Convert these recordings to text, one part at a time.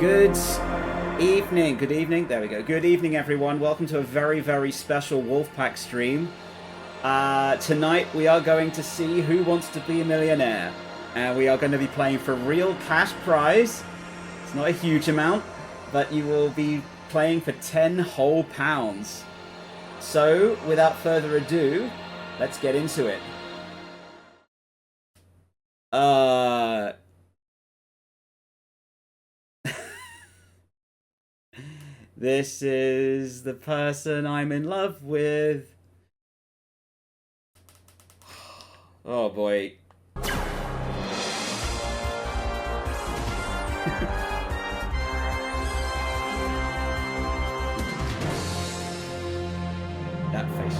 Good evening, there we go. Good evening, everyone. Welcome to a very, very special Wolfpack stream. Tonight we are going to see Who Wants to Be a Millionaire. And we are going to be playing for real cash prize. It's not a huge amount, but you will be playing for 10 whole pounds. So, without further ado, let's get into it. This is the person I'm in love with. Oh boy. That face.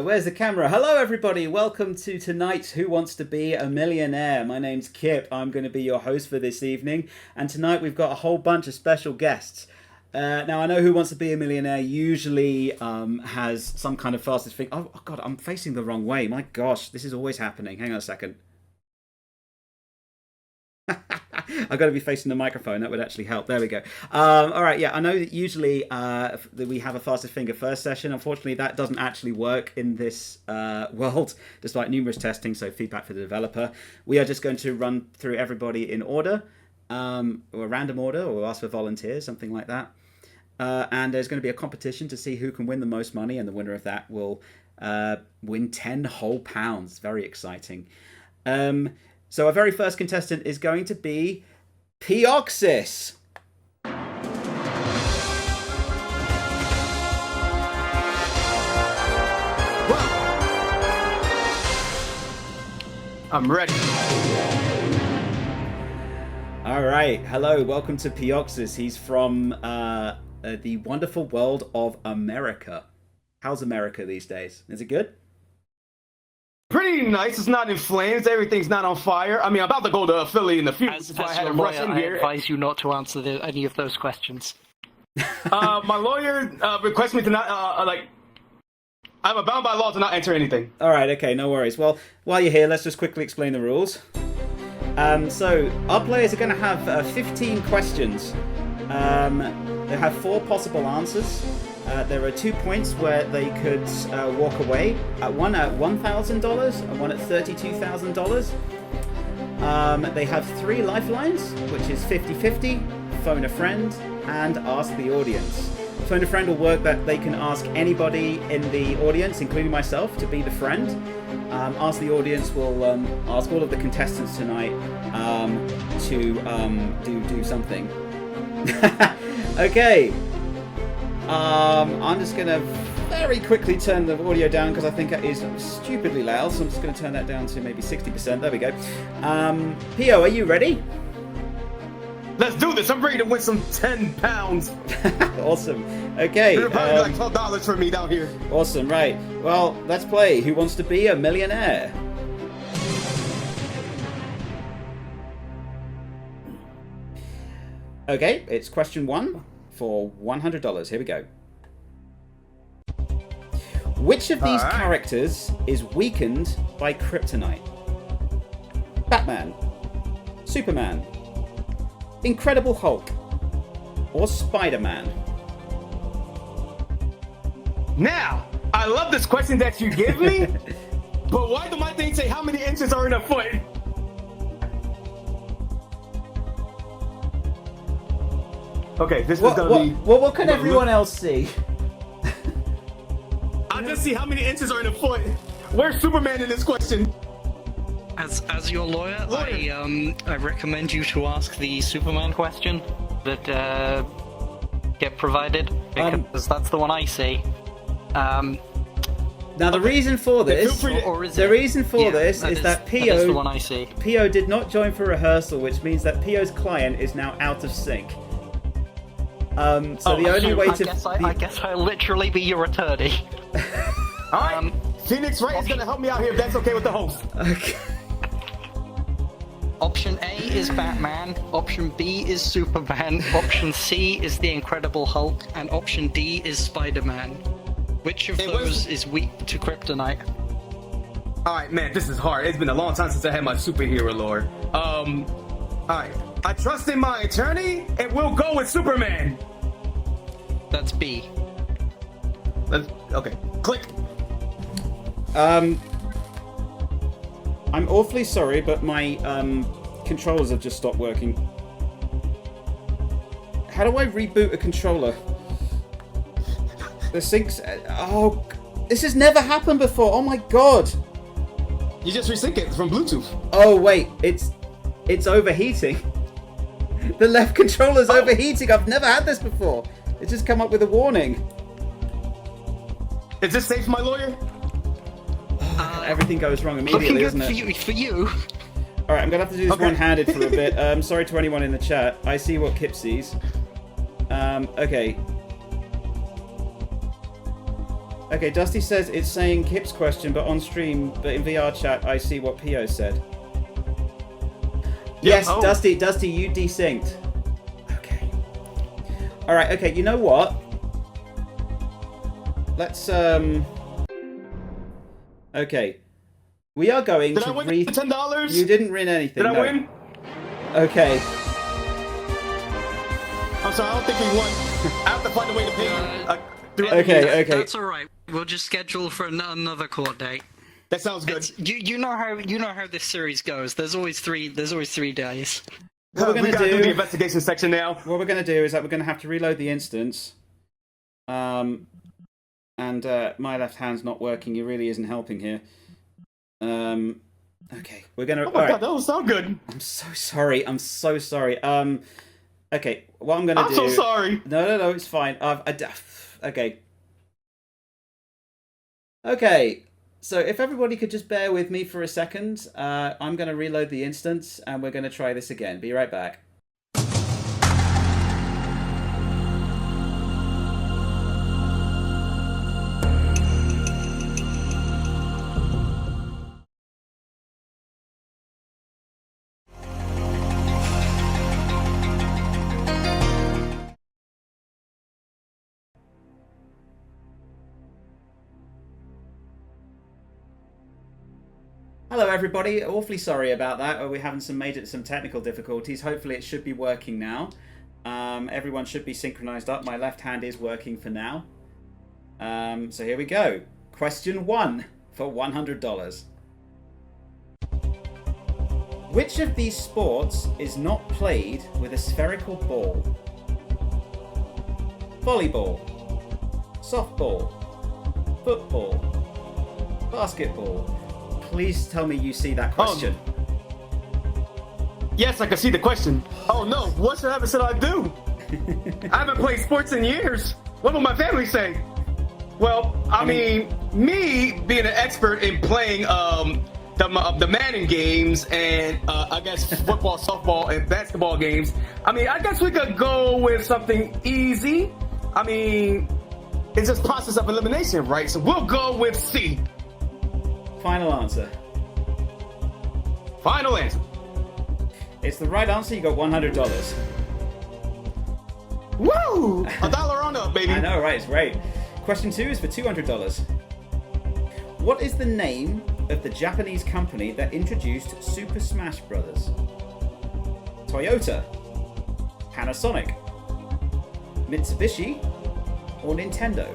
Where's the camera? Hello everybody, welcome to tonight's Who Wants to Be a Millionaire. My name's Kip, I'm going to be your host for this evening, and tonight we've got a whole bunch of special guests. Now I know Who Wants to Be a Millionaire usually has some kind of fastest thing. Oh god, I'm facing the wrong way, my gosh, this is always happening. Hang on a second. I've got to be facing the microphone, that would actually help. There we go. Alright, yeah, I know that usually that we have a fastest finger first session. Unfortunately, that doesn't actually work in this world, despite numerous testing, so feedback for the developer. We are just going to run through everybody in order, or a random order, or ask for volunteers, something like that. And there's going to be a competition to see who can win the most money, and the winner of that will win 10 whole pounds. Very exciting. So our very first contestant is going to be Pioxis. I'm ready. All right. Hello. Welcome to Pioxis. He's from the wonderful world of America. How's America these days? Is it good? Pretty nice. It's not in flames. Everything's not on fire. I mean, I'm about to go to Philly in the future. That's why I had to rush in here. I advise you not to answer any of those questions. My lawyer requests me to not, I'm bound by law to not enter anything. All right, okay, no worries. Well, while you're here, let's just quickly explain the rules. So, our players are going to have 15 questions. They have 4 possible answers. There are 2 points where they could walk away. One at $1,000 and one at $32,000. They have 3 lifelines, which is 50-50, phone a friend, and ask the audience. Phone a friend will work that they can ask anybody in the audience, including myself, to be the friend. Ask the audience will ask all of the contestants tonight to do something. Okay. I'm just going to very quickly turn the audio down because I think it is stupidly loud, so I'm just going to turn that down to maybe 60%. There we go. Pio, are you ready? Let's do this. I'm ready to win some 10 pounds. Awesome. Okay. It'll probably be like $12 for me down here. Awesome, right. Well, let's play Who Wants to Be a Millionaire? Okay, it's question 1. For $100. Here we go. Which of these characters is weakened by kryptonite? Batman, Superman, Incredible Hulk, or Spider-Man? Now, I love this question that you give me, but why do my thing say how many inches are in a foot? Okay, this is gonna be... Well, what can everyone else see? I just see how many inches are in a foot. Where's Superman in this question? As your lawyer, I recommend you to ask the Superman question that get provided, because that's the one I see. Now the reason for this, is that Pio, is the one I see. Pio did not join for rehearsal, which means that Pio's client is now out of sync. The only way to... I guess I'll literally be your attorney. Alright, Phoenix Wright is going to help me out here if that's okay with the host. Okay. Option A is Batman, option B is Superman, option C is the Incredible Hulk, and option D is Spider-Man. Which of those is weak to kryptonite? Alright, man, this is hard. It's been a long time since I had my superhero lore. Alright. I trust in my attorney, and we'll go with Superman. That's B. Okay, click. I'm awfully sorry, but my controllers have just stopped working. How do I reboot a controller? The syncs... Oh, this has never happened before. Oh my god. You just resync it from Bluetooth. Oh wait, it's overheating. The left controller's overheating. I've never had this before. It's just come up with a warning. Is this safe, my lawyer? Everything goes wrong immediately, isn't it? For you. Alright, I'm going to have to do this one-handed for a bit. Sorry to anyone in the chat. I see what Kip sees. Okay. Okay, Dusty says it's saying Kip's question, but on stream, but in VRChat, I see what Pio said. Yes, Dusty, you desynced. Okay. Alright, okay, you know what? Let's, Okay. We are going to... Did I win $10? You didn't win anything. Did I win? Okay. I'm sorry, I don't think we won. I have to find a way to pay you. Okay. That's alright. We'll just schedule for another court date. That sounds good. You know how this series goes. There's always 3 days. What we're going to do the investigation section now. What we're going to do is that we're going to have to reload the instance. And my left hand's not working. It really isn't helping here. Okay, we're going to... Oh my god, that don't sound good. I'm so sorry. Okay, what I'm going to do... I'm so sorry. No, it's fine. Okay. Okay, so if everybody could just bear with me for a second, I'm going to reload the instance, and we're going to try this again. Be right back. Hello everybody, awfully sorry about that. We're having some technical difficulties. Hopefully it should be working now. Everyone should be synchronized up. My left hand is working for now. So here we go. Question 1 for $100. Which of these sports is not played with a spherical ball? Volleyball, softball, football, basketball. Please tell me you see that question. Yes, I can see the question. Oh no, what should I do? I haven't played sports in years. What will my family say? Well, I mean, me being an expert in playing the Madden games and I guess football, softball, and basketball games, I mean, I guess we could go with something easy. I mean, it's just process of elimination, right? So we'll go with C. Final answer. Final answer. It's the right answer. You got $100. Woo! $1 on up, baby. I know, right? It's great. Question 2 is for $200. What is the name of the Japanese company that introduced Super Smash Bros? Toyota, Panasonic, Mitsubishi, or Nintendo?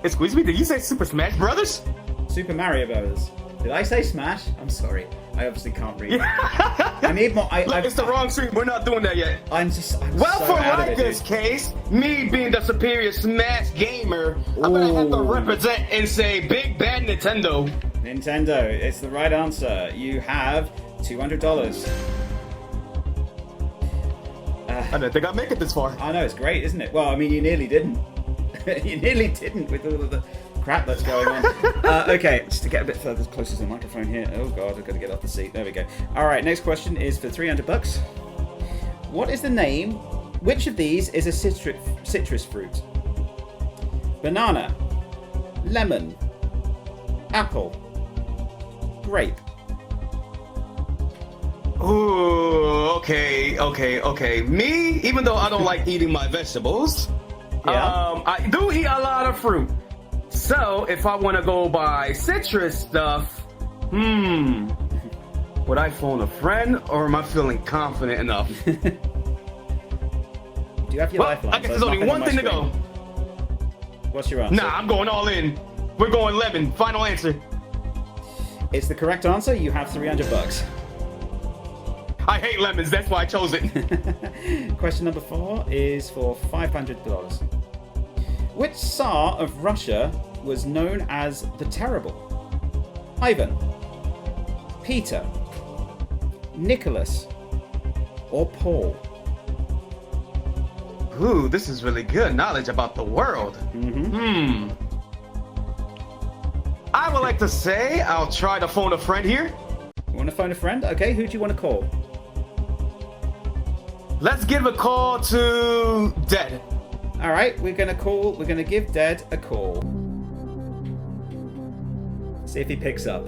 Excuse me, did you say Super Smash Brothers? Super Mario Bros. Did I say Smash? I'm sorry. I obviously can't read. I need more. Look, it's the wrong stream. We're not doing that yet. I'm so for Riker's case, me being the superior Smash gamer, I'm gonna have to represent and say Big Bad Nintendo. Nintendo. It's the right answer. You have $200. I didn't think I'd make it this far. I know, it's great, isn't it? Well, I mean, you nearly didn't. You nearly didn't with all of the crap that's going on. Okay, just to get a bit further closer to the microphone here. Oh god, I've got to get off the seat. There we go. Alright, next question is for $300. What is the name? Which of these is a citrus fruit? Banana, lemon, apple, grape. Ooh, okay. Me, even though I don't like eating my vegetables, I do eat a lot of fruit. So if I want to go by citrus stuff, would I phone a friend or am I feeling confident enough? Do you have your lifeline? I guess there's only one thing to go. What's your answer? Nah, I'm going all in. We're going lemon. Final answer. It's the correct answer. You have $300. I hate lemons. That's why I chose it. Question number 4 is for $500. Which Tsar of Russia was known as the Terrible? Ivan, Peter, Nicholas, or Paul? Ooh, this is really good knowledge about the world. I would like to say I'll try to phone a friend here. You want to phone a friend? Okay, who do you want to call? Let's give a call to Dead. All right, we're going to give Dead a call. See if he picks up.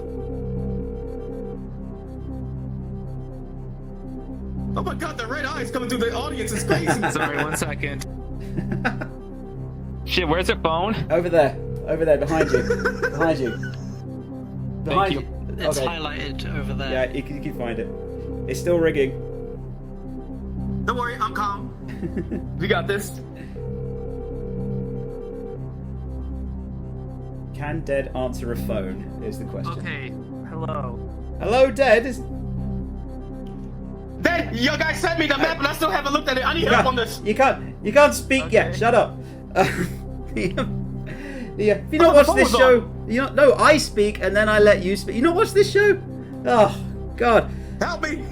Oh my god, the red eyes coming through the audience's face. Sorry, 1 second. Shit, where's your phone? Over there, behind you. Behind you. Behind you. It's Okay. highlighted over there. Yeah, you can find it. It's still ringing. Don't worry, I'm calm. We got this. Can Dead answer a phone? Is the question. Okay, hello. Hello, Dead. Dead, you guys sent me the map and I still haven't looked at it. I need help on this. You can't speak yet. Okay. Shut up. If you not watch this show, no, I speak and then I let you speak. You not watch this show? Oh God. Help me.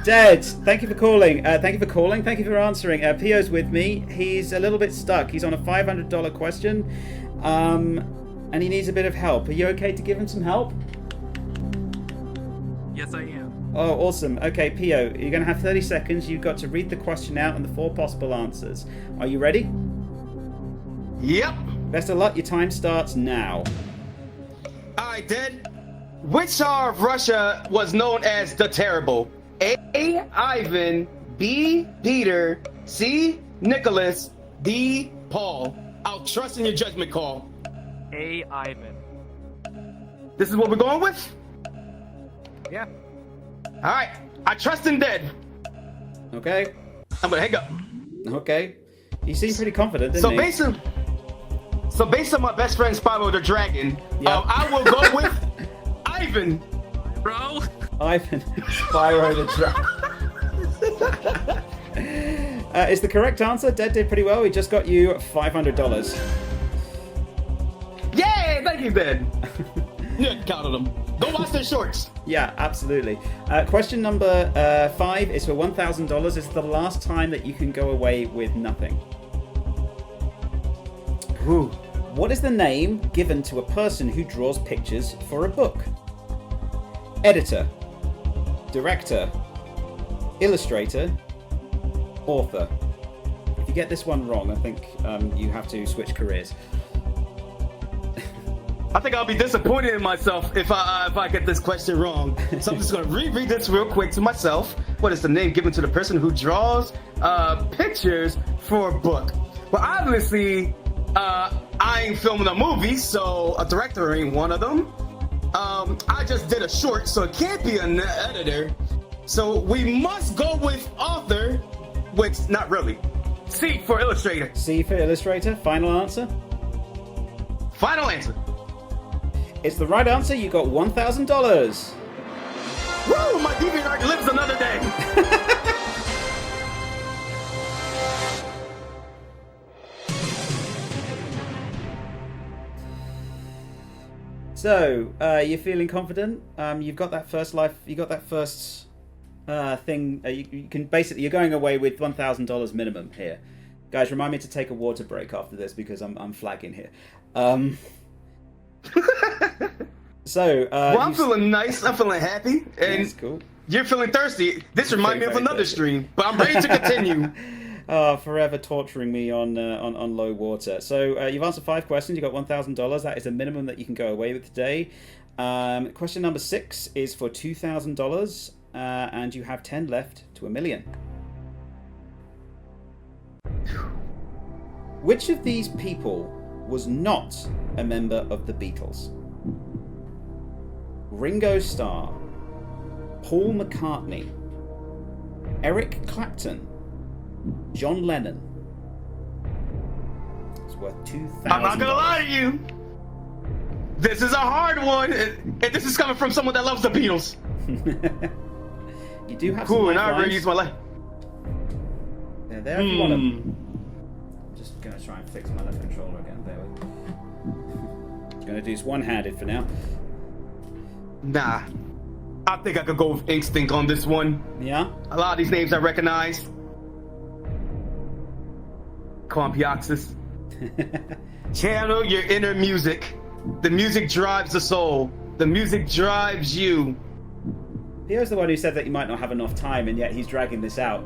Dead, thank you for calling. Thank you for answering. Pio's with me. He's a little bit stuck. He's on a $500 question, and he needs a bit of help. Are you okay to give him some help? Yes, I am. Oh, awesome. Okay, Pio, you're going to have 30 seconds. You've got to read the question out and the 4 possible answers. Are you ready? Yep. Best of luck. Your time starts now. Alright, Dead. Which Tsar of Russia was known as the Terrible? A. Ivan, B. Peter, C. Nicholas, D. Paul. I'll trust in your judgment call. A. Ivan. This is what we're going with? Yeah. Alright, I trust in Dead. Okay. I'm gonna hang up. Okay. You seem pretty confident, didn't So you? based on my best friend Spyro the Dragon, Yeah. I will go with Ivan. Bro? Ivan Spyro the Dragon. Is the correct answer. Dead did pretty well. He just got you $500. Yay! Thank you, Dead. You counted them. Go watch their shorts. Yeah, absolutely. Question number 5 is for $1,000. This is the last time that you can go away with nothing. Ooh. What is the name given to a person who draws pictures for a book? Editor, director, illustrator, author. If you get this one wrong, I think you have to switch careers. I think I'll be disappointed in myself if I get this question wrong. So I'm just gonna reread this real quick to myself. What is the name given to the person who draws pictures for a book? Well, obviously, I ain't filming a movie, so a director ain't one of them. I just did a short, so it can't be an editor. So we must go with author, which not really. C for illustrator. C for illustrator. Final answer. Final answer. It's the right answer. You got $1,000. Woo! My DeviantArt lives another day. So, you're feeling confident? You've got that first life. You got that first thing. You can basically. You're going away with $1,000 minimum here, guys. Remind me to take a water break after this because I'm flagging here. So, Well, I'm feeling nice. I'm feeling happy, and that's cool. you're feeling thirsty. This reminds me of Very another thirsty. stream, but I'm ready to continue. Forever torturing me on low water. So you've answered 5 questions. You got $1,000. That is the minimum that you can go away with today. Question number 6 is for $2,000. and you have 10 left to $1 million. Which of these people was not a member of the Beatles? Ringo Starr, Paul McCartney, Eric Clapton, John Lennon. It's worth $2,000. I'm not gonna lie to you. This is a hard one, and this is coming from someone that loves the Beatles. You do have some Cool, and I lifelines. already used my life. They're there if you want them. Just gonna try and fix my left controller again. There we go. Gonna do this one-handed for now. Nah. I think I could go with instinct on this one. Yeah? A lot of these names I recognize. Compioxis. Channel your inner music. The music drives the soul. The music drives you. Piero's the one who said that you might not have enough time, and yet he's dragging this out.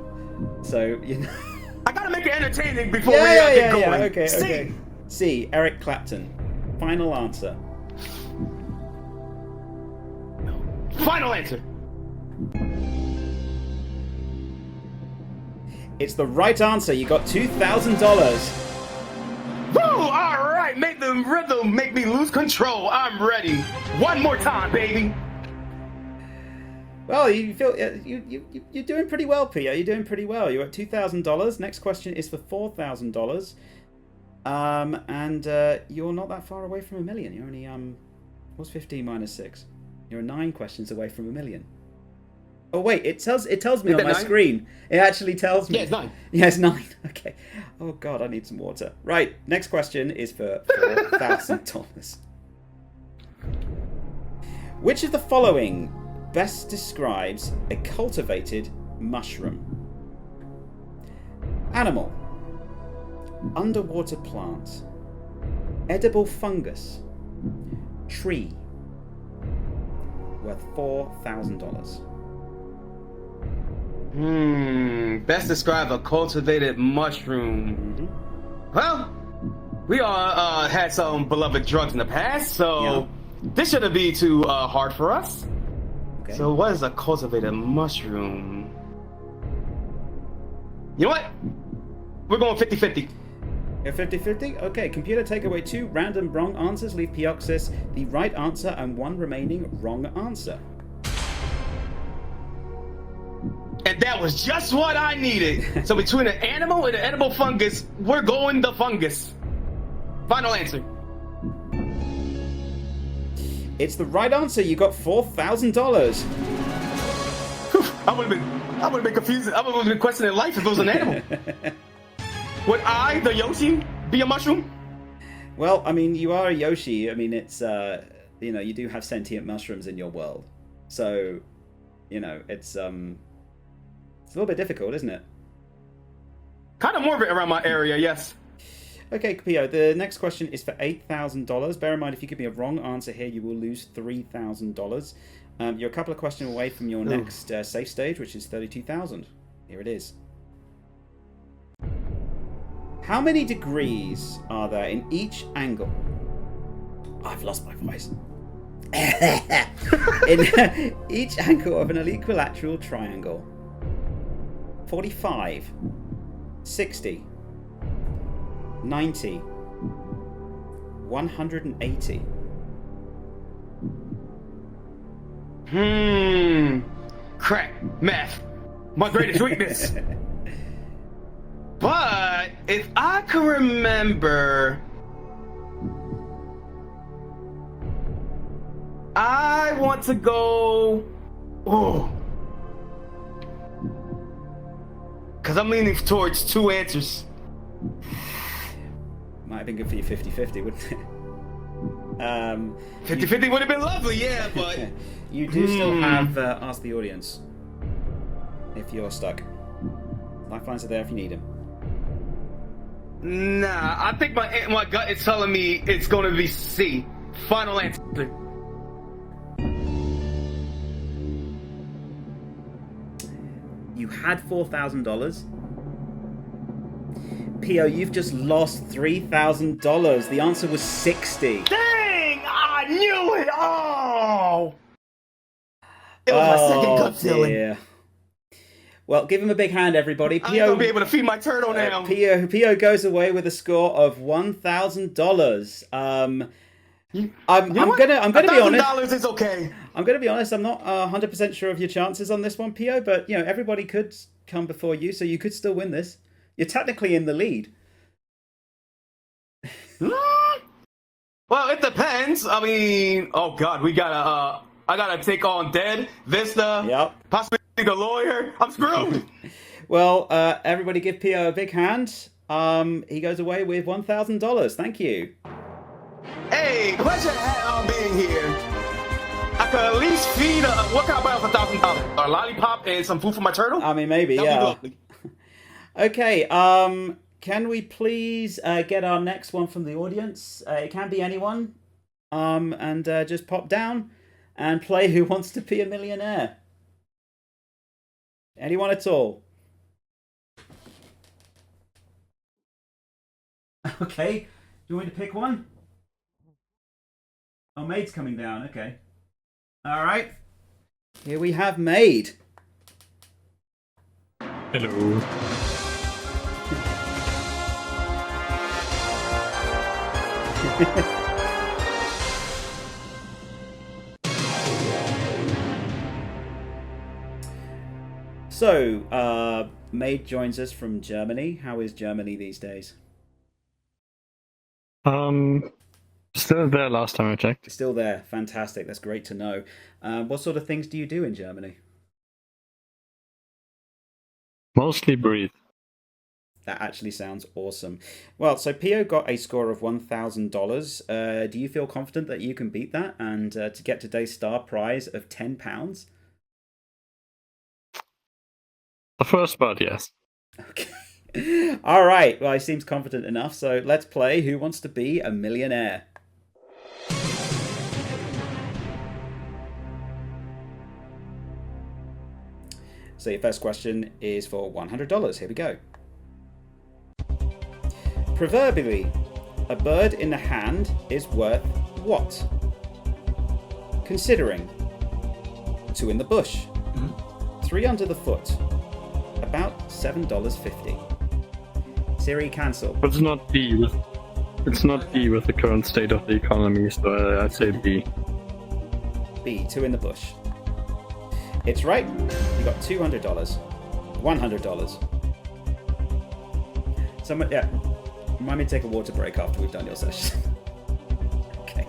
So, you know. I gotta make it entertaining before we get going. Yeah, okay, C. okay. C, Eric Clapton. Final answer. Final answer. It's the right answer. You got $2,000. Woo! All right, make the rhythm make me lose control. I'm ready. One more time, baby. Well, you feel you're doing pretty well, Pio. You're doing pretty well. You're at $2,000. Next question is for $4,000. And you're not that far away from $1 million. You're only what's 15 minus 6? You're 9 questions away from $1 million. Oh wait, it tells me on my screen. It actually tells me. Yeah, it's 9. Yeah, it's 9. Okay. Oh god, I need some water. Right, next question is for $4,000. Which of the following best describes a cultivated mushroom? Animal, underwater plant, edible fungus, tree. Worth $4,000. Best describe a cultivated mushroom. Well, we all had some beloved drugs in the past, so this shouldn't be too hard for us. Okay. So what is a cultivated mushroom? You know what? We're going 50-50. You're 50-50? Okay, computer, take away 2 random wrong answers. Leave Pioxis the right answer and 1 remaining wrong answer. And that was just what I needed. So between an animal and an edible fungus, we're going the fungus. Final answer. It's the right answer. You got $4,000. I would have been confused. I would have been questioning life if it was an animal. Would I, the Yoshi, be a mushroom? Well, I mean, you are a Yoshi. I mean, it's, you know, you do have sentient mushrooms in your world. So, you know, it's a little bit difficult, isn't it? Kind of morbid around my area, yes. Okay, Pio, the next question is for $8,000. Bear in mind, if you give me a wrong answer here, you will lose $3,000. You're a couple of questions away from your next safe stage, which is $32,000. Here it is. How many degrees are there in each angle? I've lost my voice. In each angle of an equilateral triangle. 45, 60, 90, 180. Crap. Math. My greatest weakness. But if I can remember, I want to go. Oh. Because I'm leaning towards 2 answers. Might have been good for you 50-50, wouldn't it? 50-50 would have been lovely, yeah, but... You do still have Ask the Audience if you're stuck. Lifelines are there if you need them. Nah, I think my gut is telling me it's going to be C. Final answer. You had $4,000. Pio, you've just lost $3,000. The answer was 60. Dang! I knew it! Oh! It was my second gut feeling. dear. Well, give him a big hand, everybody. I ain't gonna be able to feed my turtle now. Pio goes away with a score of $1,000. I'm gonna be honest. $1,000 is okay. I'm gonna be honest. I'm not 100% sure of your chances on this one, Pio. But everybody could come before you, so you could still win this. You're technically in the lead. Well, it depends. I mean, oh god, I gotta take on Dead, Vista, Yep. possibly the lawyer. I'm screwed. Well, everybody give Pio a big hand. He goes away with $1,000. Thank you. Hey, pleasure being here. I could at least feed what can I buy for $1,000? A lollipop and some food for my turtle? I mean, maybe, That'd be yeah. lovely. Okay, can we please get our next one from the audience? It can be anyone. And just pop down and play Who Wants to Be a Millionaire? Anyone at all? Okay, do you want me to pick one? Oh, Maid's coming down, okay. Alright, here we have Maid. Hello. So, Maid joins us from Germany. How is Germany these days? Still there last time I checked. Still there. Fantastic. That's great to know. What sort of things do you do in Germany? Mostly breathe. That actually sounds awesome. Well, so Pio got a score of $1,000. Do you feel confident that you can beat that and to get today's star prize of £10? The first part, yes. Okay. All right. Well, he seems confident enough. So let's play Who Wants to Be a Millionaire? So your first question is for $100. Here we go. Proverbially, a bird in the hand is worth what? Considering 2 in the bush, 3 under the foot, about $7.50. Siri, cancel. But it's not D with the current state of the economy, so I'd say B. B, 2 in the bush. It's right. You got $200. $100. Someone, yeah. Remind me to take a water break after we've done your session. Okay.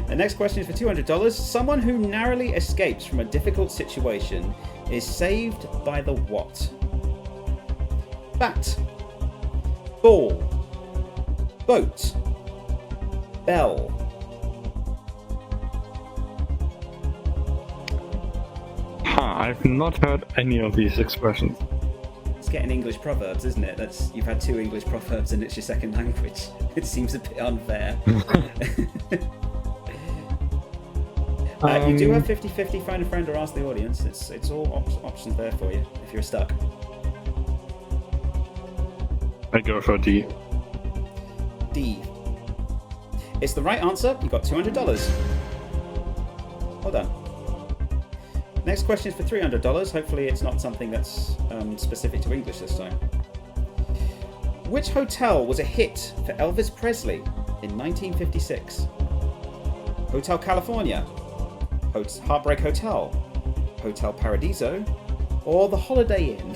The next question is for $200. Someone who narrowly escapes from a difficult situation is saved by the what? Bat. Ball. Boat. Bell. I've not heard any of these expressions. It's getting English proverbs, isn't it? You've had 2 English proverbs and it's your second language. It seems a bit unfair. You do have 50-50 phone a friend or ask the audience. It's all options there for you if you're stuck. I go for D. D. It's the right answer. You got $200. Well done. Next question is for $300. Hopefully it's not something that's specific to English this time. Which hotel was a hit for Elvis Presley in 1956? Hotel California, Heartbreak Hotel, Hotel Paradiso, or the Holiday Inn?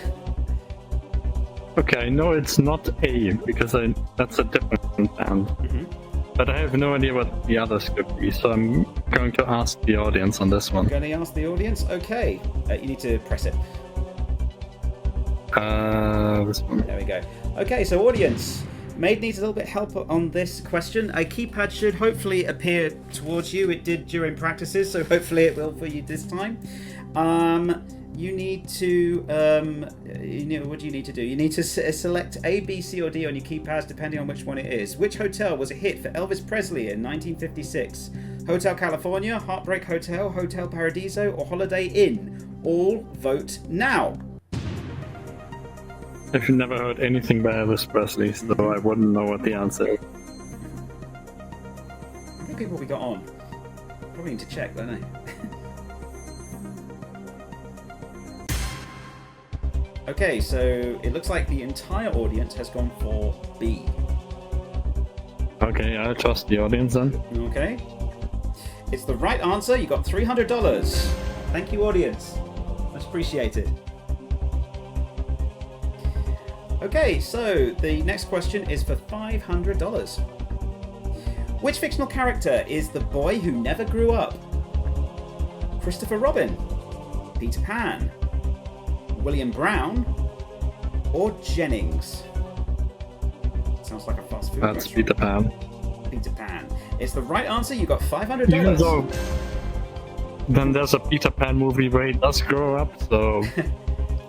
Okay, I know it's not A because that's a different band. But I have no idea what the others could be, so I'm going to ask the audience on this one. Going to ask the audience? Okay. You need to press it. This one. There we go. Okay, so audience. Maid needs a little bit of help on this question. A keypad should hopefully appear towards you. It did during practices, so hopefully it will for you this time. You need to, what do you need to do? You need to select A, B, C, or D on your keypads, depending on which one it is. Which hotel was a hit for Elvis Presley in 1956? Hotel California, Heartbreak Hotel, Hotel Paradiso, or Holiday Inn? All vote now. I've never heard anything by Elvis Presley, so I wouldn't know what the answer is. How many people we got on? Probably need to check, don't I? Okay, so it looks like the entire audience has gone for B. Okay, I'll trust the audience then. Okay. It's the right answer. You got $300. Thank you, audience. Much appreciated. Okay, so the next question is for $500. Which fictional character is the boy who never grew up? Christopher Robin, Peter Pan, William Brown, or Jennings? Sounds like a fast food That's restaurant. Peter Pan. Peter Pan. It's the right answer. You got $500. Even though then there's a Peter Pan movie where he does grow up, so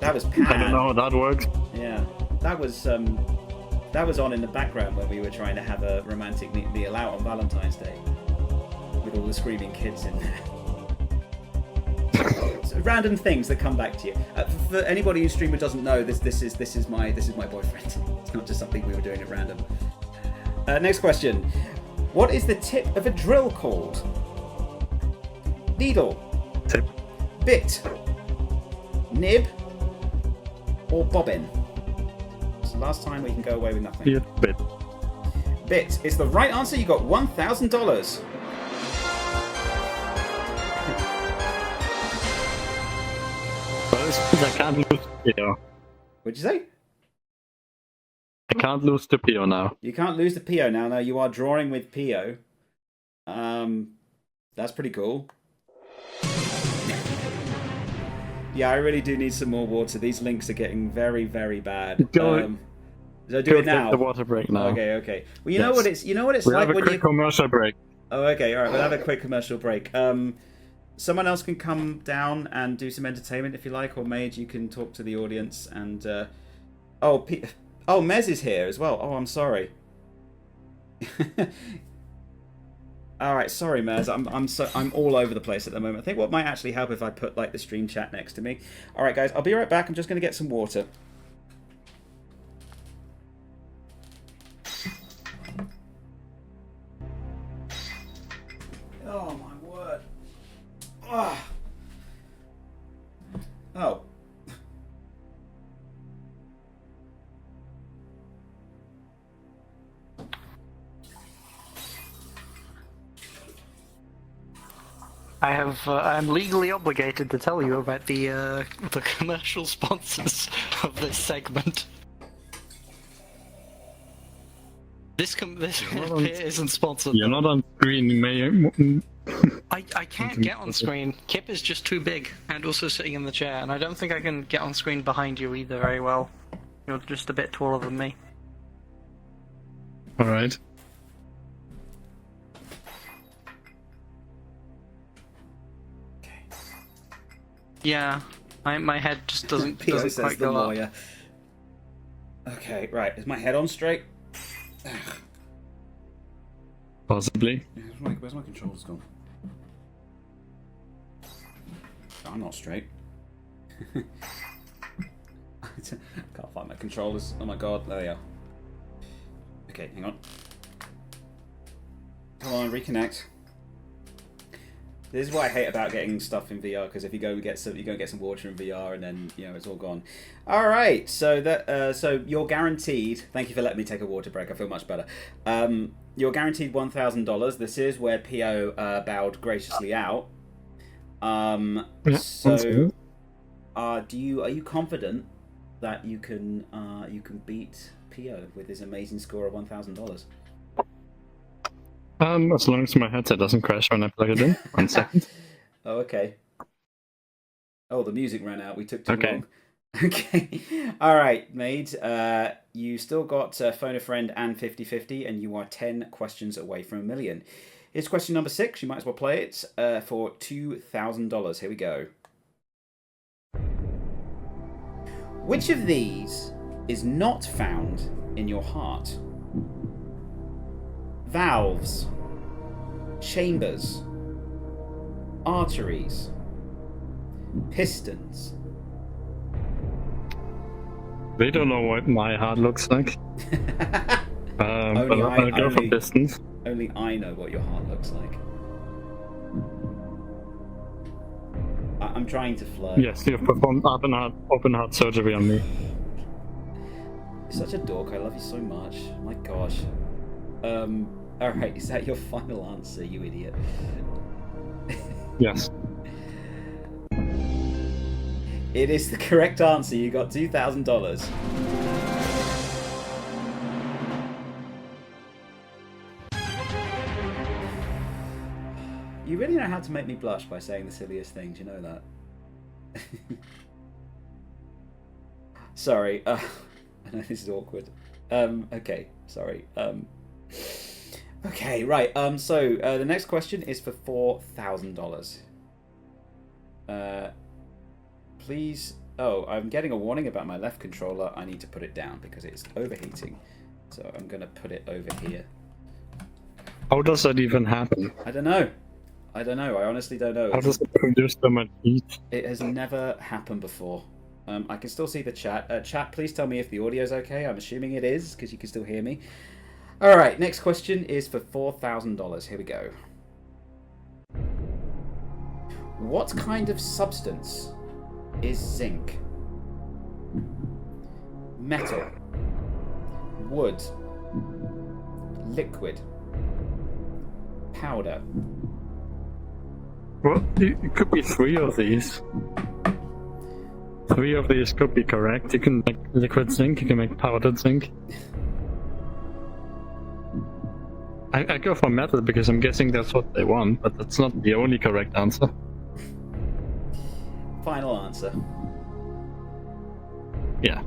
That was Pan. I don't know how that works. Yeah, that was on in the background when we were trying to have a romantic meal out on Valentine's Day with all the screaming kids in there. So, random things that come back to you. For anybody who streamer doesn't know, this is my boyfriend. It's not just something we were doing at random. Next question: what is the tip of a drill called? Needle, Tip. bit, nib, or bobbin? It's the last time we can go away with nothing. Yeah, bit. Bit is the right answer. You got $1,000. But it's because I can't lose to Pio. What'd you say? I can't lose to Pio now. You can't lose to Pio now. No, you are drawing with Pio. That's pretty cool. Yeah, I really do need some more water. These links are getting very, very bad. Go- So do it Take now. the water break now. Okay. Well, you know Yes. what it's We like have a when quick you. commercial break. Oh, okay. All right. We'll have a quick commercial break. Someone else can come down and do some entertainment if you like, or Mage, you can talk to the audience and. Oh, Mez is here as well. Oh, I'm sorry. All right, sorry, Mez. I'm all over the place at the moment. I think what might actually help if I put like the stream chat next to me. All right, guys, I'll be right back. I'm just going to get some water. Oh my word. Oh. I'm legally obligated to tell you about the commercial sponsors of this segment. This isn't sponsored. You're not on screen, I can't get on screen. Kip is just too big and also sitting in the chair, and I don't think I can get on screen behind you either very well. You're just a bit taller than me. Alright. Yeah, my head just doesn't Pio doesn't says quite the go up. lawyer. Okay, right. Is my head on straight? Possibly. Where's my controls gone? I'm not straight. Can't find my controllers. Oh my god, there they are. Okay, hang on. Come on, reconnect. This is what I hate about getting stuff in VR, because if you go get some water in VR and then it's all gone. All right, so so you're guaranteed. Thank you for letting me take a water break. I feel much better. You're guaranteed $1,000. This is where Pio bowed graciously out. So, are you confident that you can beat Pio with his amazing score of $1,000? As long as my headset doesn't crash when I plug it in. 1 second. Oh, okay. Oh, the music ran out. We took too Okay. long. Okay. All right, Maid. You still got Phone a Friend and 50-50, and you are 10 questions away from $1 million. Here's question number 6. You might as well play it for $2,000. Here we go. Which of these is not found in your heart? Valves, chambers, arteries, pistons. They don't know what my heart looks like. But I'll go for pistons. Only I know what your heart looks like. I'm trying to flirt. Yes, you've performed open heart surgery on me. You're such a dork. I love you so much. My gosh. Alright, is that your final answer, you idiot? Yes. It is the correct answer. You got $2,000. You really know how to make me blush by saying the silliest things, you know that? Sorry, I know this is awkward. Okay, sorry. Okay, right, so the next question is for $4,000. Please... Oh, I'm getting a warning about my left controller. I need to put it down because it's overheating. So I'm going to put it over here. How does that even happen? I don't know. I honestly don't know. How does it produce so much heat? It has never happened before. I can still see the chat. Chat, please tell me if the audio's okay. I'm assuming it is, because you can still hear me. Alright, next question is for $4,000. Here we go. What kind of substance is zinc? Metal. Wood. Liquid. Powder. Well, it could be 3 of these. 3 of these could be correct. You can make liquid zinc, you can make powdered zinc. I go for metal because I'm guessing that's what they want, but that's not the only correct answer. Final answer. Yeah.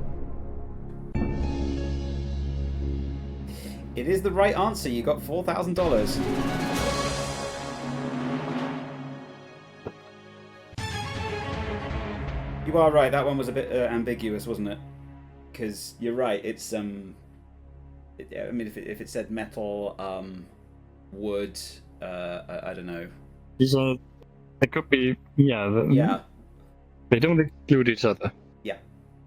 It is the right answer. You got $4,000. You are right. That one was a bit ambiguous, wasn't it? Because you're right. It's I mean, if it said metal, wood, I don't know. These are. It could be. Yeah. Yeah. They don't exclude each other. Yeah.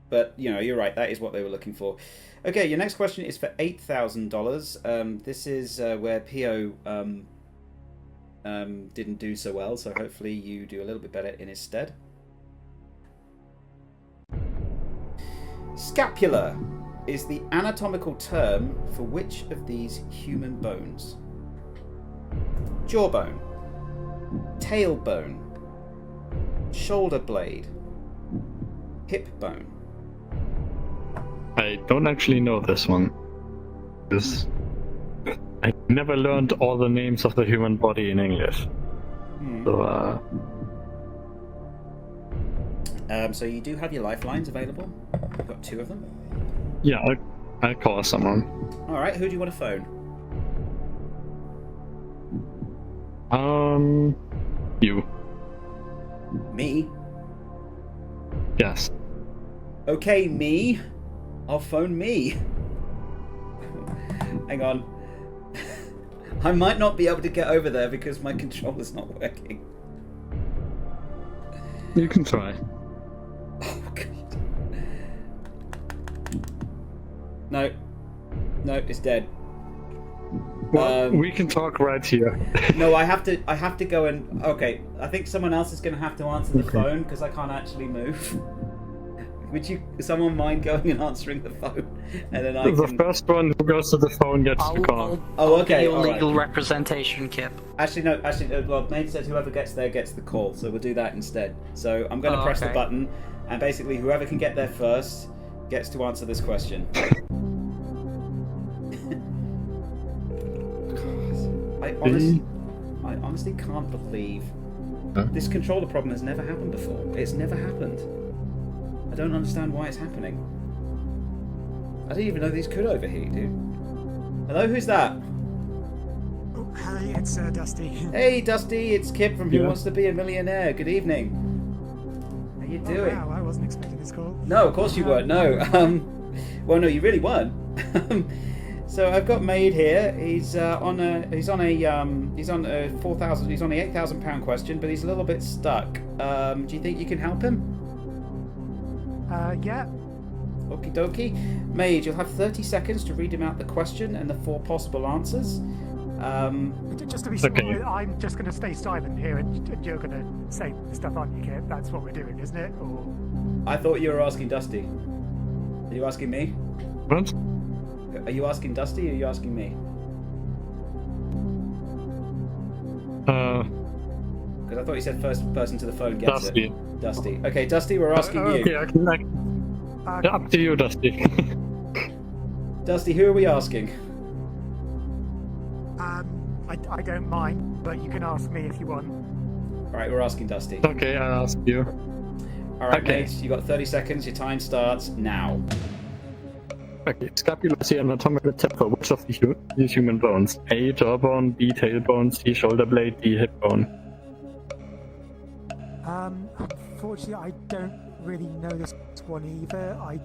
But you know, you're right. That is what they were looking for. Okay, your next question is for $8,000. This is where Pio didn't do so well, so hopefully you do a little bit better in his stead. Scapula is the anatomical term for which of these human bones? Jawbone, tailbone, shoulder blade, hip bone. I don't actually know this one. I never learned all the names of the human body in English. So, so you do have your lifelines available. You've got 2 of them. yeah, I'll call someone. All right, who do you want to phone? You. Me. Yes. Okay, me. I'll phone me. Hang on. I might not be able to get over there because my controller's not working. You can try. Oh, God. No. No, it's dead. Well, we can talk right here. No, I have to go and... Okay, I think someone else is going to have to answer the phone because I can't actually move. Would someone mind going and answering the phone? And then The first one who goes to the phone gets the call. Oh, okay. Your all right. legal representation, Kip. Actually, no. Well, Nate said whoever gets there gets the call, so we'll do that instead. So I'm going to press the button, and basically whoever can get there first gets to answer this question. I honestly can't believe this controller problem has never happened before. It's never happened. I don't understand why it's happening. I didn't even know these could overheat, dude. Hello, who's that? Oh, hi, it's Dusty. Hey, Dusty, it's Kip from Who Yeah. Wants to Be a Millionaire. Good evening. How you doing? Wow, I wasn't expecting this call. No, of course you weren't. No. Well, no, you really weren't. So I've got Made here. He's on a 4,000. He's on a £8,000 question, but he's a little bit stuck. Do you think you can help him? Yeah. Okie dokie. Made, you'll have 30 seconds to read him out the question and the 4 possible answers. Just to be sure, Okay. I'm just going to stay silent here, and you're going to say the stuff, aren't you, Kit? That's what we're doing, isn't it? Or I thought you were asking Dusty. Are you asking me? What? Are you asking Dusty or are you asking me? Because I thought you said first person to the phone gets Dusty. it. Dusty. Okay, Dusty, we're asking you. Okay, yeah, up to you, Dusty. Dusty, who are we asking? I don't mind, but you can ask me if you want. Alright, we're asking Dusty. Okay, I'll ask you. Alright, Okay. mate, you got 30 seconds. Your time starts now. Okay, scapula is the anatomical tip for which of these human bones? A. Jawbone, B. Tailbone, C. Shoulder blade, D. Hip bone. Unfortunately, I don't really know this one either. I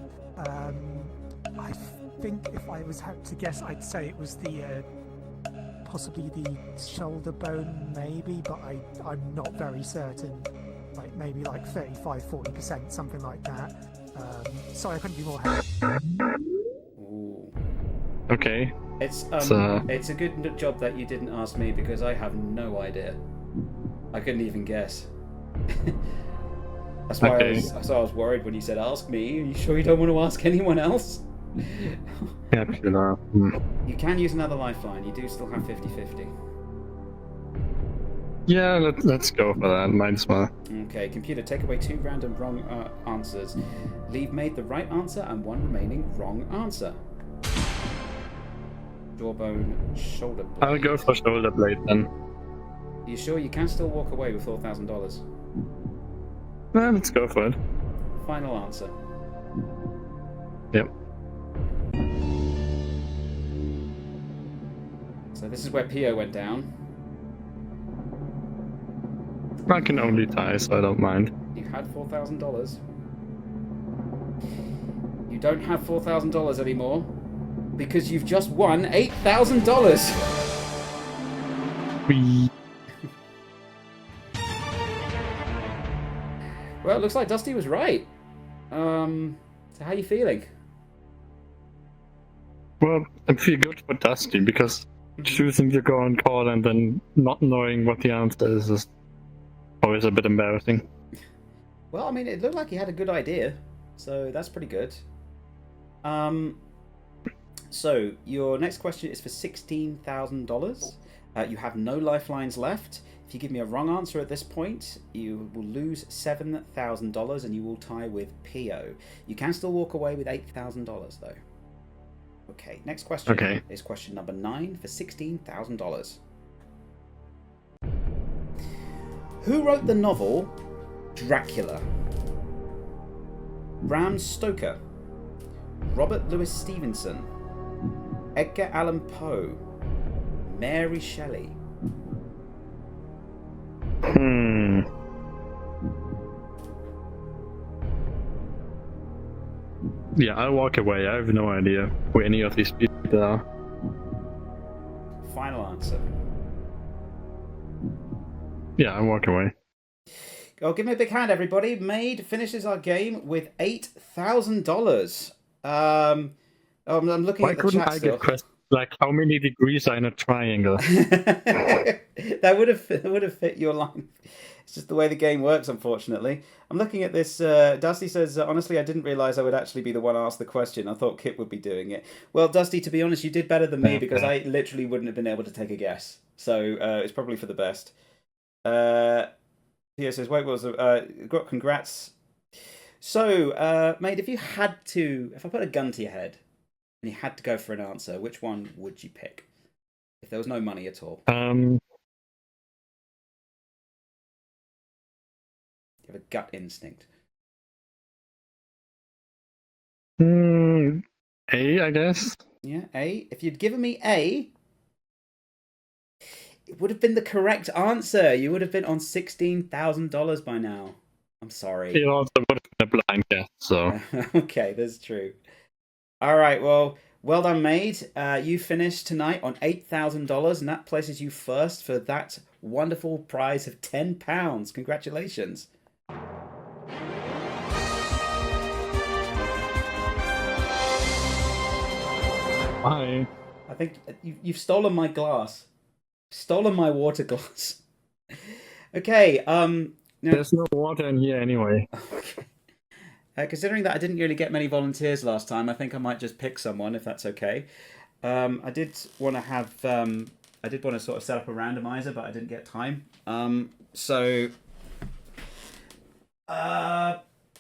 think if I was had to guess, I'd say it was the possibly the shoulder bone, maybe, but I'm not very certain. Like maybe like 35-40%, something like that. Sorry, I couldn't be more happy. Ooh. Okay. It's a good job that you didn't ask me because I have no idea. I couldn't even guess. That's why Okay. I was worried when you said ask me. Are you sure you don't want to ask anyone else? Scapula. You can use another lifeline. You do still have 50-50. Yeah, let's go for that. Might as well. Okay, computer, take away 2 random wrong answers. Leave made the right answer and 1 remaining wrong answer. Jawbone, shoulder blade. I'll go for shoulder blade then. You sure you can still walk away with $4,000? Well, let's go for it. Final answer. Yep. So this is where Pio went down. I can only tie, so I don't mind. You had $4,000. You don't have $4,000 anymore because you've just won $8,000. Whee. Well, it looks like Dusty was right. So how are you feeling? Well, I feel good for Dusty because choosing to go on call and then not knowing what the answer is always a bit embarrassing. Well, I mean, it looked like he had a good idea, so that's pretty good. So your next question is for $16,000. You have no lifelines left. If you give me a wrong answer at this point, you will lose $7,000 and you will tie with Pio. You can still walk away with $8,000 though. Okay, next question is question number 9 for $16,000. Who wrote the novel Dracula? Bram Stoker, Robert Louis Stevenson, Edgar Allan Poe, Mary Shelley. Yeah, I'll walk away. I have no idea who any of these people are. Final answer. Yeah, I'll walk away. Oh, give me a big hand, everybody. Maid finishes our game with $8,000. I'm looking Why at the couldn't chat I still. get questions like how many degrees are in a triangle? That would have fit your line. It's just the way the game works, unfortunately. I'm looking at this. Dusty says, honestly, I didn't realise I would actually be the one asked the question. I thought Kit would be doing it. Well, Dusty, to be honest, you did better than me because I literally wouldn't have been able to take a guess. So it's probably for the best. Pio says, wait, what was congrats. So, mate, if I put a gun to your head and you had to go for an answer, which one would you pick? If there was no money at all. You have a gut instinct. A, I guess. Yeah, A. If you'd given me A, it would have been the correct answer. You would have been on $16,000 by now. I'm sorry. It also would have been a blind guess, so. Okay, that's true. All right, well done, Maid. You finished tonight on $8,000, and that places you first for that wonderful prize of £10. Congratulations. Bye. I think you've stolen my glass. Stolen my water glass. Okay. Now, There's no water in here anyway. okay. Considering that I didn't really get many volunteers last time, I think I might just pick someone if that's okay. I did want to have. I did want to sort of set up a randomizer, but I didn't get time. So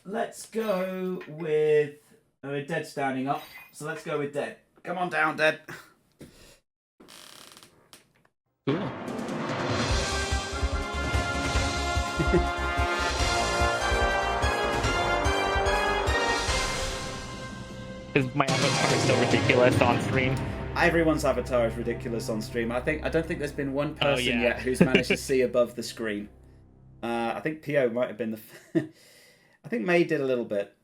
let's go with. Dead standing up. So let's go with Dead. Come on down, Dead. Cool. Is my avatar still ridiculous on stream? Everyone's avatar is ridiculous on stream. I don't think there's been one person yeah. yet who's managed to see above the screen. I think Pio might have been the. I think May did a little bit.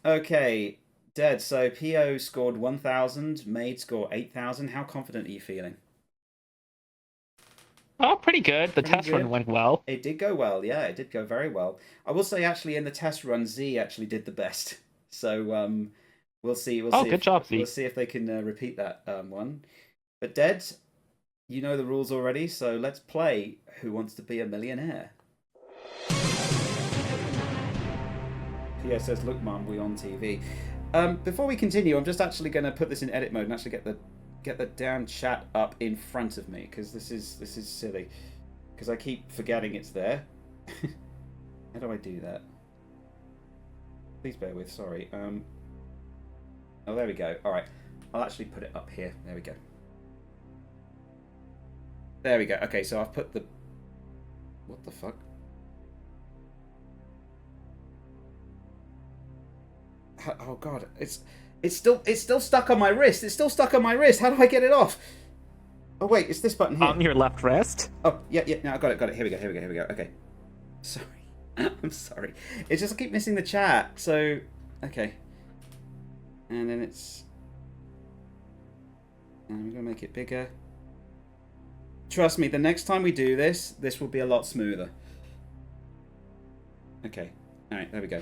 Okay, Dead. So Pio scored 1,000. May scored 8,000. How confident are you feeling? Oh, pretty good. The Pretty test good. run went well. It did go well. Yeah, it did go very well. I will say, actually, in the test run, Z actually did the best. So we'll see. We'll see. Good job, Z. We'll see if they can repeat that one. But Dead, you know the rules already. So let's play Who Wants to Be a Millionaire. Pierre says, "Look, Mum, we on TV." Before we continue, I'm just actually going to put this in edit mode and actually get the damn chat up in front of me, because this is silly. Because I keep forgetting it's there. How do I do that? Please bear with. Sorry. Oh, there we go. All right, I'll actually put it up here. There we go. There we go. Okay, so I've put the. What the fuck? Oh god, it's still stuck on my wrist. It's still stuck on my wrist. How do I get it off? Oh wait, it's this button here. On your left wrist? Oh yeah. No, I got it. Here we go. Okay. Sorry. I'm sorry. It's just I keep missing the chat. So okay. And then it's. I'm gonna make it bigger. Trust me, the next time we do this will be a lot smoother. Okay. All right. There we go.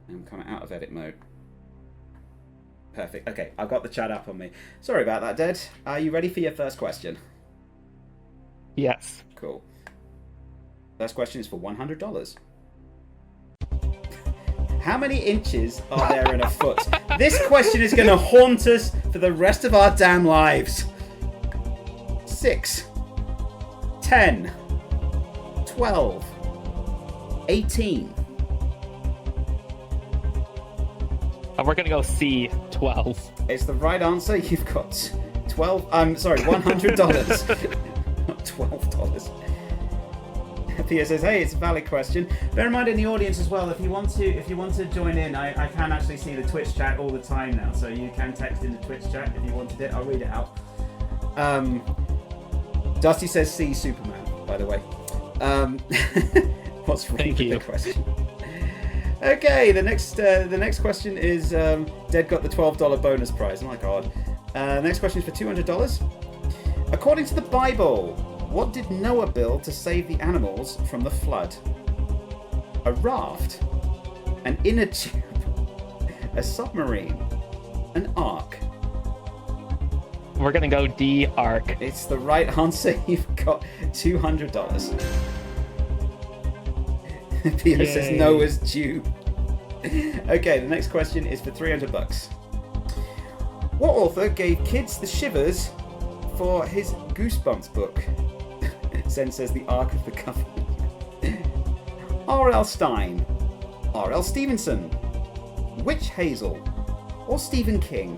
I'm kind of out of edit mode. Perfect. Okay, I've got the chat up on me. Sorry about that, Dead. Are you ready for your first question? Yes. Cool. First question is for $100. How many inches are there in a foot? This question is going to haunt us for the rest of our damn lives. 6, 10, 12, 18. We're gonna go C, 12. It's the right answer. You've got $100. Not $12. Pia says, "Hey, it's a valid question." Bear in mind in the audience as well, if you want to join in, I can actually see the Twitch chat all the time now, so you can text in the Twitch chat if you wanted it. I'll read it out. Dusty says C, Superman, by the way. What's wrong with the question? Okay, the next question is Dead got the $12 bonus prize. Oh my god. Next question is for $200. According to the Bible, what did Noah build to save the animals from the flood? A raft, an inner tube, a submarine, an ark. We're gonna go D, Ark. It's the right answer. You've got $200. Pio says Noah's tube. Okay, the next question is for $300. What author gave kids the shivers for his Goosebumps book? Zen says the Ark of the Covenant. R.L. Stein, R.L. Stevenson, Witch Hazel, or Stephen King?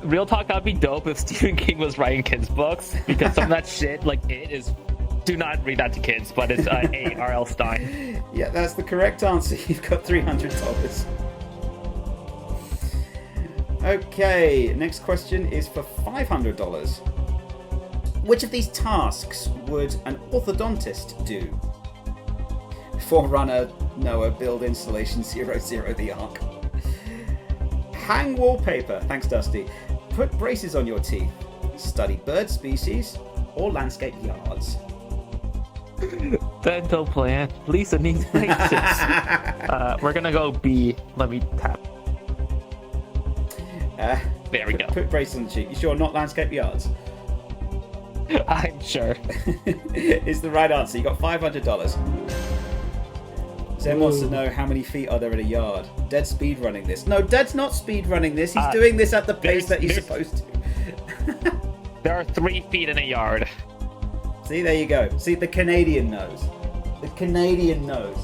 Real talk, that'd be dope if Stephen King was writing kids' books, because some of that shit, like it is. Do not read that to kids, but it's A, R.L. Stein. Yeah, that's the correct answer. You've got $300. Okay, next question is for $500. Which of these tasks would an orthodontist do? Forerunner, Noah, build installation 00 the Ark. Hang wallpaper, thanks Dusty. Put braces on your teeth. Study bird species or landscape yards. Dental plan. Lisa needs braces. We're gonna go B. Let me tap. There we go. Put brace on the cheek. You sure not landscape yards? I'm sure. Is the right answer. You got $500. Zen wants to know how many feet are there in a yard. Dead's speed running this. No, Dead's not speed running this. He's doing this at the pace that he's supposed to. There are 3 feet in a yard. See, there you go. See, the Canadian knows. The Canadian knows.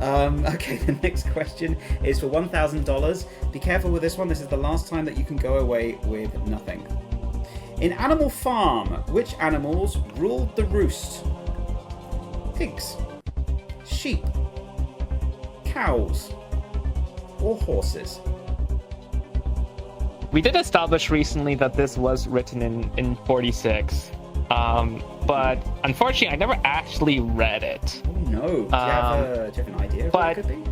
Okay, the next question is for $1,000. Be careful with this one. This is the last time that you can go away with nothing. In Animal Farm, which animals ruled the roost? Pigs, sheep, cows, or horses? We did establish recently that this was written in 46. But unfortunately, I never actually read it. Oh no. Do you have an idea of what it could be?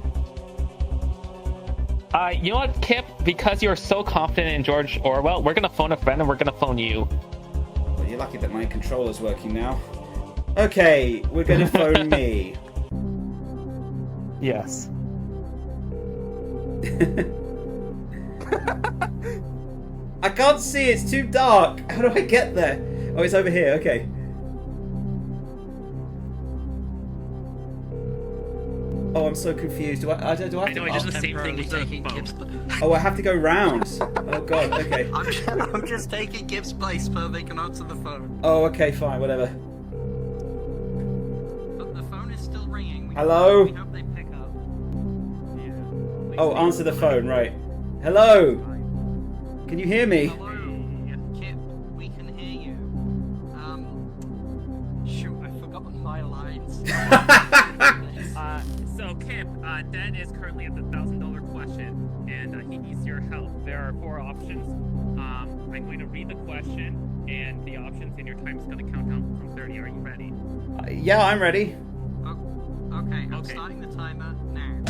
You know what, Kip? Because you're so confident in George Orwell, we're gonna phone a friend and we're gonna phone you. Well, you're lucky that my controller's working now. Okay, we're gonna phone me. Yes. I can't see, it's too dark. How do I get there? Oh, it's over here, okay. Oh, I'm so confused. Do I have to... I just the same thing with taking the Gibbs. Oh, I have to go round. Oh god, okay. I'm just taking Gibbs' place so they can answer the phone. Oh, okay, fine, whatever. But the phone is still ringing. Hello? We hope they pick up. Oh, answer the phone, right. Hello? Can you hear me? Hello? Kip, we can hear you. Shoot, I've forgotten my lines. So Kip, Dan is currently at the $1,000 question, and he needs your help. There are 4 options. I'm going to read the question, and the options, and your time is going to count down from 30. Are you ready? Yeah, I'm ready. Okay, I'm starting the timer now.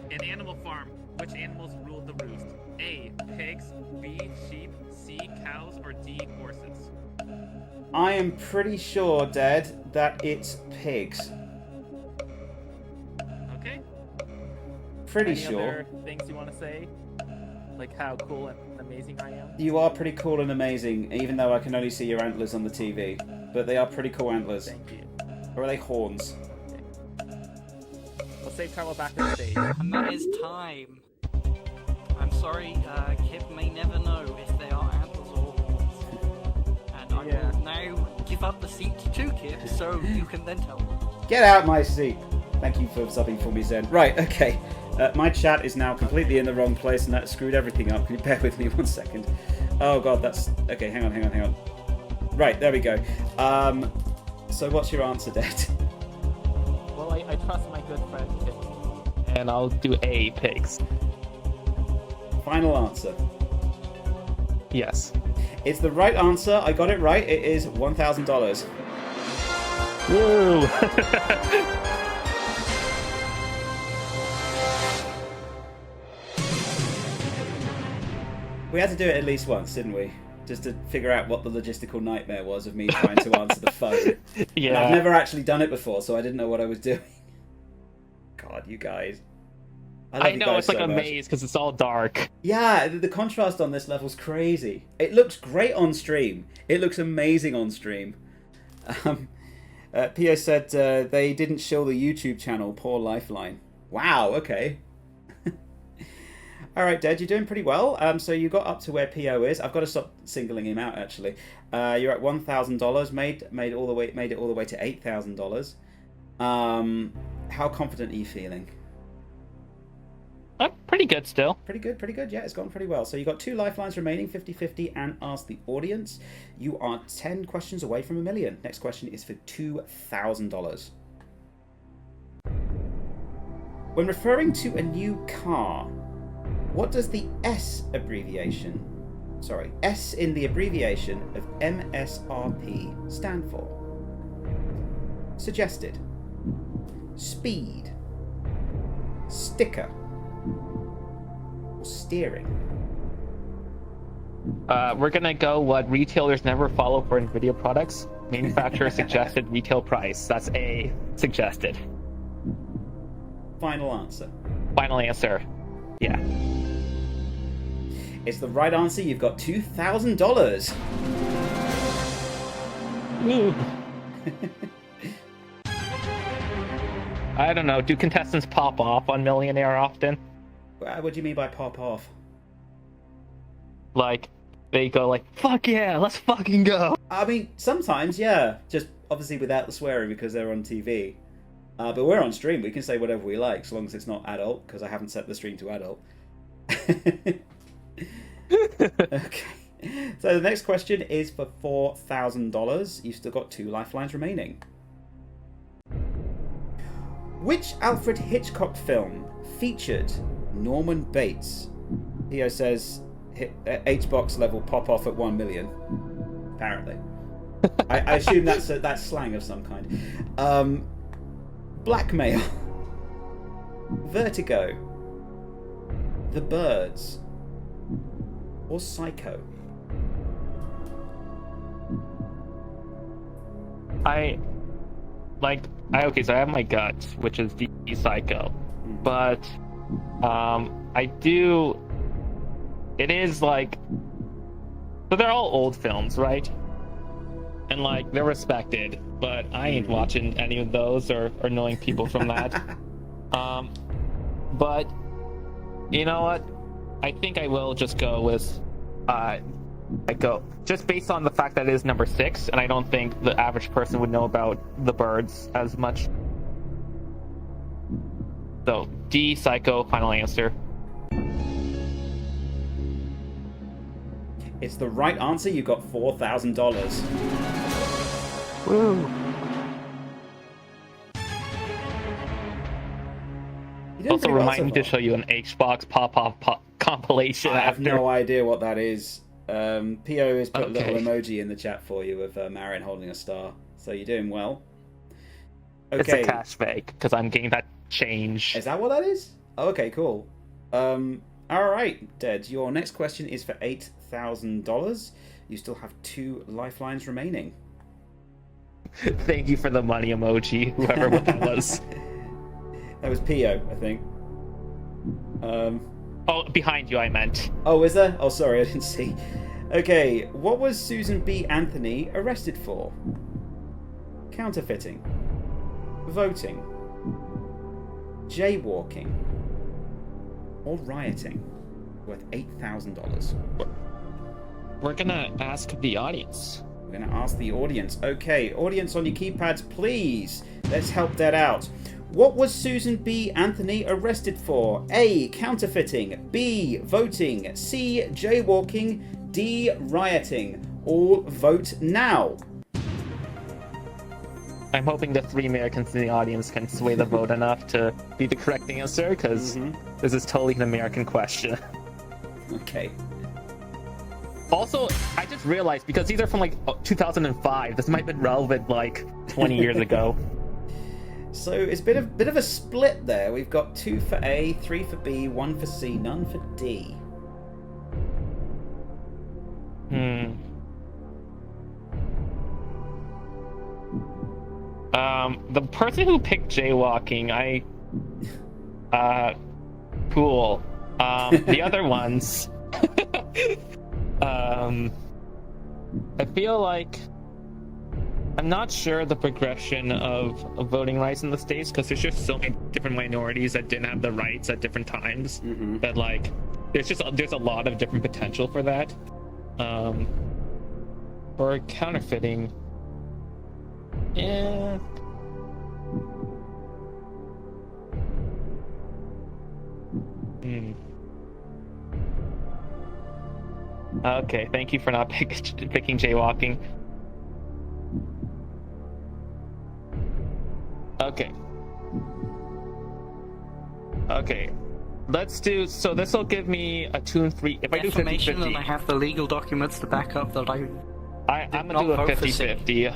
In Animal Farm, which animals ruled the roost? A. Pigs. B. Sheep. C. Cows. Or D. Horses? I am pretty sure, Dad, that it's pigs. Okay. Pretty Any sure. other things you want to say? Like how cool and amazing I am? You are pretty cool and amazing, even though I can only see your antlers on the TV. But they are pretty cool antlers. Thank you. Or are they horns? Let's say travel back to the stage. And that is time. I'm sorry, Kip may never know if they are antlers or horns. And I will now give up the seat to Kip so you can then tell me. Get out my seat! Thank you for subbing for me, Zen. Right, okay. My chat is now completely in the wrong place and that screwed everything up. Can you bear with me 1 second? Oh god, that's... Okay, hang on. Right, there we go. So what's your answer, Dad? Well, I trust my good friend Kip. And I'll do A. Pigs. Final answer. Yes. It's the right answer. I got it right. It is $1,000. Woo! We had to do it at least once, didn't we? Just to figure out what the logistical nightmare was of me trying to answer the phone. Yeah. And I've never actually done it before, so I didn't know what I was doing. God, you guys. I know, it's like so a much. maze because it's all dark. Yeah, the contrast on this level's crazy. It looks great on stream. It looks amazing on stream. Pio said they didn't show the YouTube channel. Poor Lifeline. Wow, okay. All right, Dad, you're doing pretty well. So you got up to where Pio is. I've got to stop singling him out, actually. You're at $1,000. Made it all the way to $8,000. How confident are you feeling? Pretty good still. Pretty good. Yeah, it's gone pretty well. So you got 2 lifelines remaining, 50-50, and ask the audience. You are 10 questions away from $1 million. Next question is for $2,000. When referring to a new car, what does the S in the abbreviation of MSRP stand for? Suggested. Speed. Sticker. Or steering. We're gonna go what retailers never follow for NVIDIA products. Manufacturer suggested retail price. That's A. Suggested. Final answer. Final answer. Yeah. It's the right answer. You've got $2,000. I don't know. Do contestants pop off on Millionaire often? What do you mean by pop off? Like, they go like, fuck yeah, let's fucking go. I mean, sometimes, yeah. Just obviously without the swearing because they're on TV. But we're on stream. We can say whatever we like, as long as it's not adult, because I haven't set the stream to adult. Okay. So the next question is for $4,000. You've still got 2 lifelines remaining. Which Alfred Hitchcock film featured Norman Bates? Theo says H-box level pop off at 1 million. Apparently. I assume that's slang of some kind. Blackmail. Vertigo. The Birds. Or Psycho. Okay, so I have my gut, which is the Psycho, but it is like, so they're all old films, right? And like they're respected, but I ain't watching any of those or knowing people from that. But you know what? I think I will just go with Psycho, just based on the fact that it is number 6, and I don't think the average person would know about The Birds as much. So D, Psycho, final answer. It's the right answer. You got $4,000. Woo! Also remind me to show you an H-box pop-off compilation. I have no idea what that is. Pio has put a little Okay. emoji in the chat for you of Marion holding a star. So you're doing well. It's Okay. a cash fake, because I'm getting that change. Is that what that is? Oh, okay, cool. Alright, Dead. Your next question is for $8,000. You still have 2 lifelines remaining. Thank you for the money emoji, whoever what that was. That was Pio, I think. Oh, behind you, I meant. Oh, is there? Oh, sorry, I didn't see. Okay, what was Susan B. Anthony arrested for? Counterfeiting. Voting. Jaywalking. Or rioting. Worth $8,000. We're gonna ask the audience. We're going to ask the audience. Okay, audience on your keypads, please. Let's help that out. What was Susan B. Anthony arrested for? A. Counterfeiting. B. Voting. C. Jaywalking. D. Rioting. All vote now. I'm hoping the 3 Americans in the audience can sway the vote enough to be the correct answer, because this is totally an American question. Okay. Also, I just realized, because these are from like 2005, this might have been relevant like 20 years ago. So it's a bit of a split there. We've got 2 for A, 3 for B, 1 for C, none for D. The person who picked jaywalking, cool. The other ones, I feel like I'm not sure the progression of voting rights in the States, because there's just so many different minorities that didn't have the rights at different times, that like there's a lot of different potential for that. For counterfeiting, yeah. Okay, thank you for not picking jaywalking. Okay. Let's do. So this will give me a 2 and 3. If I do 50-50, Information, and I have the legal documents to back up that I'm gonna not do a vote for C. 50-50.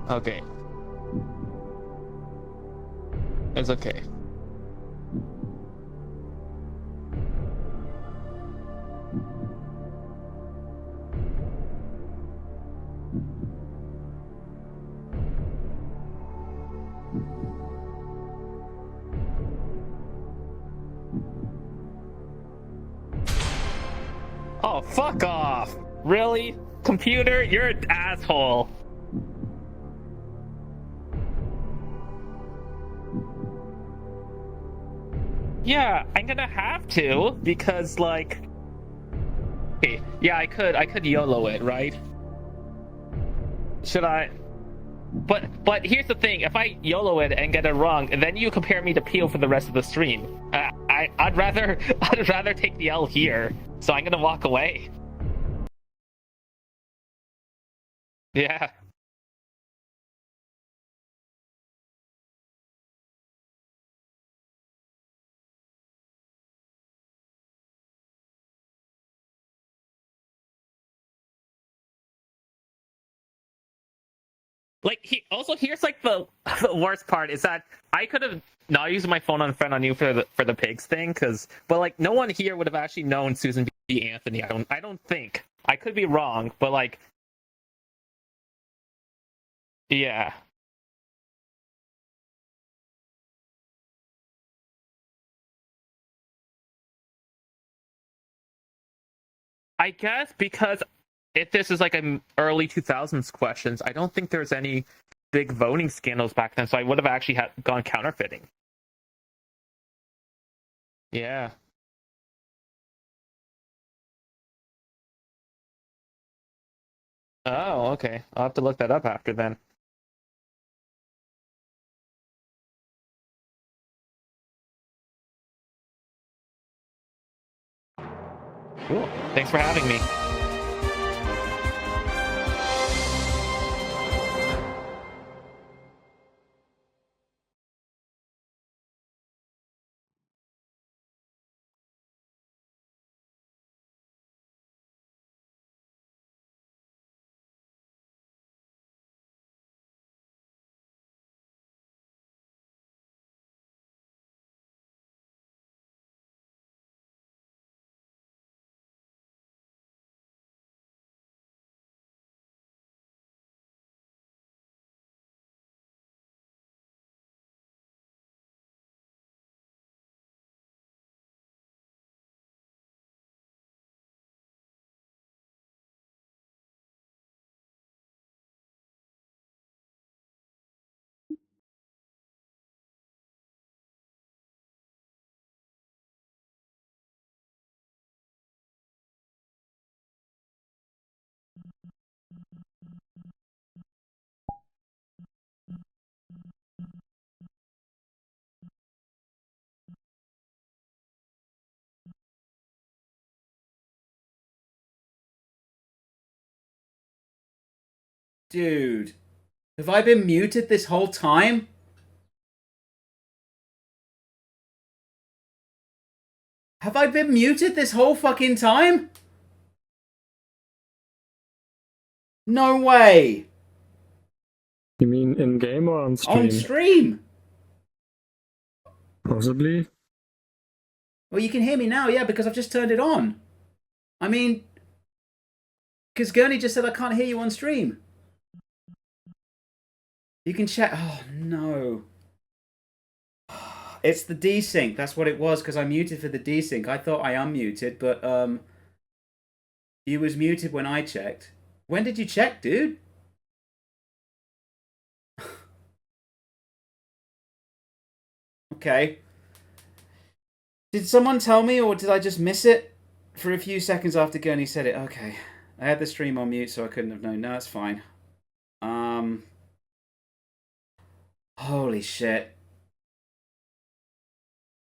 Okay. It's okay. Oh, fuck off. Really? Computer, you're an asshole. Yeah, I'm gonna have to, because, like... Okay, yeah, I could YOLO it, right? Should I? But here's the thing, if I YOLO it and get it wrong, then you compare me to Pio for the rest of the stream. I'd rather take the L here, so I'm gonna walk away. Yeah. Like, here's like the worst part is that I could have not used my phone on friend on you for the pigs thing, but like no one here would have actually known Susan B. Anthony. I don't think. I could be wrong, but like, yeah. I guess because if this is like an early 2000s questions, I don't think there's any big voting scandals back then, so I would have actually gone counterfeiting. Yeah. Oh, okay. I'll have to look that up after then. Cool. Thanks for having me. Dude, have I been muted this whole time? Have I been muted this whole fucking time? No way. You mean in game or on stream? On stream. Possibly. Well, you can hear me now, yeah, because I've just turned it on. I mean, because Gurney just said I can't hear you on stream. You can check. Oh, no. It's the desync. That's what it was, because I muted for the desync. I thought I unmuted, but you was muted when I checked. When did you check, dude? Okay. Did someone tell me, or did I just miss it for a few seconds after Gurney said it? Okay. I had the stream on mute, so I couldn't have known. No, it's fine. Holy shit.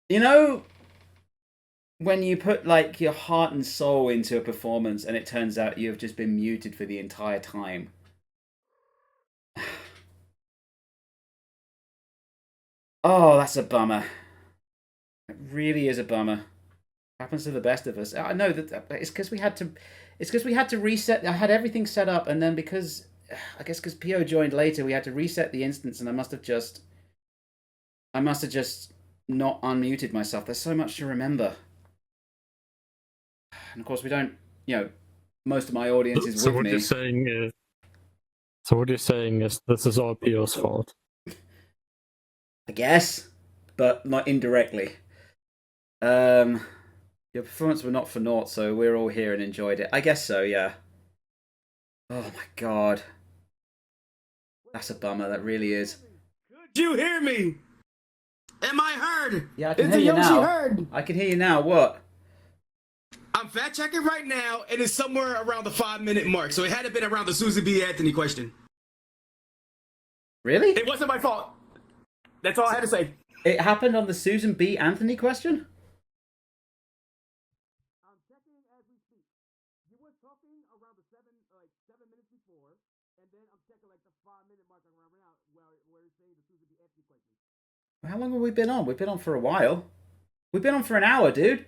You know, when you put like your heart and soul into a performance and it turns out you have just been muted for the entire time. Oh, that's a bummer. It really is a bummer. Happens to the best of us. I know that it's because we had to. It's because we had to reset. I had everything set up, and then because I guess because Pio joined later, we had to reset the instance, and I must have just not unmuted myself. There's so much to remember, and of course we don't. You know, most of my audience is So with what me. you're saying is, this is all Pio's fault. I guess, but not indirectly. You're Your performance were not for naught, so we're all here and enjoyed it. I guess so, yeah. Oh my god. That's a bummer, that really is. Could you hear me? Am I heard? Yeah, I can Is hear the you Yoshi now. heard? I can hear you now, what? I'm fact checking right now, and it's somewhere around the 5-minute mark, so it had to been around the Susan B. Anthony question. Really? It wasn't my fault. That's all I had to say. It happened on the Susan B. Anthony question? I'm checking as we speak. You were talking around the 7 minutes before, and then I'm checking like the 5-minute mark around now where it's saying the Susan B. Anthony question. How long have we been on? We've been on for a while. We've been on for an hour, dude.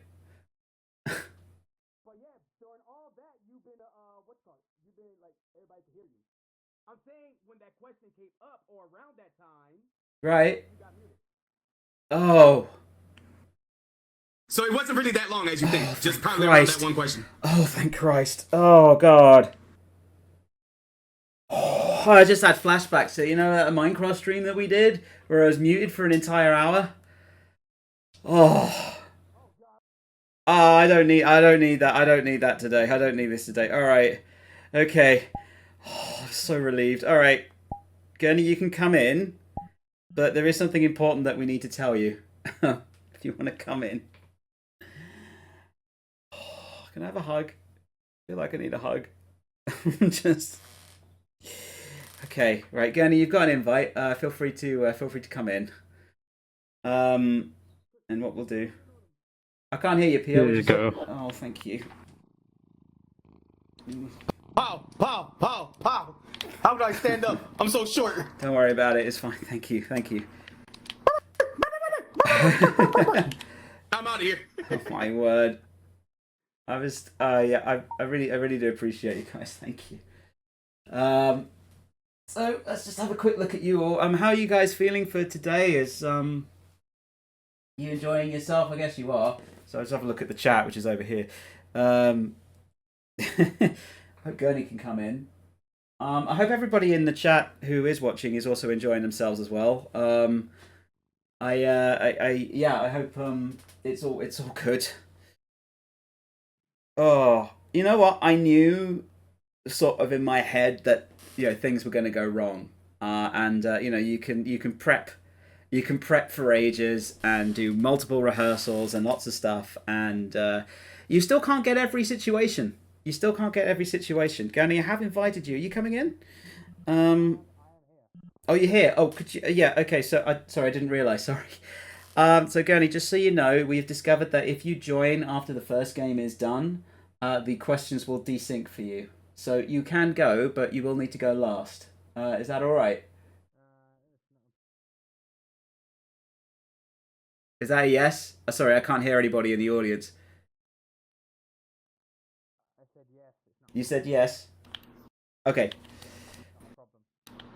But yeah, during all that, you've been you've been like everybody can hear you. I'm saying when that question came up or around that time, Right. you got muted. Oh. So it wasn't really that long as you think. Just probably Christ. around that one question. Oh, thank Christ. Oh, God. Oh, I just had flashbacks to, that Minecraft stream that we did where I was muted for an entire hour. Oh. Oh, I don't need that. I don't need that today. I don't need this today. All right. Okay. Oh, I'm so relieved. All right. Gurney, you can come in, but there is something important that we need to tell you. If you want to come in. Oh, can I have a hug? I feel like I need a hug. Just... Okay, right, Gurney, you've got an invite. Feel free to come in. And what we'll do... I can't hear you, Pio. There you go. Oh, thank you. Pow, pow, pow, pow. How do I stand up? I'm so short. Don't worry about it. It's fine. Thank you. Thank you. I'm out of here. Oh my word. I was. Yeah. I really do appreciate you guys. Thank you. So let's just have a quick look at you all. How are you guys feeling for today? Is you enjoying yourself? I guess you are. So let's have a look at the chat, which is over here. Hope Gurney can come in. I hope everybody in the chat who is watching is also enjoying themselves as well. I hope it's all good. Oh, you know what? I knew sort of in my head that things were going to go wrong. You can prep. You can prep for ages and do multiple rehearsals and lots of stuff, and you still can't get every situation. Gurney, I have invited you. Are you coming in? Oh, you're here. Oh, could you? Yeah. Okay. So, I didn't realize. Sorry. So, Gurney, just so you know, we've discovered that if you join after the first game is done, the questions will desync for you. So you can go, but you will need to go last. Is that all right? Is that a yes? Sorry, I can't hear anybody in the audience. I said yes. You said yes. Okay.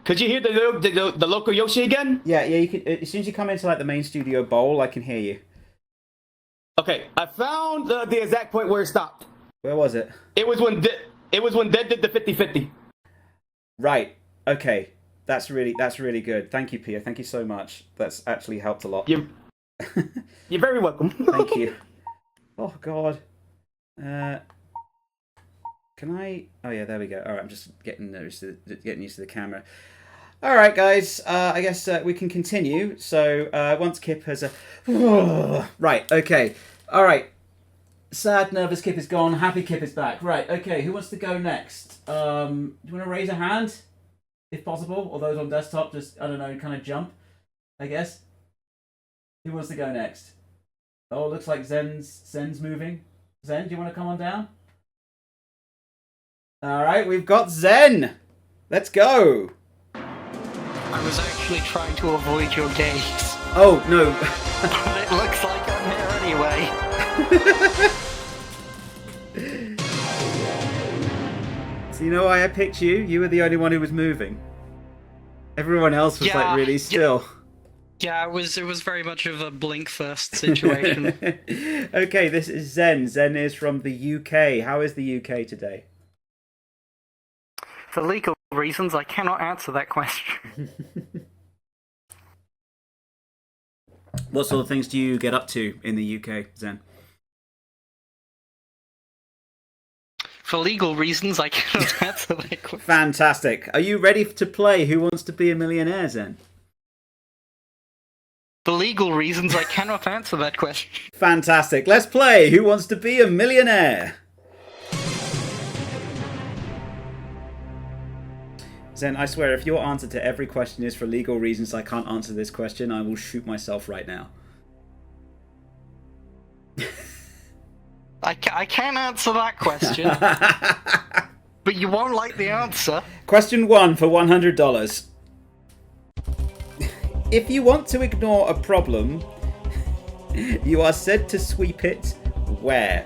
Could you hear the local Yoshi again? Yeah. You can. As soon as you come into like the main studio bowl, I can hear you. Okay, I found the exact point where it stopped. Where was it? It was when Dead did the 50-50. Right. Okay. That's really good. Thank you, Pia. Thank you so much. That's actually helped a lot. You're very welcome. Thank you. Oh God. Can I? Oh yeah, there we go. All right, I'm just getting used to the camera. All right, guys. I guess we can continue. So once Kip has a right. Okay. All right. Sad, nervous Kip is gone. Happy Kip is back. Right. Okay. Who wants to go next? Do you want to raise a hand, if possible, or those on desktop? Just kind of jump. I guess. Who wants to go next? Oh, looks like Zen's moving. Zen, do you want to come on down? All right, we've got Zen. Let's go. I was actually trying to avoid your gaze. Oh, no. But it looks like I'm here anyway. So you know why I picked you? You were the only one who was moving. Everyone else was like really still. Yeah, it was very much of a blink first situation. Okay, this is Zen. Zen is from the UK. How is the UK today? For legal reasons, I cannot answer that question. What sort of things do you get up to in the UK, Zen? For legal reasons, I cannot answer that question. Fantastic. Are you ready to play Who Wants to Be a Millionaire, Zen? For legal reasons, I cannot answer that question. Fantastic. Let's play Who Wants to Be a Millionaire? Zen, I swear, if your answer to every question is for legal reasons I can't answer this question, I will shoot myself right now. I can't answer that question. But you won't like the answer. Question 1 for $100. If you want to ignore a problem, you are said to sweep it where?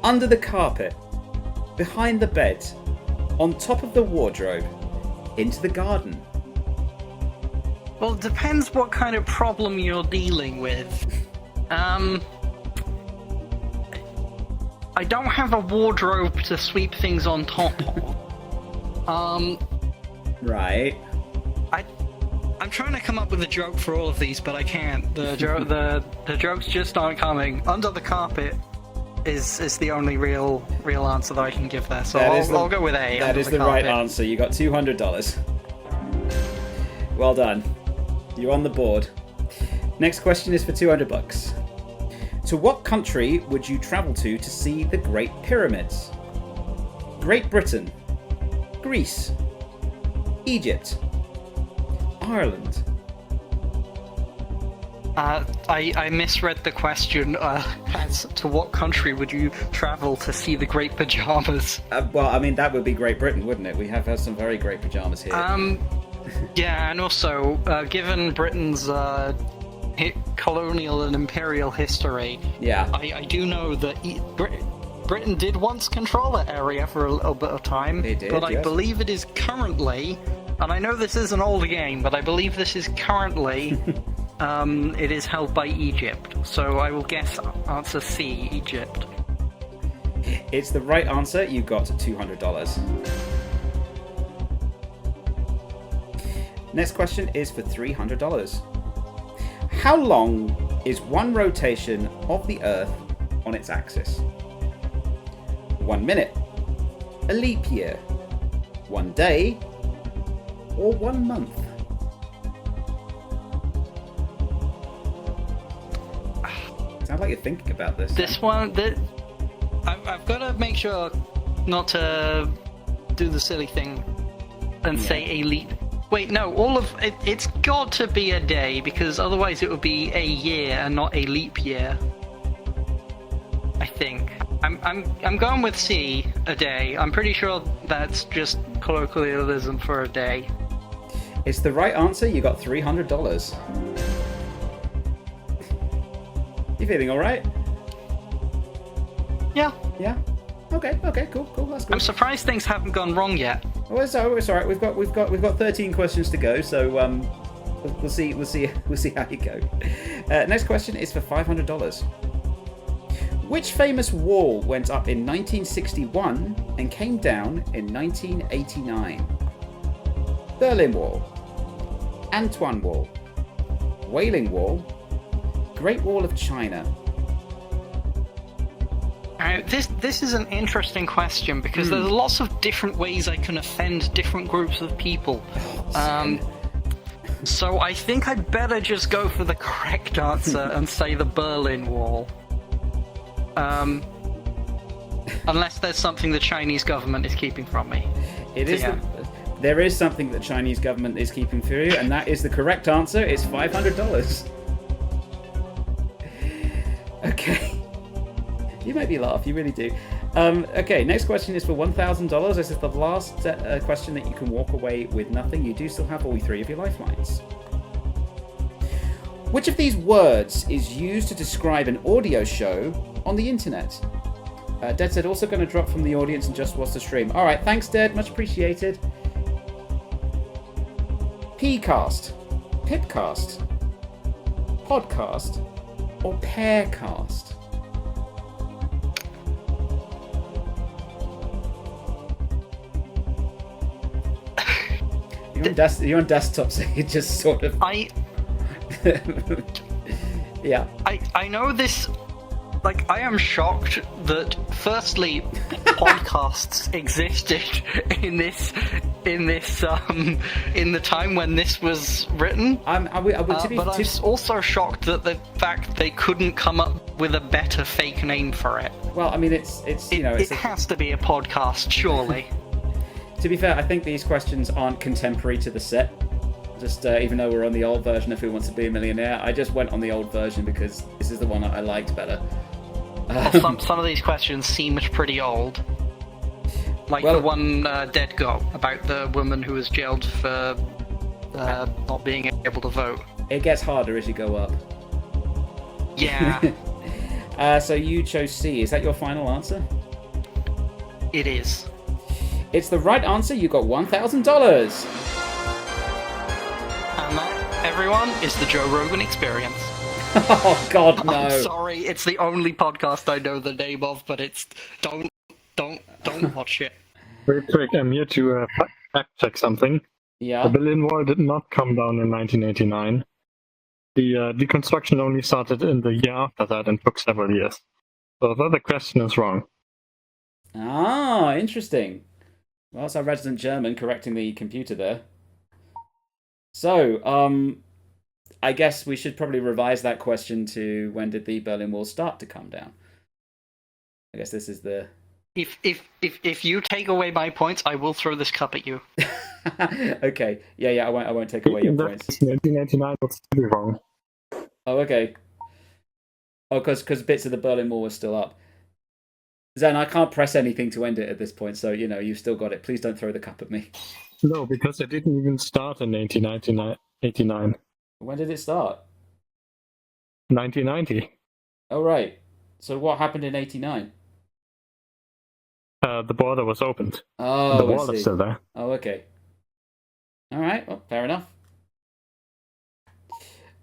Under the carpet, behind the bed, on top of the wardrobe, into the garden. Well, it depends what kind of problem you're dealing with. I don't have a wardrobe to sweep things on top of. Right. I'm trying to come up with a joke for all of these, but I can't. The jokes just aren't coming. Under the carpet is the only real answer that I can give there. So I'll go with A. That is the right answer. You got $200. Well done. You're on the board. Next question is for $200. To what country would you travel to see the Great Pyramids? Great Britain, Greece, Egypt, Ireland. I misread the question as to what country would you travel to see the Great Pajamas? Well, I mean, that would be Great Britain, wouldn't it? We have had some very great pajamas here. Yeah, and also, given Britain's colonial and imperial history, yeah, I do know that Britain did once control that area for a little bit of time. They did, but I yes. believe it is currently, and I know this is an old game, but I believe this is currently... it is held by Egypt, so I will guess answer C, Egypt. It's the right answer. You got $200. Next question is for $300. How long is one rotation of the Earth on its axis? 1 minute, a leap year, 1 day, or 1 month? Sounds like you're thinking about this. This one, I've got to make sure not to do the silly thing and say a leap. Wait, no, all of it, it's got to be a day, because otherwise it would be a year and not a leap year. I think. I'm going with C, a day. I'm pretty sure that's just colloquialism for a day. It's the right answer. You got $300. You feeling all right? Yeah. Yeah. Okay. Cool. That's good. I'm surprised things haven't gone wrong yet. Well, it's all right. We've got 13 questions to go, so we'll see how you go. Next question is for $500. Which famous wall went up in 1961 and came down in 1989? Berlin Wall, Antoine Wall, Wailing Wall, Great Wall of China. This is an interesting question, because there's lots of different ways I can offend different groups of people. So I think I'd better just go for the correct answer and say the Berlin Wall. Unless there's something the Chinese government is keeping from me. There is something the Chinese government is keeping from you, and that is the correct answer. It's $500. Okay. You make me laugh, you really do. Okay, next question is for $1,000. This is the last question that you can walk away with nothing. You do still have all 3 of your lifelines. Which of these words is used to describe an audio show on the internet? Dead said also going to drop from the audience and just watch the stream. All right, thanks, Dead. Much appreciated. Pcast, Pipcast, Podcast, or Pearcast? You're on desktop, so you just sort of... Yeah. I know this like, I am shocked that, firstly, podcasts existed in the time when this was written. I'm also shocked that the fact they couldn't come up with a better fake name for it. Well, I mean, it has to be a podcast, surely. To be fair, I think these questions aren't contemporary to the set. Just even though we're on the old version of Who Wants to Be a Millionaire, I just went on the old version because this is the one that I liked better. Well, some of these questions seemed pretty old. Like the one Dead got about the woman who was jailed for not being able to vote. It gets harder as you go up. Yeah. So you chose C. Is that your final answer? It is. It's the right answer. You got $1,000. And that, everyone, is the Joe Rogan Experience. Oh God, no! I'm sorry, it's the only podcast I know the name of, but it's don't watch it. Very quick, I'm here to fact check something. Yeah. The Berlin Wall did not come down in 1989. The deconstruction only started in the year after that and took several years. So the other question is wrong. Ah, interesting. Well, it's our resident German correcting the computer there. So, I guess we should probably revise that question to when did the Berlin Wall start to come down? I guess this is the... If you take away my points, I will throw this cup at you. Okay. Yeah, I won't take away your points. 1989 will still be wrong. Oh, okay. Oh, because bits of the Berlin Wall were still up. Zen, I can't press anything to end it at this point, so, you've still got it. Please don't throw the cup at me. No, because it didn't even start in 1989. When did it start? 1990. Oh, right. So what happened in 89? The border was opened. Oh, the wall is still there. Oh, okay. All right. Well, fair enough.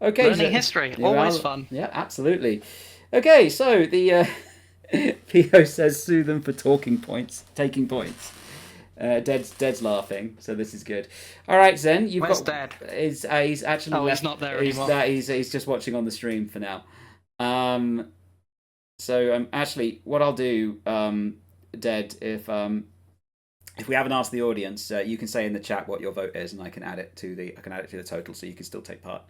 Okay. Learning history, always fun. Yeah, absolutely. Okay, so the Pio says sue them for taking points. Dead's laughing, so this is good. All right, Zen, you've Where's got. Dad? He's actually. Oh, left, he's not there anymore. He's just watching on the stream for now. So actually, what I'll do, Dead, if we haven't asked the audience, you can say in the chat what your vote is, and I can add it to the total, so you can still take part.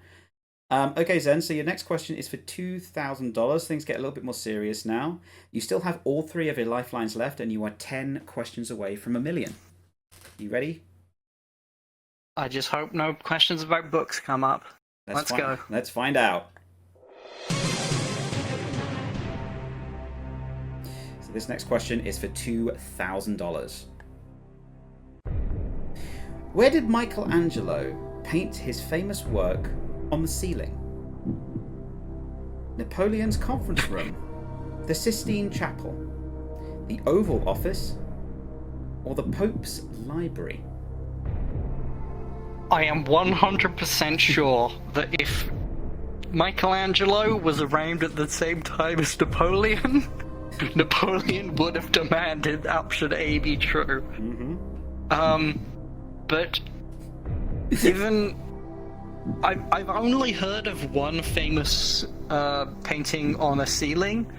Okay, Zen. So your next question is for $2,000. Things get a little bit more serious now. You still have all 3 of your lifelines left, and you are 10 questions away from $1 million. You ready? I just hope no questions about books come up. Let's go. Let's find out. So this next question is for $2,000. Where did Michelangelo paint his famous work on the ceiling? Napoleon's conference room, the Sistine Chapel, the Oval Office, or the Pope's library? I am 100% sure that if Michelangelo was around at the same time as Napoleon, Napoleon would have demanded option A be true. Mm-hmm. But given I've only heard of one famous painting on a ceiling,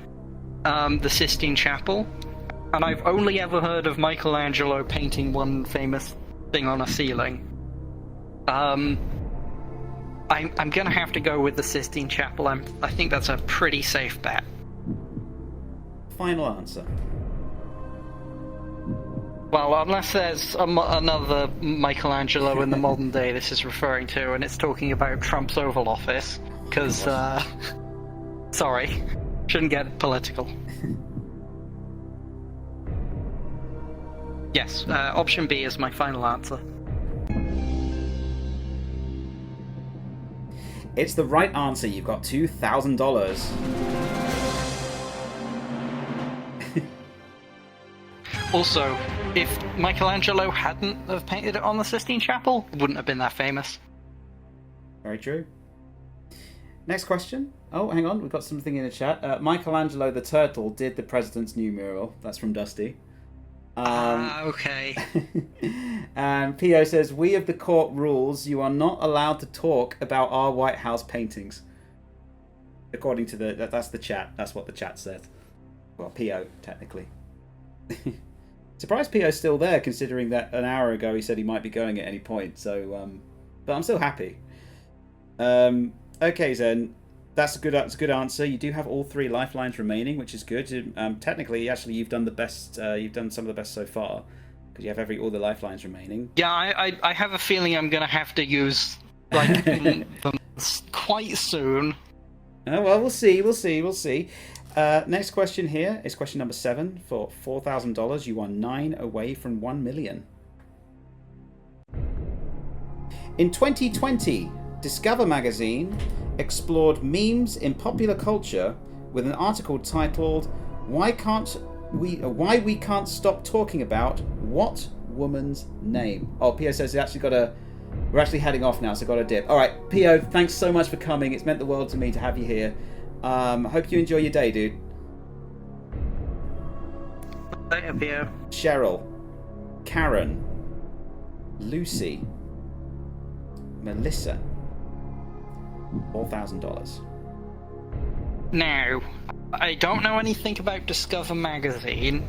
the Sistine Chapel, and I've only ever heard of Michelangelo painting one famous thing on a ceiling. I'm gonna have to go with the Sistine Chapel. I think that's a pretty safe bet. Final answer. Well, unless there's another Michelangelo in the modern day this is referring to, and it's talking about Trump's Oval Office, because, sorry, shouldn't get political. Yes, option B is my final answer. It's the right answer. You've got $2,000. Also, if Michelangelo hadn't have painted it on the Sistine Chapel, it wouldn't have been that famous. Very true. Next question. Oh, hang on. We've got something in the chat. Michelangelo the Turtle did the President's New Mural. That's from Dusty. Okay. And Pio says, we of the court rules you are not allowed to talk about our White House paintings. according to that's the chat. That's what the chat said. Well, PO technically. Surprised PO's still there, considering that an hour ago he said he might be going at any point. So, but I'm still happy. Okay, Zen. That's a good answer. You do have all 3 lifelines remaining, which is good. Technically, actually, you've done the best. You've done some of the best so far because you have all the lifelines remaining. Yeah, I have a feeling I'm gonna have to use like them quite soon. Oh, well, we'll see. Next question here is question number 7 for $4,000. You are 9 away from 1 million. In 2020, Discover magazine explored memes in popular culture with an article titled "Why we can't stop talking about what woman's name?" Oh, Pio says we're actually heading off now, so got a dip. All right, Pio, thanks so much for coming. It's meant the world to me to have you here. Hope you enjoy your day, dude. Later, Pio. Cheryl, Karen, Lucy, Melissa. $4,000. Now, I don't know anything about Discover magazine,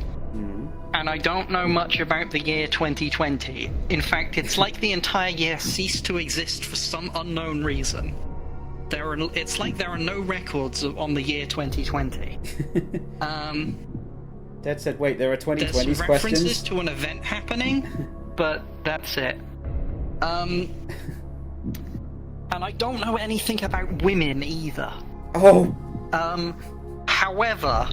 and I don't know much about the year 2020. In fact, it's like the entire year ceased to exist for some unknown reason. It's like there are no records on the year 2020. Dad said, wait, there are 2020s There's questions? references to an event happening, but that's it. And I don't know anything about women either. Oh! However,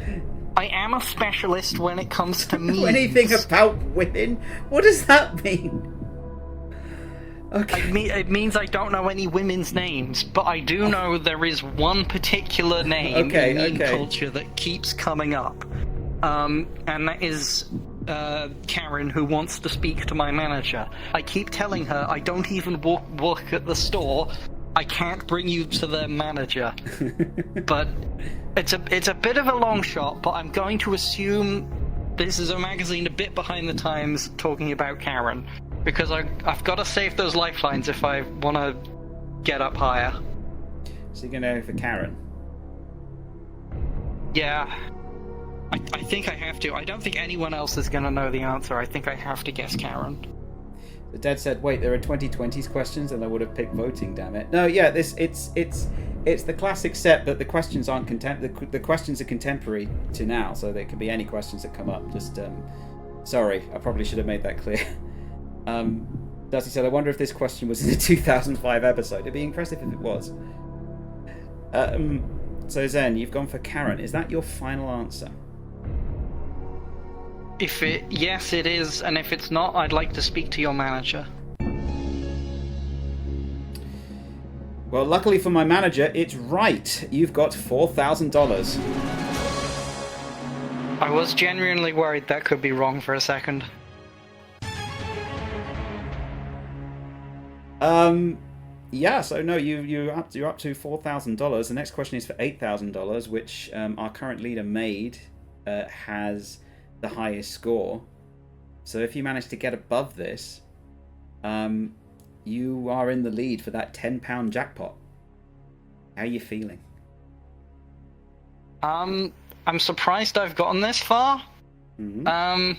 I am a specialist when it comes to memes. Anything about women? What does that mean? Okay. It means I don't know any women's names, but I do know there is one particular name in meme culture that keeps coming up. And that is Karen, who wants to speak to my manager. I keep telling her I don't even work at the store. I can't bring you to their manager. But it's a bit of a long shot, but I'm going to assume this is a magazine a bit behind the times talking about Karen, because I've got to save those lifelines if I want to get up higher. So you're going to go for Karen? Yeah. I think I have to. I don't think anyone else is going to know the answer. I think I have to guess Karen. The Dad said, wait, there are 2020s questions, and I would have picked voting, damn it. No, yeah, it's the classic set, but the questions aren't the questions are contemporary to now, so there can be any questions that come up. Just sorry, I probably should have made that clear. Darcy said, I wonder if this question was in the 2005 episode. It'd be impressive if it was. So Zen, you've gone for Karen. Is that your final answer? Yes, it is, and if it's not, I'd like to speak to your manager. Well, luckily for my manager, it's right. You've got $4,000. I was genuinely worried that could be wrong for a second. Yeah, so no, you're up to $4,000. The next question is for $8,000, which our current leader Maid has the highest score. So if you manage to get above this, you are in the lead for that £10 jackpot. How are you feeling? I'm surprised I've gotten this far. Mm-hmm.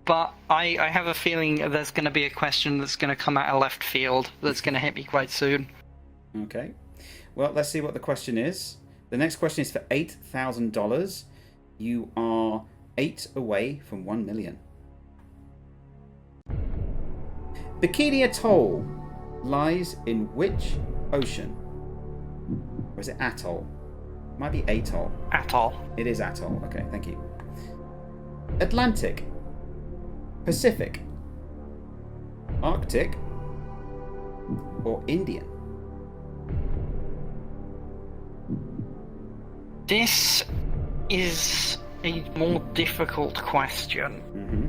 But I have a feeling there's going to be a question that's going to come out of left field that's going to hit me quite soon. Okay. Well, let's see what the question is. The next question is for $8,000. You are 8 away from 1 million. Bikini Atoll lies in which ocean? Or is it atoll? It might be atoll. Atoll. It is atoll. Okay, thank you. Atlantic, Pacific, Arctic, or Indian? This is a more difficult question. Mm-hmm.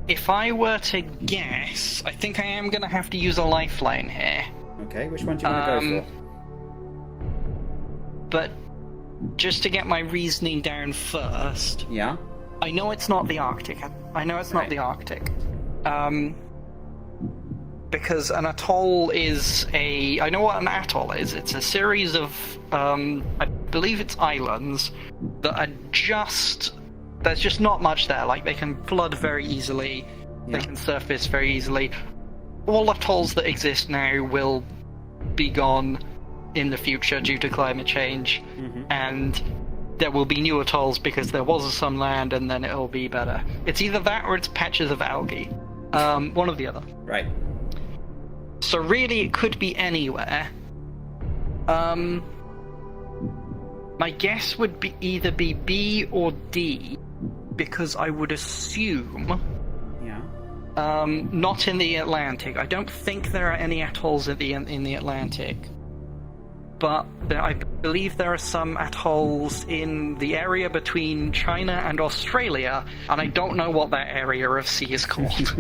If I were to guess, I think I am going to have to use a lifeline here. Okay, which one do you want to go for? But just to get my reasoning down first, Yeah? I know it's not the Arctic. I know it's not the Arctic. because an atoll is I know what an atoll is. It's a series of, I believe it's islands that are there's just not much there. Like, they can flood very easily, they can surface very easily. All atolls that exist now will be gone in the future due to climate change, and there will be new atolls because there was some land and then it'll be better. It's either that or it's patches of algae. One or the other. Right. So really, it could be anywhere. My guess would be either be B or D, because I would assume... not in the Atlantic. I don't think there are any atolls in the Atlantic. But I believe there are some atolls in the area between China and Australia, and I don't know what that area of sea is called.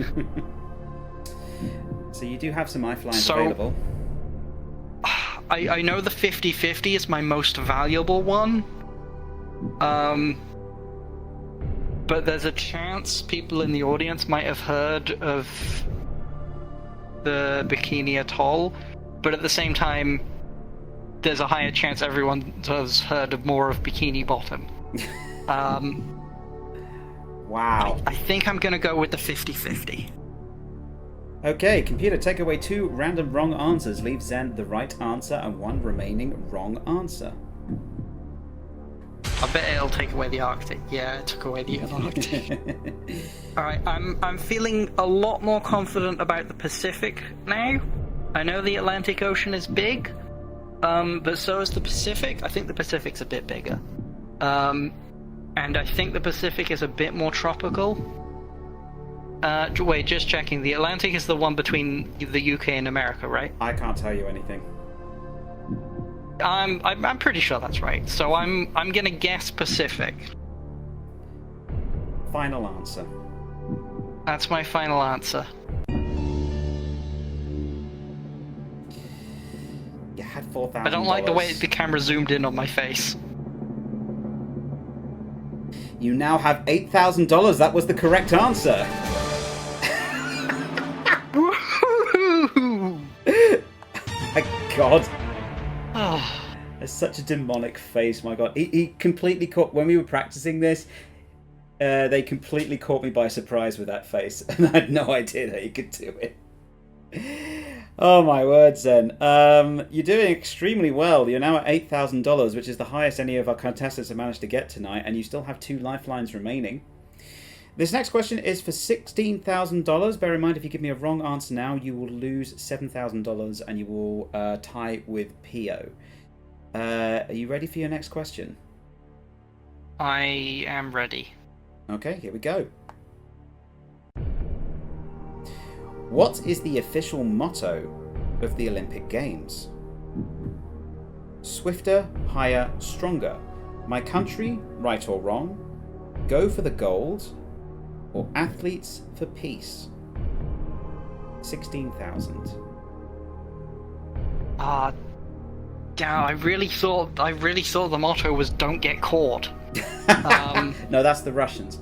So you do have some lifelines available. I know the 50-50 is my most valuable one. But there's a chance people in the audience might have heard of the Bikini Atoll, but at the same time, there's a higher chance everyone has heard of more of Bikini Bottom. Wow. I think I'm going to go with the 50-50. Okay, computer, take away 2 random wrong answers. Leave Zen the right answer and 1 remaining wrong answer. I bet it'll take away the Arctic. Yeah, it took away the Arctic. Alright, I'm feeling a lot more confident about the Pacific now. I know the Atlantic Ocean is big, but so is the Pacific. I think the Pacific's a bit bigger. And I think the Pacific is a bit more tropical. Wait, just checking. The Atlantic is the one between the UK and America, right? I can't tell you anything. I'm pretty sure that's right. So I'm gonna guess Pacific. Final answer. That's my final answer. You had $4,000. I don't like the way the camera zoomed in on my face. You now have $8,000. That was the correct answer. My God. There's such a demonic face, my God. He completely caught... When we were practicing this, they completely caught me by surprise with that face. And I had no idea that he could do it. Oh, my word, Zen. You're doing extremely well. You're now at $8,000, which is the highest any of our contestants have managed to get tonight. And you still have 2 lifelines remaining. This next question is for $16,000. Bear in mind, if you give me a wrong answer now, you will lose $7,000 and you will tie with Pio. Are you ready for your next question? I am ready. Okay, here we go. What is the official motto of the Olympic Games? Swifter, higher, stronger. My country, right or wrong? Go for the gold? Or athletes for peace? 16,000. Yeah, I really thought the motto was "Don't get caught." No, that's the Russians.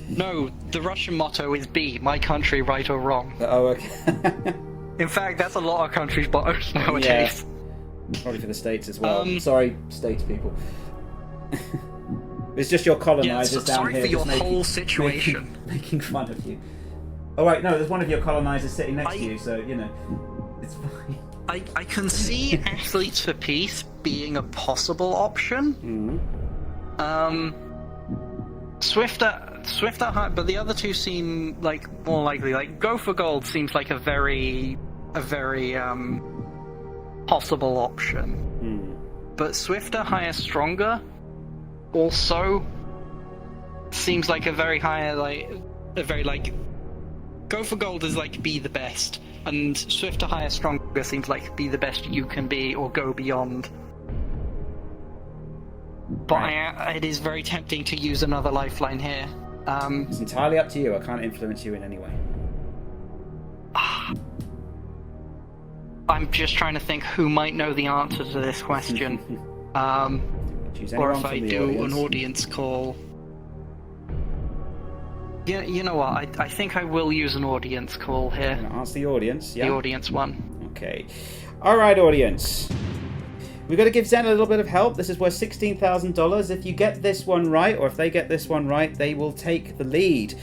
No, the Russian motto is B. My country, right or wrong. Oh, okay. In fact, that's a lot of countries' mottos nowadays. Yeah. Probably for the States as well. Sorry, States people. It's just your colonizers down here. Sorry for your just whole situation. Making fun of you. Oh, right, no, there's one of your colonizers sitting next to you, so, you know, it's fine. I can see athletes for peace being a possible option. Swifter, but the other two seem like more likely. Like, go for gold seems like a very possible option. But swifter, higher, stronger also seems like a very go for gold is like be the best, and swifter, higher, stronger seems like be the best you can be or go beyond. But it is very tempting to use another lifeline here. It's entirely up to you. I can't influence you in any way. I'm just trying to think who might know the answer to this question. Choose or anyone if I from the do audience. an audience call. You know what? I think I will use an audience call here. I'm gonna ask the audience. Yeah. The audience one. Okay. All right, audience. We've got to give Zen a little bit of help. This is worth $16,000. If you get this one right, or if they get this one right, they will take the lead.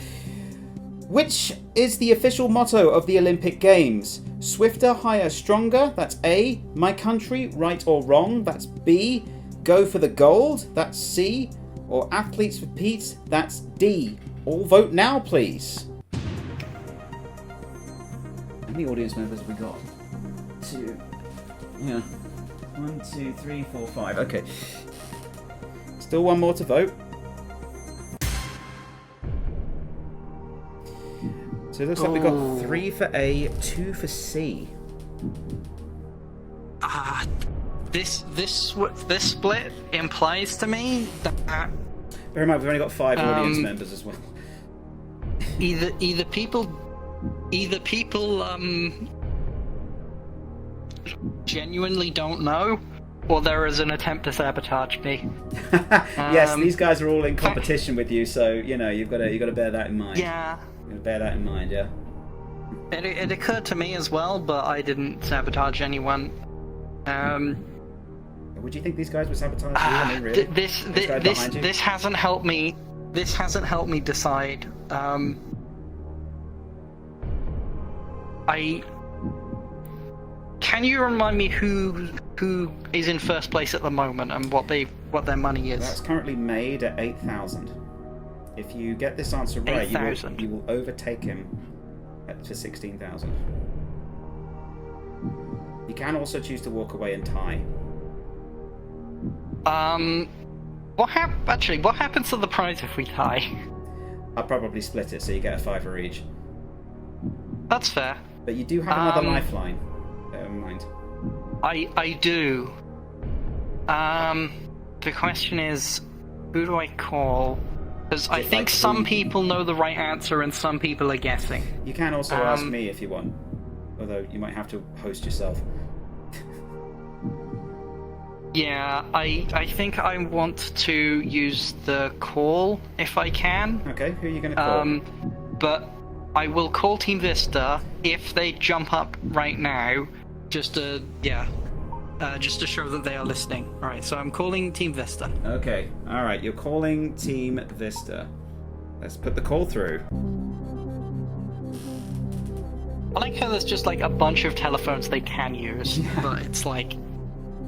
Which is the official motto of the Olympic Games? Swifter, higher, stronger. That's A. My country, right or wrong. That's B. Go for the gold. That's C. Or athletes for peace. That's D. All vote now, please. How many audience members have we got? 2. Yeah. 1, 2, 3, 4, 5. Okay. Still one more to vote. So it looks like we've got 3 for A, 2 for C. This split implies to me that Bear in mind, we've only got 5 audience members as well. either people genuinely don't know, or there is an attempt to sabotage me. Yes, these guys are all in competition with you, so you know you've got to bear that in mind. Yeah. You've got to bear that in mind, yeah. It occurred to me as well, but I didn't sabotage anyone. Would you think these guys would sabotage you? I mean, really? This hasn't helped me. This hasn't helped me decide. Can you remind me who is in first place at the moment and what their money is? That's currently made at 8,000. If you get this answer right, you will overtake him to 16,000. You can also choose to walk away and tie. What happens to the prize if we tie? I'll probably split it, so you get a 5 for each. That's fair. But you do have another lifeline. Bear in mind. I do. The question is, who do I call? Because I think some people know the right answer and some people are guessing. You can also ask me if you want, although you might have to host yourself. Yeah, I think I want to use the call if I can. Okay, who are you going to call? But I will call Team Vista if they jump up right now, just to show that they are listening. All right, so I'm calling Team Vista. Okay, all right, you're calling Team Vista. Let's put the call through. I like how there's just like a bunch of telephones they can use, but it's like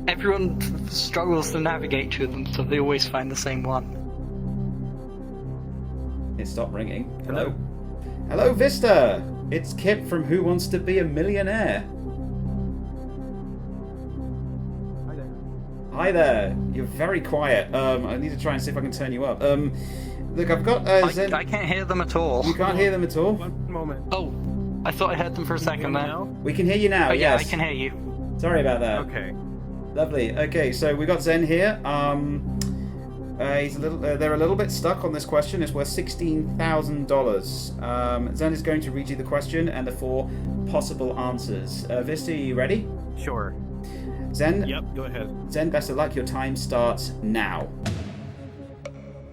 everyone struggles to navigate to them, so they always find the same one. It stopped ringing. Hello. Hello, Vista. It's Kip from Who Wants to Be a Millionaire. Hi there. You're very quiet. I need to try and see if I can turn you up. Look, I've got Zen. I can't hear them at all. You can't hear them at all? One moment. Oh, I thought I heard them for a second there. We can hear you now, Oh, yeah, yes. I can hear you. Sorry about that. Okay. Lovely. Okay, so we got Zen here. They're a little bit stuck on this question. It's worth $16,000. Zen is going to read you the question and the 4 possible answers. Vista, are you ready? Sure. Zen? Yep, go ahead. Zen, best of luck. Your time starts now.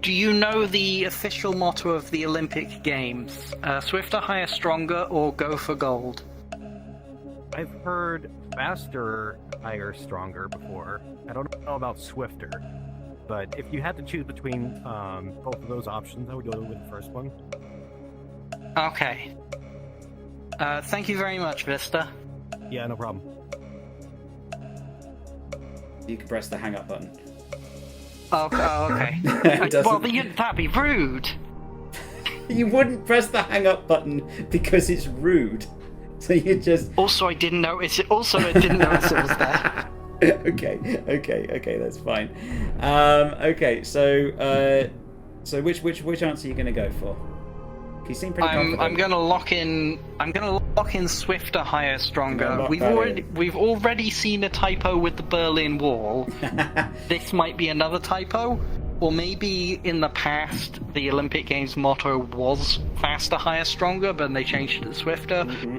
Do you know the official motto of the Olympic Games? Swifter, higher, stronger, or go for gold? I've heard faster, higher, stronger before. I don't know about swifter. But if you had to choose between both of those options, I would go with the first one. Okay. Thank you very much, Vista. Yeah, no problem. You can press the hang up button. Oh, okay. Doesn't- Well, that'd be rude. You wouldn't press the hang up button because it's rude. So you just... Also, I didn't notice it. I didn't notice it was there. Okay, that's fine. Okay, so which answer are you going to go for? You seem pretty confident. I'm gonna lock in swifter, higher, stronger. We've already seen a typo with the Berlin Wall. This might be another typo, or maybe in the past the Olympic Games motto was faster, higher, stronger, but they changed it to swifter. Mm-hmm.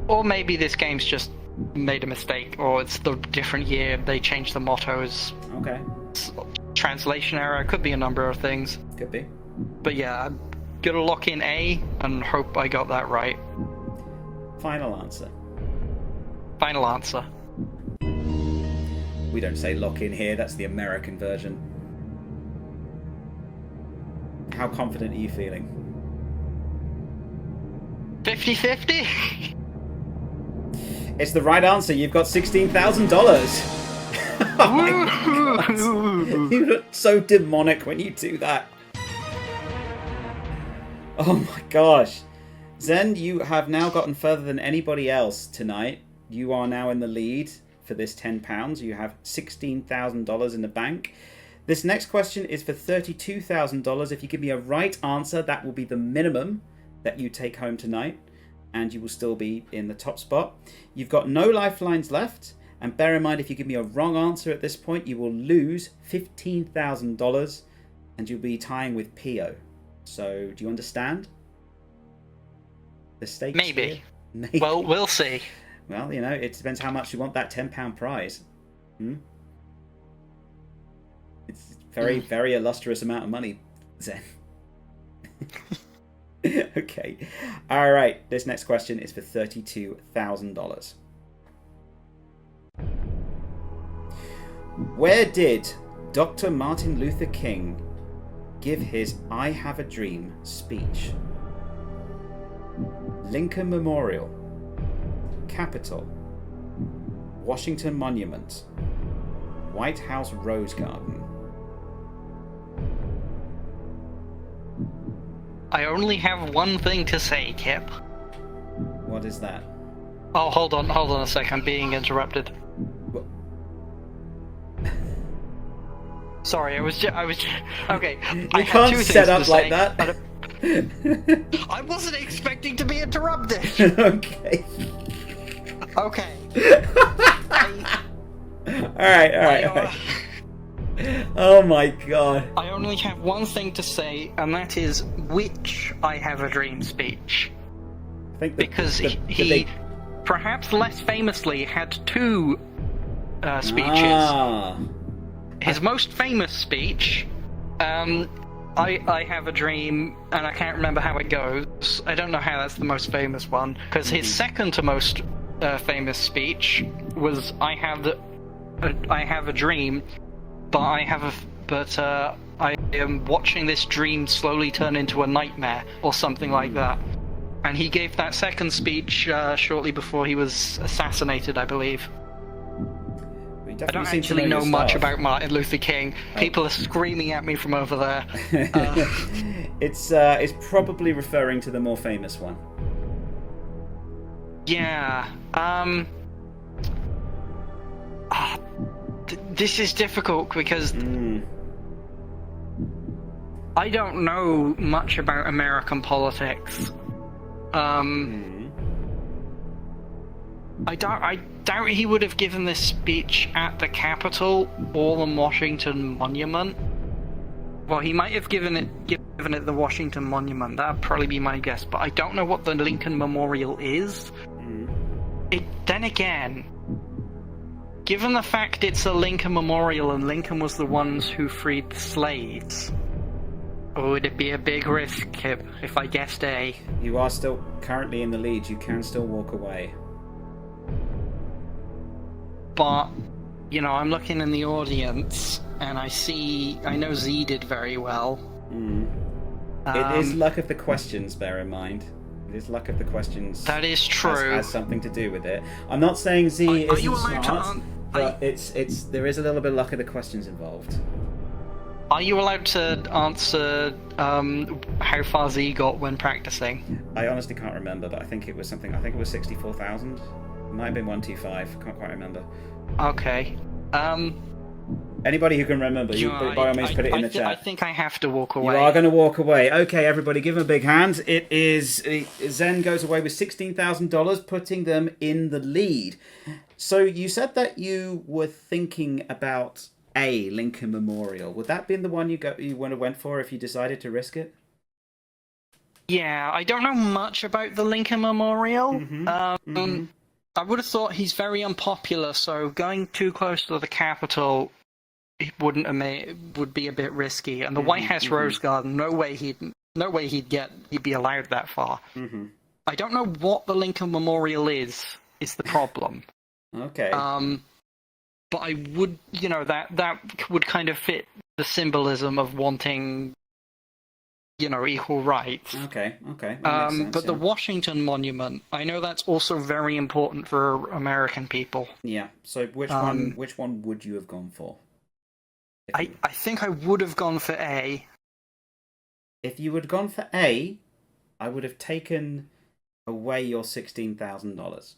Or maybe this game's just made a mistake, or it's the different year they changed the mottos. Okay. Translation error. Could be a number of things. Could be. But yeah, gonna lock in A and hope I got that right. Final answer. Final answer. We don't say lock in here, that's the American version. How confident are you feeling? 50-50? It's the right answer. You've got $16,000. Oh my God. You look so demonic when you do that. Oh my gosh. Zen, you have now gotten further than anybody else tonight. You are now in the lead for this £10. You have $16,000 in the bank. This next question is for $32,000. If you give me a right answer, that will be the minimum that you take home tonight, and you will still be in the top spot. You've got no lifelines left, and bear in mind, if you give me a wrong answer at this point, you will lose $15,000, and you'll be tying with Pio. So, do you understand the stakes? Maybe. Here? Maybe. Well, we'll see. Well, you know, it depends how much you want that £10 prize. It's very, very illustrious amount of money, Zen. Okay. All right. This next question is for $32,000. Where did Dr. Martin Luther King give his I Have a Dream speech? Lincoln Memorial, Capitol, Washington Monument, White House Rose Garden. I only have one thing to say, Kip. What is that? Oh, hold on a sec. I'm being interrupted. What? Sorry, I was okay. You can't set up like that. I wasn't expecting to be interrupted. Okay. Okay. All right. Oh my God. I only have one thing to say, and that is which I Have a Dream speech. I think Because he perhaps less famously, had two speeches. His most famous speech, I Have a Dream, and I can't remember how it goes. I don't know how that's the most famous one, because his second to most famous speech was I Have a Dream, but I am watching this dream slowly turn into a nightmare, or something like that. And he gave that second speech shortly before he was assassinated, I believe. I don't actually know much about Martin Luther King. People are screaming at me from over there. It's probably referring to the more famous one. Yeah. This is difficult because I don't know much about American politics. I doubt he would have given this speech at the Capitol or the Washington Monument. Well, he might have given it the Washington Monument. That'd probably be my guess. But I don't know what the Lincoln Memorial is. Then again, given the fact it's a Lincoln Memorial and Lincoln was the ones who freed the slaves, would it be a big risk, Kip, if I guessed A? You are still currently in the lead. You can still walk away. But, you know, I'm looking in the audience, and I know Z did very well. It is luck of the questions, bear in mind. It is luck of the questions. That is true. Has something to do with it. I'm not saying Z Are isn't you allowed smart, to but there is a little bit of luck of the questions involved. Are you allowed to answer how far Z got when practicing? I honestly can't remember, but I think it was 64,000. It might have been 125. Can't quite remember. Okay. Anybody who can remember, by all means put it in the chat. I think I have to walk away. You are going to walk away. Okay, everybody, give him a big hand. It is Zen goes away with $16,000, putting them in the lead. So you said that you were thinking about A, Lincoln Memorial. Would that be the one you would have went for if you decided to risk it? Yeah, I don't know much about the Lincoln Memorial. I would have thought he's very unpopular, so going too close to the Capitol would be a bit risky. And the White House Rose Garden, no way he'd no way he'd be allowed that far. Mm-hmm. I don't know what the Lincoln Memorial is the problem. Okay. But I would, that would kind of fit the symbolism of wanting, equal rights. Okay. That makes sense, But the yeah. Washington Monument, I know that's also very important for American people. Yeah. So which one would you have gone for? I think I would have gone for A. If you had gone for A, I would have taken away your $16,000.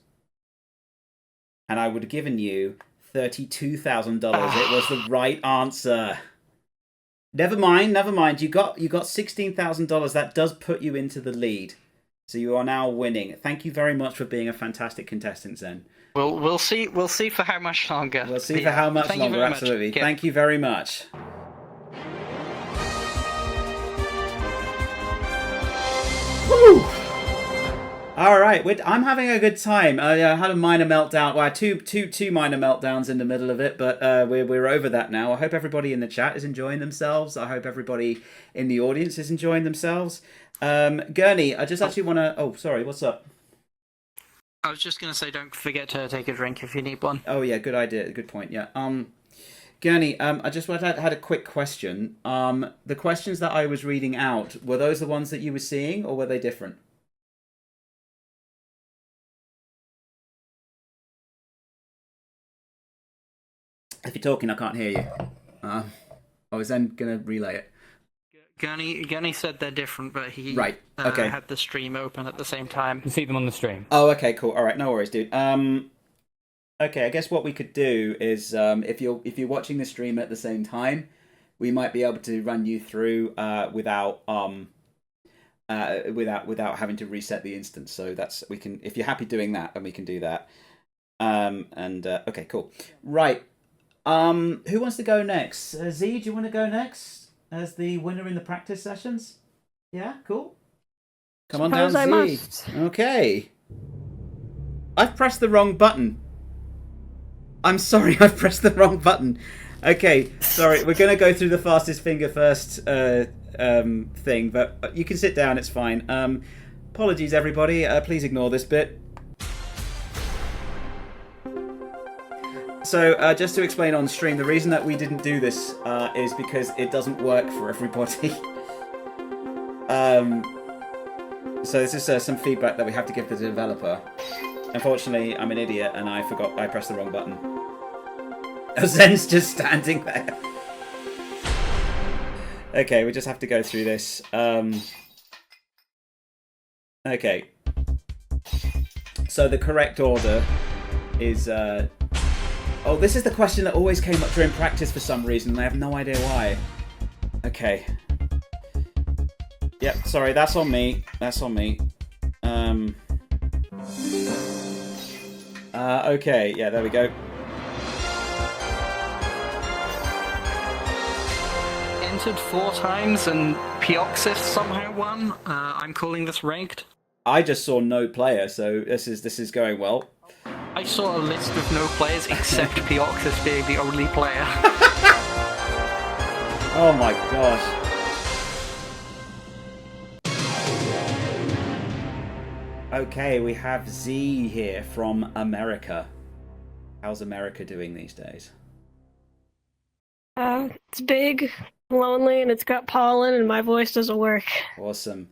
And I would have given you $32,000. It was the right answer. Never mind. You got $16,000. That does put you into the lead. So you are now winning. Thank you very much for being a fantastic contestant, Zen. We'll see for how much longer. We'll see for how much Thank you longer, very absolutely. much. Thank you very much. Woo! All right, I'm having a good time. I had a minor meltdown. Well, two minor meltdowns in the middle of it, but we're over that now. I hope everybody in the chat is enjoying themselves. I hope everybody in the audience is enjoying themselves. Gurney, I just actually want to... Oh, sorry, what's up? I was just going to say, don't forget to take a drink if you need one. Oh, yeah, good idea. Good point, yeah. Gurney, I just had a quick question. The questions that I was reading out, were those the ones that you were seeing, or were they different? If you're talking, I can't hear you. I was then going to relay it. Gurney said they're different, but he had the stream open at the same time. You can see them on the stream. Oh, okay, cool. All right, no worries, dude. Okay, I guess what we could do is, if you're watching the stream at the same time, we might be able to run you through without having to reset the instance. So we can, if you're happy doing that, then we can do that. Okay, cool. Right. Who wants to go next? Z, do you want to go next as the winner in the practice sessions? Yeah, cool. Come on down, I Z. must. Okay. I've pressed the wrong button. I'm sorry, I've pressed the wrong button. Okay, sorry. We're going to go through the fastest finger first thing, but you can sit down. It's fine. Apologies, everybody. Please ignore this bit. So, just to explain on stream, the reason that we didn't do this is because it doesn't work for everybody. So this is some feedback that we have to give to the developer. Unfortunately, I'm an idiot and I forgot I pressed the wrong button. Zen's just standing there. Okay, we just have to go through this. Okay. So the correct order is... Oh, this is the question that always came up during practice for some reason, and I have no idea why. Okay. Yep, sorry, that's on me. That's on me. Okay, yeah, there we go. Entered 4 times and Pioxis somehow won. I'm calling this rigged. I just saw no player, so this is going well. I saw a list of no players except Pioxis being the only player. Oh my gosh. Okay, we have Z here from America. How's America doing these days? It's big, lonely, and it's got pollen, and my voice doesn't work. Awesome.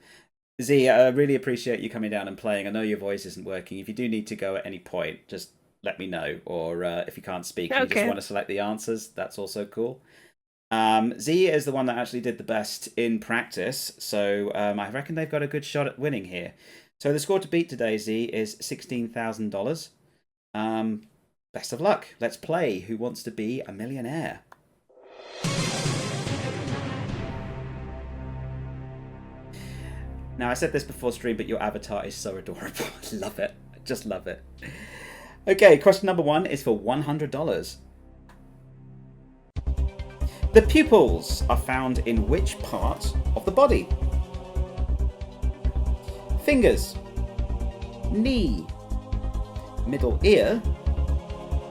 Z, I really appreciate you coming down and playing. I know your voice isn't working. If you do need to go at any point, just let me know. Or if you can't speak and you just want to select the answers, that's also cool. Z is the one that actually did the best in practice, so I reckon they've got a good shot at winning here. So the score to beat today, Z, is $16,000. Best of luck. Let's play Who Wants to Be a Millionaire? Now, I said this before stream, but your avatar is so adorable. I love it. I just love it. Okay, question number 1 is for $100. The pupils are found in which part of the body? Fingers, knee, middle ear,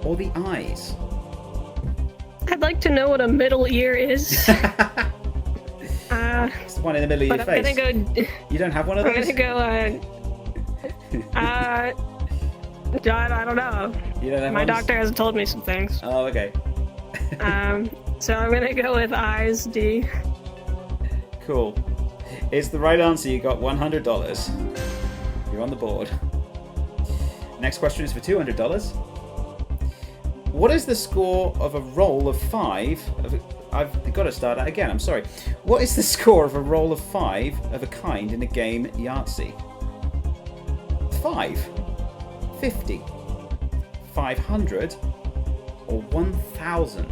or the eyes? I'd like to know what a middle ear is. It's the one in the middle of But your I'm face. gonna go. You don't have one of I'm those? gonna go. John, I don't know. You don't have My ones? doctor hasn't told me some things. Oh, okay. So I'm gonna go with eyes, D. Cool. It's the right answer. You got $100. You're on the board. Next question is for $200. What is the score of a roll of 5? I've got to start that again. I'm sorry. What is the score of a roll of 5 of a kind in a game Yahtzee? 5, 50, 500, or 1,000?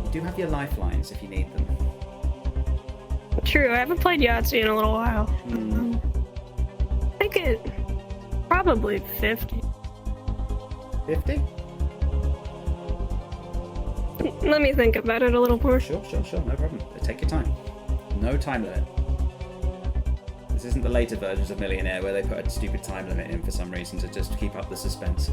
You do have your lifelines if you need them. True, I haven't played Yahtzee in a little while. I think it probably 50. 50? Let me think about it a little more. Sure, no problem. Take your time. No time limit. This isn't the later versions of Millionaire where they put a stupid time limit in for some reason to just keep up the suspense.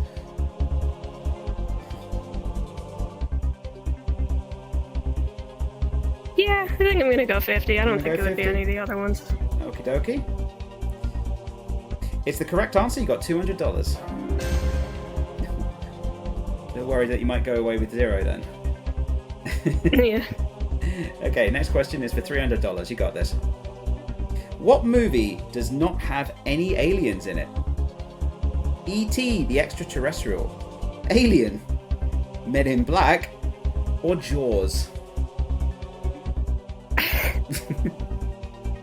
Yeah, I think I'm gonna go 50. I don't You're think it gonna would be go any of the other ones. Okie dokie. It's the correct answer. You got $200. Don't worry that you might go away with 0 then. Yeah. Okay, next question is for $300. You got this. What movie does not have any aliens in it? E.T. the Extraterrestrial, Alien, Men in Black, or Jaws?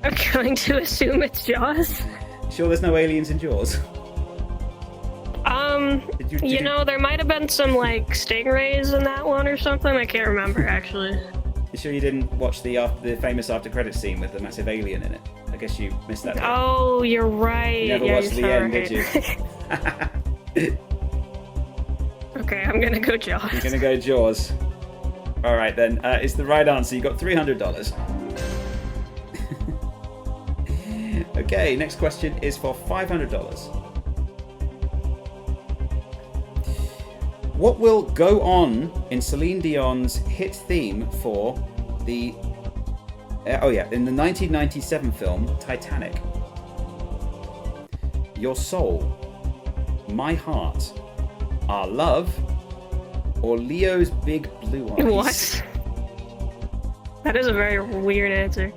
I'm going to assume it's Jaws. Sure there's no aliens in Jaws? Did you know, there might have been some, like, stingrays in that one or something. I can't remember, actually. You sure you didn't watch the famous after credits scene with the massive alien in it? I guess you missed that bit. Oh, you're right. You never Yeah, watched the you're end, right. did you? Okay, I'm gonna go Jaws. You're gonna go Jaws. Alright then, it's the right answer. You got $300. Okay, next question is for $500. What will go on in Celine Dion's hit theme for the in the 1997 film Titanic? Your Soul, My Heart, Our Love, or Leo's Big Blue Eyes? What? That is a very weird answer.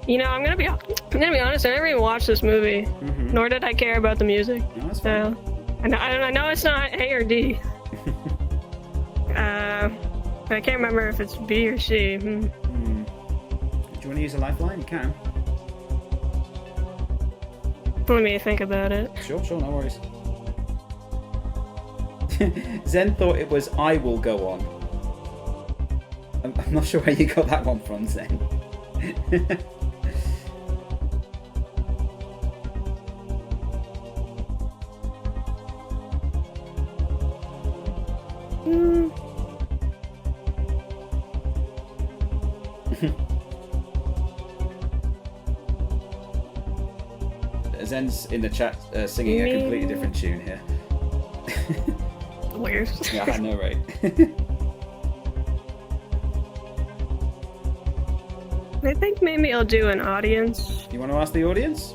You know, I'm gonna be honest. I never even watched this movie, nor did I care about the music. No, that's fine. So, I know it's not A or D. I can't remember if it's B or C. Do you want to use a lifeline? You can. Let me think about it. Sure, no worries. Zen thought it was I Will Go On. I'm not sure where you got that one from, Zen. Zen's in the chat singing a completely different tune here. Weird. Yeah, I know, right? I think maybe I'll do an audience. You want to ask the audience?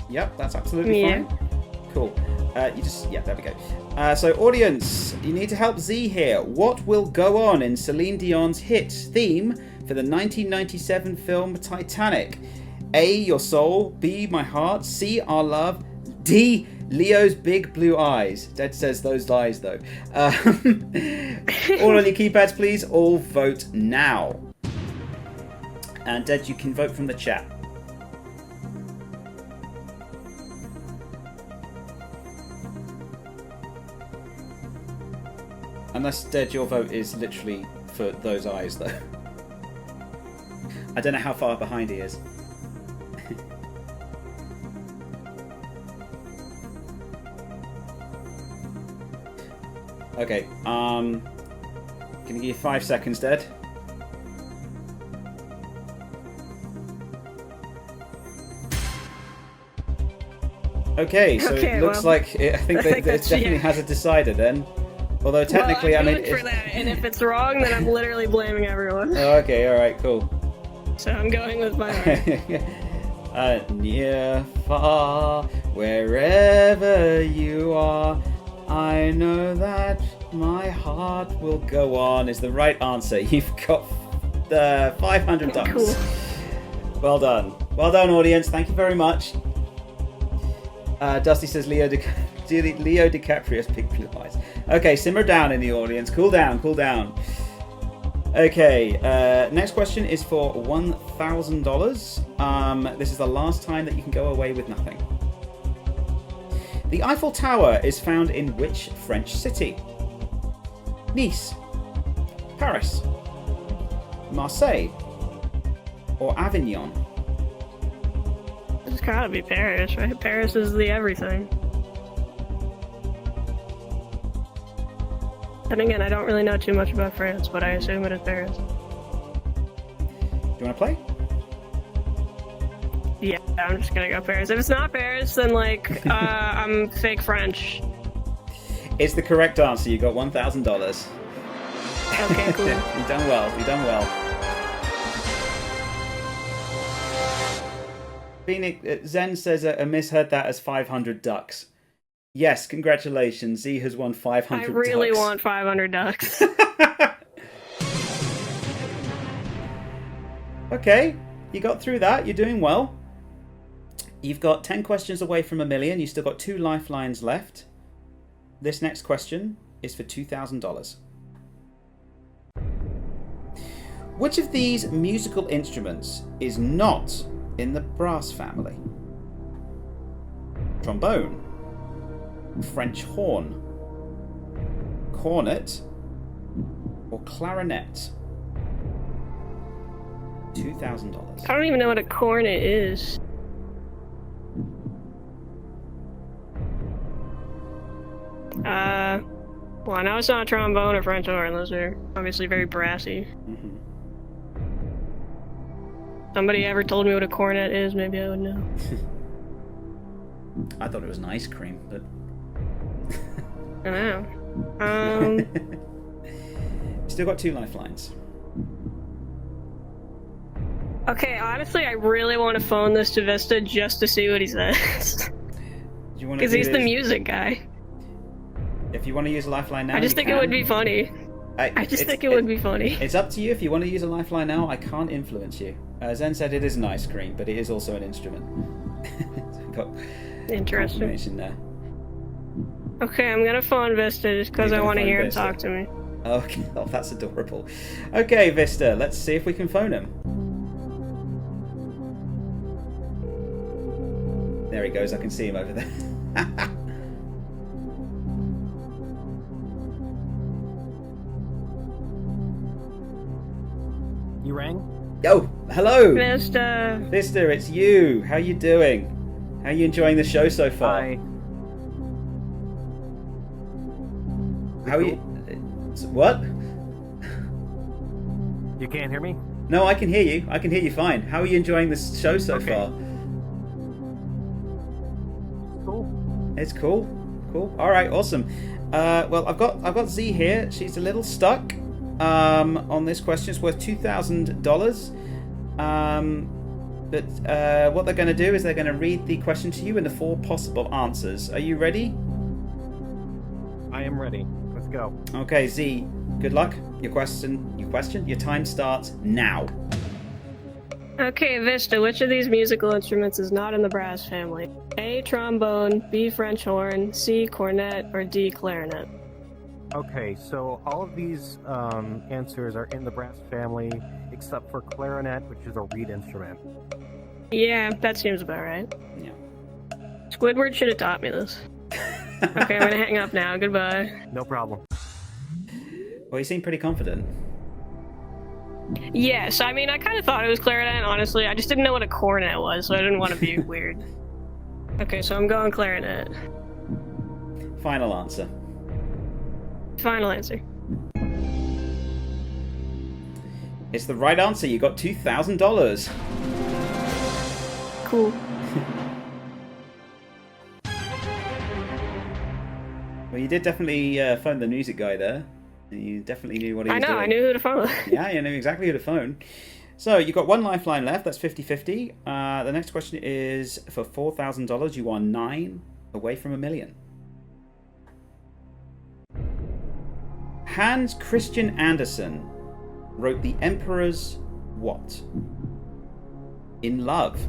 Yep, that's absolutely fine. Cool. There we go. So, audience, you need to help Z here. What will go on in Celine Dion's hit theme for the 1997 film Titanic? A, Your Soul. B, My Heart. C, Our Love. D, Leo's Big Blue Eyes. Dead says those lies, though. All on your keypads, please. All vote now. And Dead, you can vote from the chat. Unless, Dead, your vote is literally for those eyes, though. I don't know how far behind he is. Okay, can I give you 5 seconds, Dead? Okay, so Okay, it looks well, like I think I that think it that's- definitely yeah. has a decider then. Although technically, well, I'm I mean, going for that, and if it's wrong, then I'm literally blaming everyone. Oh, okay, all right, cool. So I'm going with my heart. Near, far, wherever you are, I know that my heart will go on is the right answer. You've got the $500. Cool. Well done. Well done, audience. Thank you very much. Dusty says Leo DiCaprio's big blue eyes. Okay, simmer down in the audience. Cool down, cool down. Okay, next question is for $1,000. This is the last time that you can go away with nothing. The Eiffel Tower is found in which French city? Nice, Paris, Marseille, or Avignon? It's gotta be Paris, right? Paris is the everything. And again, I don't really know too much about France, but I assume it is Paris. Do you want to play? Yeah, I'm just gonna go Paris. If it's not Paris, then like, I'm fake French. It's the correct answer. You got $1,000. Okay, cool. You've done well. You've done well. Phoenix, Zen says a misheard that as 500 ducks. Yes, congratulations. Z has won 500 I really ducks. want 500 ducks. Okay, you got through that. You're doing well. You've got 10 questions away from $1 million. You've still got 2 lifelines left. This next question is for $2,000. Which of these musical instruments is not in the brass family? Trombone, French horn, cornet, or clarinet? $2,000. I don't even know what a cornet is. Well, I know it's not a trombone or French horn. Those are obviously very brassy. Mm-hmm. Somebody ever told me what a cornet is, maybe I would know. I thought it was an ice cream, but I don't know. Still got 2 lifelines. Okay, honestly, I really want to phone this to Vista just to see what he says. Because he's the music guy. If you want to use a lifeline now, I just you think can. it would be funny. I just think it would be funny. It's up to you. If you want to use a lifeline now, I can't influence you. Zen said it is an ice cream, but it is also an instrument. Got Interesting. confirmation there. Okay, I'm gonna phone Vista just because You're I gonna want to phone hear him Vista? talk to me. Okay, oh, that's adorable. Okay, Vista, let's see if we can phone him. There he goes. I can see him over there. You rang? Oh, hello, Vista. Vista. It's you. How you doing? How you enjoying the show so far? Hi. How are you? What? You can't hear me? No, I can hear you. I can hear you fine. How are you enjoying this show so Okay. far? Cool. It's cool. Cool. All right. Awesome. Well, I've got Z here. She's a little stuck on this question. It's worth $2,000. But what they're going to do is they're going to read the question to you and the 4 possible answers. Are you ready? I am ready. Let's go. Okay, Z. Good luck. Your time starts now. Okay, Vista, which of these musical instruments is not in the brass family? A. Trombone, B. French horn, C. Cornet, or D. Clarinet? Okay, so all of these answers are in the brass family, except for clarinet, which is a reed instrument. Yeah, that seems about right. Yeah. Squidward should have taught me this. Okay, I'm gonna hang up now. Goodbye. No problem. Well, you seem pretty confident. Yes, I mean, I kind of thought it was clarinet, honestly. I just didn't know what a cornet was, so I didn't want to be weird. Okay, so I'm going clarinet. Final answer. Final answer. It's the right answer. You got $2,000. Cool. Well, you did definitely phone the music guy there. You definitely knew what he was doing. I knew who to phone. Yeah, you knew exactly who to phone. So you've got one lifeline left. That's 50-50. The next question is for $4,000. You are 9 away from $1 million. Hans Christian Andersen wrote The Emperor's what? In Love,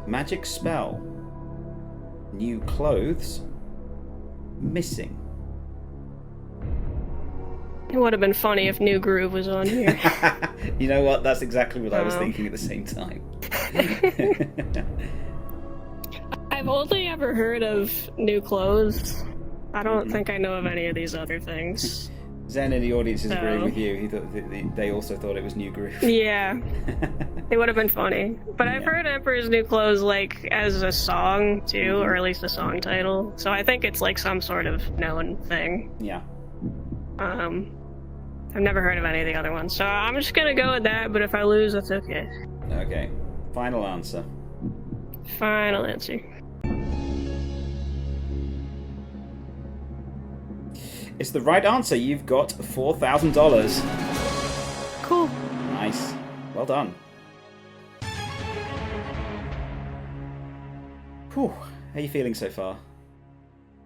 Magic Spell, New Clothes, Missing. It would have been funny if New Groove was on here. You know what? That's exactly what I was thinking at the same time. I've only ever heard of New Clothes. I don't think I know of any of these other things. Zen in the audience is agreeing with you. He thought they also thought it was New Groove. Yeah. It would have been funny. But I've heard Emperor's New Clothes, like, as a song, too, or at least a song title. So I think it's, like, some sort of known thing. Yeah. I've never heard of any of the other ones. So I'm just gonna go with that, but if I lose, that's okay. Okay. Final answer. Final answer. It's the right answer. You've got $4,000. Cool. Nice. Well done. Whew. How are you feeling so far?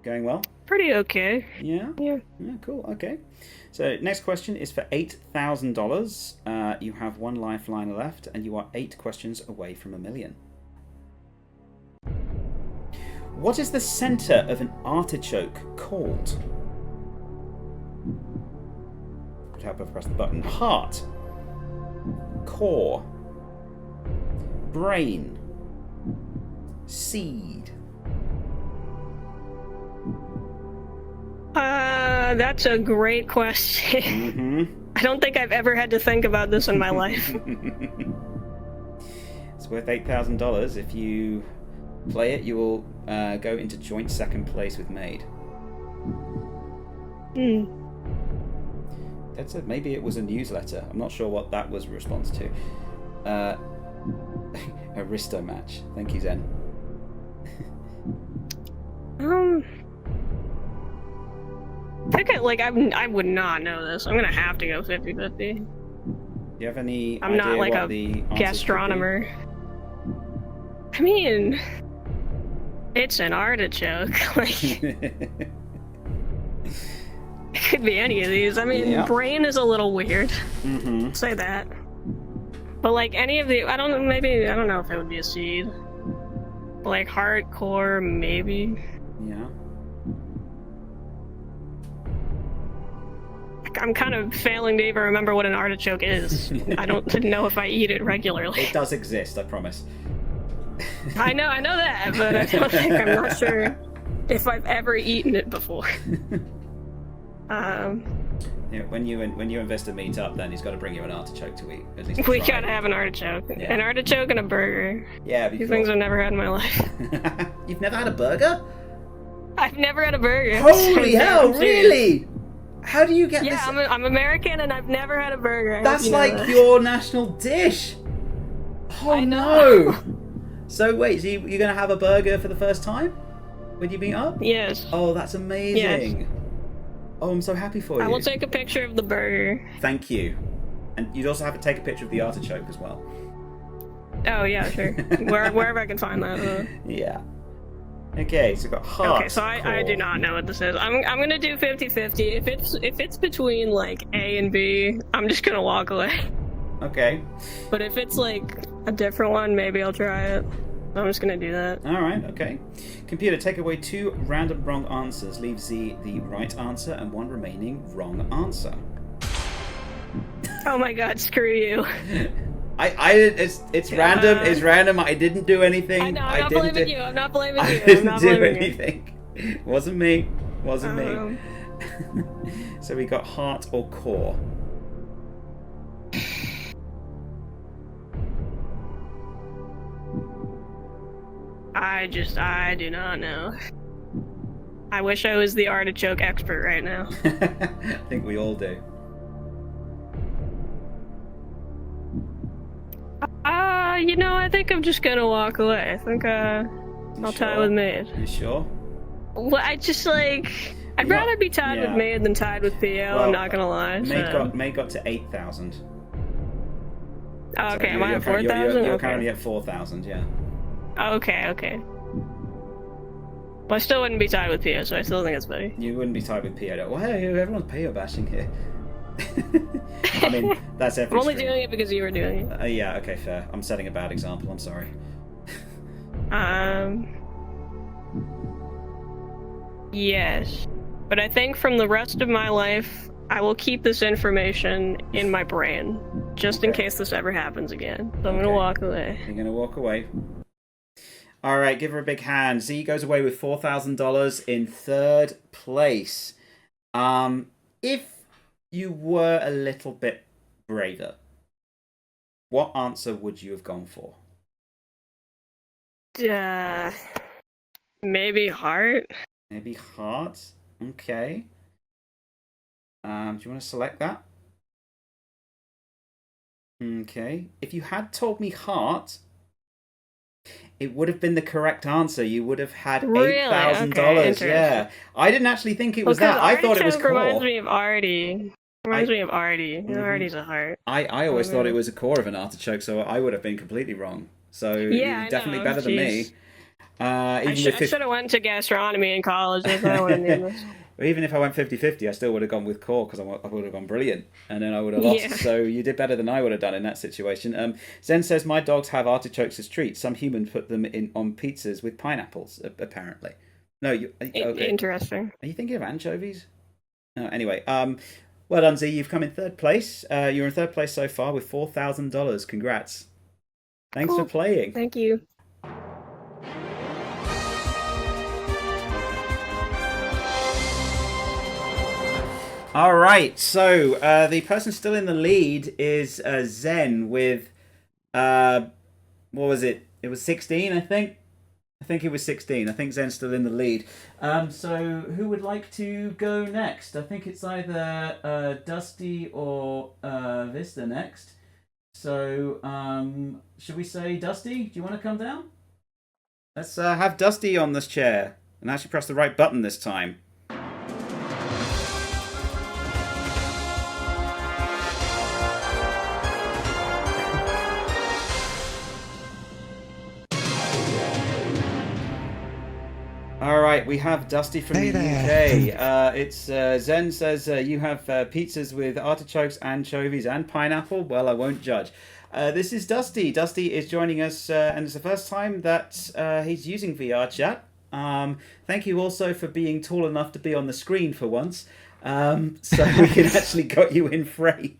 Going well? Pretty okay. Yeah? Yeah. Yeah, cool. Okay. So, next question is for $8,000. You have one lifeline left, and you are 8 questions away from $1 million. What is the center of an artichoke called? Could help if I press the button. Heart, core, brain, seed. That's a great question. Mm-hmm. I don't think I've ever had to think about this in my life. It's worth $8,000. If you play it, you will go into joint second place with Maid. That's it. Maybe it was a newsletter. I'm not sure what that was a response to. Aristo match. Thank you, Zen. I think I would not know this. I'm gonna have to go 50-50. Do you have any I'm idea not like what a the gastronomer. I mean, it's an artichoke. Like, it could be any of these. I mean, brain is a little weird. Mm-hmm. Say that. But like any of the, I don't know if it would be a seed. But like heart, core, maybe. Yeah. I'm kind of failing to even remember what an artichoke is. I don't know if I eat it regularly. It does exist, I promise. I know that, but I don't think, I'm not sure if I've ever eaten it before. Yeah, when you invest a meetup, then he's got to bring you an artichoke to eat. At least We gotta have an artichoke. Yeah. An artichoke and a burger. Yeah, These things I've never had in my life. You've never had a burger? I've never had a burger. Holy hell, really? How do you get this? Yeah, I'm American and I've never had a burger. That's like your national dish. Oh I know. no. So wait, so you're going to have a burger for the first time when you meet up? Yes. Oh, that's amazing. Yes. Oh, I'm so happy for you. I will take a picture of the burger. Thank you. And you'd also have to take a picture of the artichoke as well. Oh yeah, sure. Wherever I can find that. Yeah. Okay, so we've got heart. Okay, so I do not know what this is. I'm gonna do 50-50. If it's between like A and B, I'm just gonna walk away. Okay. But if it's like a different one, maybe I'll try it. I'm just gonna do that. Alright, okay. Computer, take away 2 random wrong answers. Leave Z the right answer and 1 remaining wrong answer. Oh my god, screw you. It's random. It's random. I didn't do anything. I know, I'm not blaming you. I'm not blaming you. I I'm didn't not do blaming anything. Wasn't me. Wasn't me. So we got heart or core. I do not know. I wish I was the artichoke expert right now. I think we all do. I think I'm just gonna walk away. I think I'll tie with Maid. You sure? Well, I just like. I'd rather be tied with Maid than tied with PO. Well, I'm not gonna lie. Maid got to 8,000. Oh, okay, So am I at 4,000? You're Okay. currently at 4,000. Yeah. Okay. Well, I still wouldn't be tied with PO, so I still think it's funny. You wouldn't be tied with PO. Well, hey, everyone's PO bashing here. I mean, that's every. I'm only stream. doing it because you were doing it. Yeah. Okay. Fair. I'm setting a bad example. I'm sorry. Yes. But I think from the rest of my life, I will keep this information in my brain, just in case this ever happens again. So I'm gonna walk away. You're gonna walk away. All right, give her a big hand. Z goes away with $4,000 in third place. If you were a little bit braver, what answer would you have gone for? Maybe heart. Maybe heart. Okay. Do you want to select that? Okay. If you had told me heart, it would have been the correct answer. You would have had $8,000. Okay, yeah. I didn't actually think it was that. I thought it was core. Reminds me of Artie. Artie's a heart. I always thought it was a core of an artichoke, so I would have been completely wrong. So yeah, you're definitely better than me. I should have went to gastronomy in college. That's what I would have named this. Even if I went 50-50, I still would have gone with core because I would have gone brilliant, and then I would have lost. Yeah. So you did better than I would have done in that situation. Zen says, my dogs have artichokes as treats. Some humans put them on pizzas with pineapples, apparently. No, okay. Interesting. Are you thinking of anchovies? No, anyway, well done, Z. You've come in third place. You're in third place so far with $4,000. Congrats. Thanks for playing. Thank you. All right, so the person still in the lead is Zen with, what was it? It was 16, I think. I think it was 16. I think Zen's still in the lead. So who would like to go next? I think it's either Dusty or Vista next. So should we say Dusty? Do you want to come down? Let's have Dusty on this chair and actually press the right button this time. All right, we have Dusty from the UK. It's Zen says you have pizzas with artichokes, anchovies, and pineapple. Well, I won't judge. This is Dusty. Dusty is joining us, and it's the first time that he's using VRChat. Thank you also for being tall enough to be on the screen for once, so we can actually got you in frame.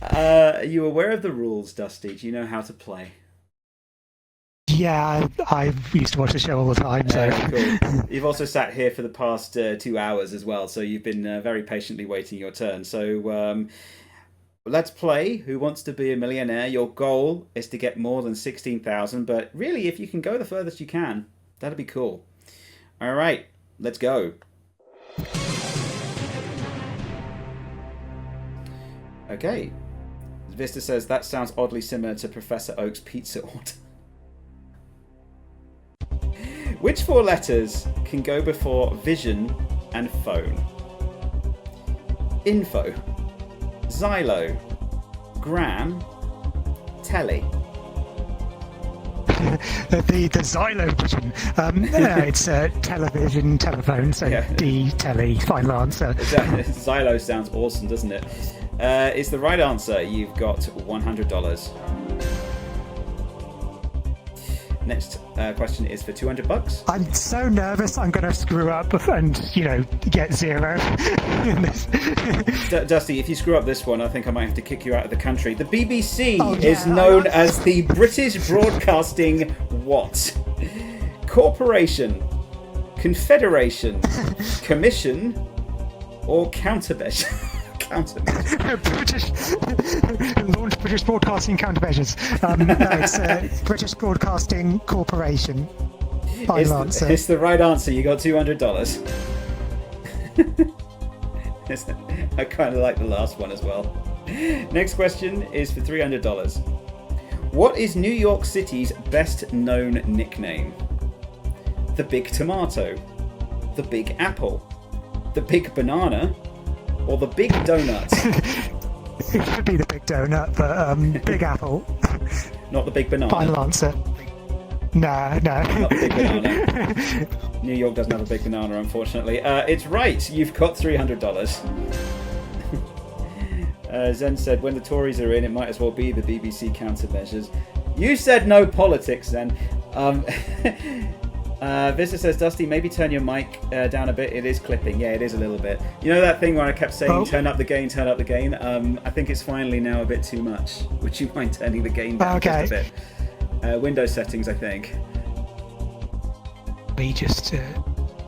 Are you aware of the rules, Dusty? Do you know how to play? Yeah, I used to watch the show all the time. So cool. You've also sat here for the past 2 hours as well, so you've been very patiently waiting your turn. So let's play Who Wants to Be a Millionaire. Your goal is to get more than 16,000, but really, if you can go the furthest you can, that'd be cool. All right, let's go. Okay. Vista says that sounds oddly similar to Professor Oak's pizza order. Which 4 letters can go before vision and phone? Info, Xylo, Gram, Telly. the Xylo vision. It's television, telephone. So Yeah. D, telly. Final answer. Xylo sounds awesome, doesn't it? It's the right answer. You've got $100. Next question is for $200. I'm so nervous I'm going to screw up and, get 0. Dusty, if you screw up this one, I think I might have to kick you out of the country. The BBC Oh, yeah, is known as the British Broadcasting what? Corporation, Confederation, Commission, or Countermeasure? Launch British Broadcasting Countermeasures. No, it's British Broadcasting Corporation. Final answer. It's the right answer. You got $200. I kind of like the last one as well. Next question is for $300. What is New York City's best known nickname? the big tomato, the big apple, the big banana, or the big donut? It could be the big donut, but big apple. Not the big banana. Final answer. No. Not the big banana. New York doesn't have a big banana, unfortunately. It's right. You've got $300. Zen said, when the Tories are in, it might as well be the BBC countermeasures. You said no politics, Zen. Vista says, Dusty, maybe turn your mic down a bit. It is clipping. Yeah, it is a little bit. You know that thing where I kept saying, turn up the gain, turn up the gain? I think it's finally now a bit too much. Would you mind turning the gain down just a bit? Windows settings, I think. We just...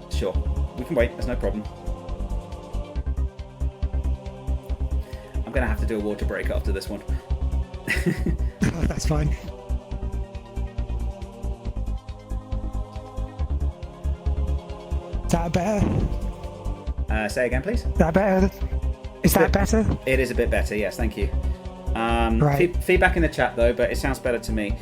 Sure. We can wait. There's no problem. I'm going to have to do a water break after this one. Oh, that's fine. Is that better? Say again, please. Is that better? Is that better? It is a bit better, yes, thank you. Right. Feedback in the chat, though, but it sounds better to me.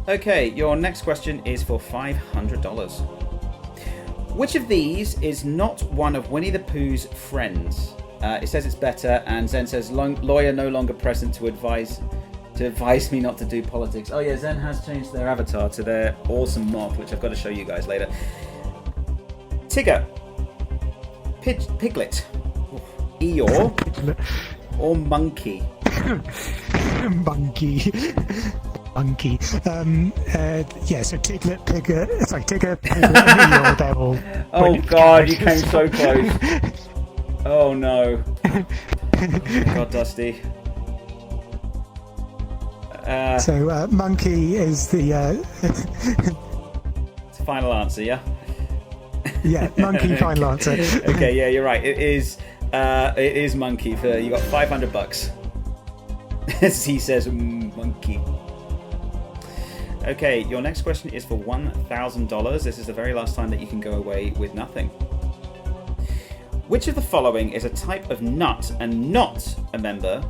Okay, your next question is for $500. Which of these is not one of Winnie the Pooh's friends? It says it's better, and Zen says, lawyer no longer present to advise me not to do politics. Oh yeah, Zen has changed their avatar to their awesome moth, which I've got to show you guys later. Tigger, Piglet, Eeyore, or Monkey? Monkey. Yeah, so Tigger, Piglet, Eeyore, they're all... Oh god, you came so close. Oh no. Oh my god, Dusty. So Monkey is the... It's the final answer, yeah? Yeah, Monkey, final answer. Okay, yeah, you're right. It is Monkey. For you got $500. As he says, Monkey. Okay, your next question is for $1,000. This is the very last time that you can go away with nothing. Which of the following is a type of nut and not a member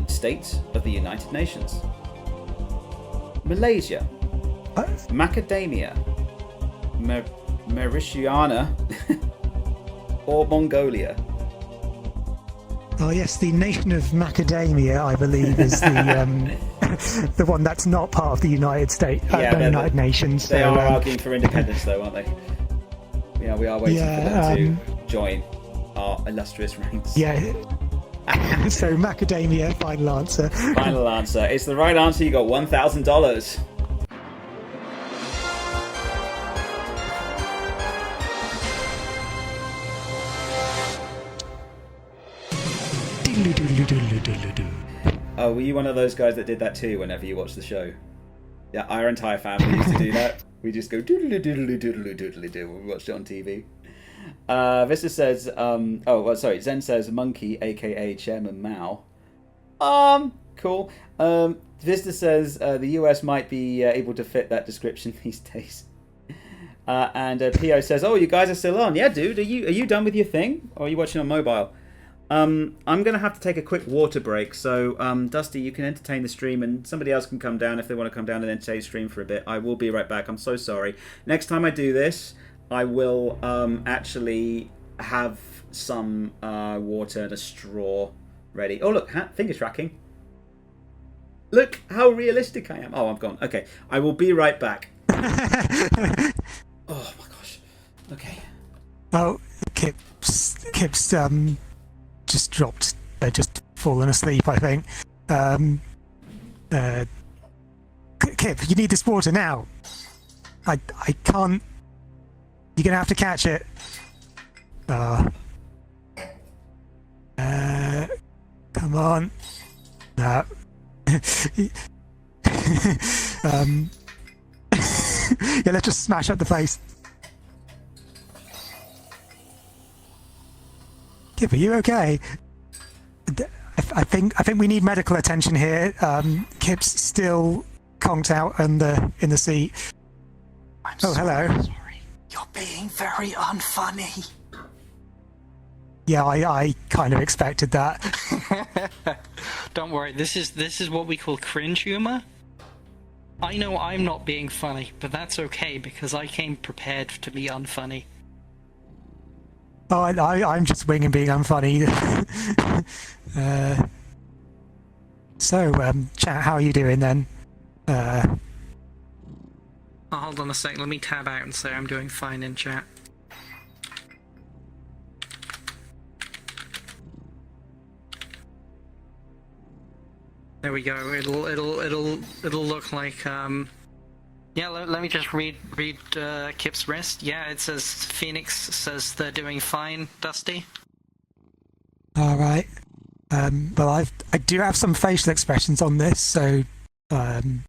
state of the United Nations? Malaysia, Macadamia, Mauritiana, or Mongolia? Oh yes, the nation of Macadamia, I believe, is the the one that's not part of the United States, United Nations. They so, are arguing for independence, though, aren't they? Yeah, we are waiting for them to join our illustrious ranks. Yeah. So Macadamia, final answer. Final answer. It's the right answer. You got $1,000. Oh, were you one of those guys that did that too whenever you watched the show? Yeah, our entire family used to do that. We just go doodly doodly doodly doodly doo when we watched it on TV. Vista says, Zen says Monkey, aka Chairman Mao. Cool. Vista says the US might be able to fit that description these days. And Pio says, oh, you guys are still on. Yeah, dude, are you done with your thing? Or are you watching on mobile? I'm going to have to take a quick water break, so Dusty, you can entertain the stream, and somebody else can come down if they want to come down and entertain the stream for a bit. I will be right back. I'm so sorry. Next time I do this, I will actually have some water and a straw ready. Oh, look, finger tracking. Look how realistic I am. Oh, I'm gone. Okay, I will be right back. Oh, my gosh. Okay. Oh, Kip's just dropped. They're just fallen asleep, I think. Kip, you need this water now. I can't. You're gonna have to catch it. Come on. No. Yeah, let's just smash up the place. Kip, are you okay? I think we need medical attention here. Kip's still conked out in the seat. Hello. Sorry. You're being very unfunny. Yeah, I kind of expected that. Don't worry. This is what we call cringe humor. I know I'm not being funny, but that's okay because I came prepared to be unfunny. Oh, I'm just winging being unfunny. Chat, how are you doing then? Oh, hold on a sec, let me tab out and say I'm doing fine in chat. There we go. It'll look like yeah. Let me just read Kip's wrist. Yeah, it says Phoenix says they're doing fine. Dusty. All right. Well, I do have some facial expressions on this, so when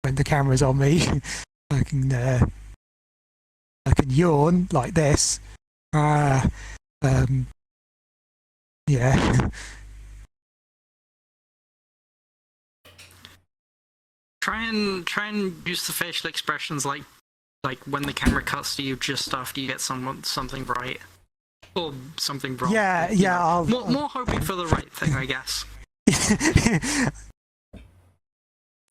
the camera's on me, I can yawn like this. Yeah. Try and use the facial expressions like when the camera cuts to you just after you get something right or something wrong. Yeah. More hoping for the right thing, I guess.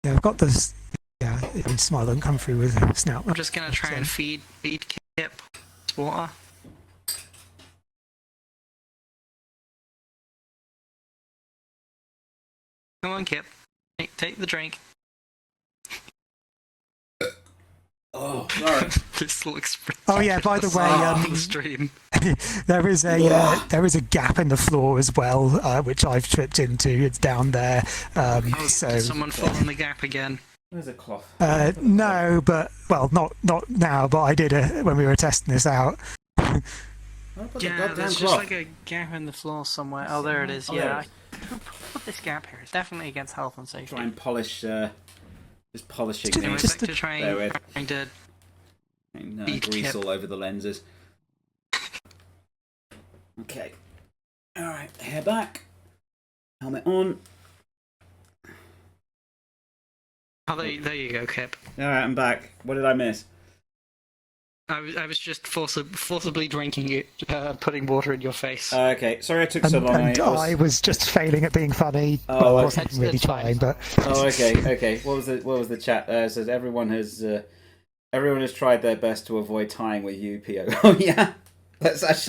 Yeah, I've got this. Yeah, his smile doesn't come through with a snout. I'm just gonna try and feed Kip water. Come on, Kip. Take the drink. Oh, sorry. This looks. Oh yeah. By the way, the stream. there is a gap in the floor as well, which I've tripped into. It's down there. So Did someone fall in the gap again? There's a cloth. No, but well, not now. But I did it when we were testing this out. Yeah, there's just like a gap in the floor somewhere. Oh, there it is. Yeah. Put this gap here. It's definitely against health and safety. Try and polish. Just polishing Anyway, these. back to trying to beat grease Kip. all over the lenses. Okay. Alright, hair back. Helmet on. Oh, there you go, Kip. Alright, I'm back. What did I miss? I was just forcibly drinking it, putting water in your face. Okay, sorry I took so long. I was just failing at being funny. Oh, well, I okay. wasn't really trying, but. Oh, okay. What was the chat? Says everyone has tried their best to avoid tying with you, Pio. Oh yeah, that's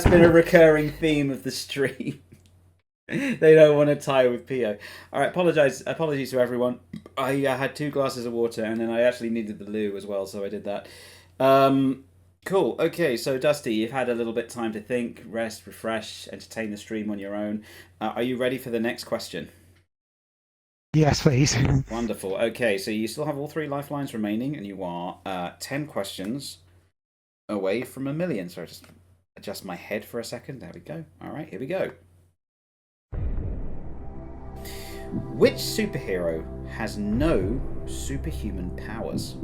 been a recurring theme of the stream. They don't want to tie with Pio. All right, apologies to everyone. I had 2 glasses of water and then I actually needed the loo as well, so I did that. Cool. Okay, so Dusty, you've had a little bit of time to think, rest, refresh, entertain the stream on your own. Are you ready for the next question? Yes, please. Wonderful. Okay, so you still have all 3 lifelines remaining, and you are 10 questions away from $1 million. So just adjust my head for a second. There we go. All right, here we go. Which superhero has no superhuman powers?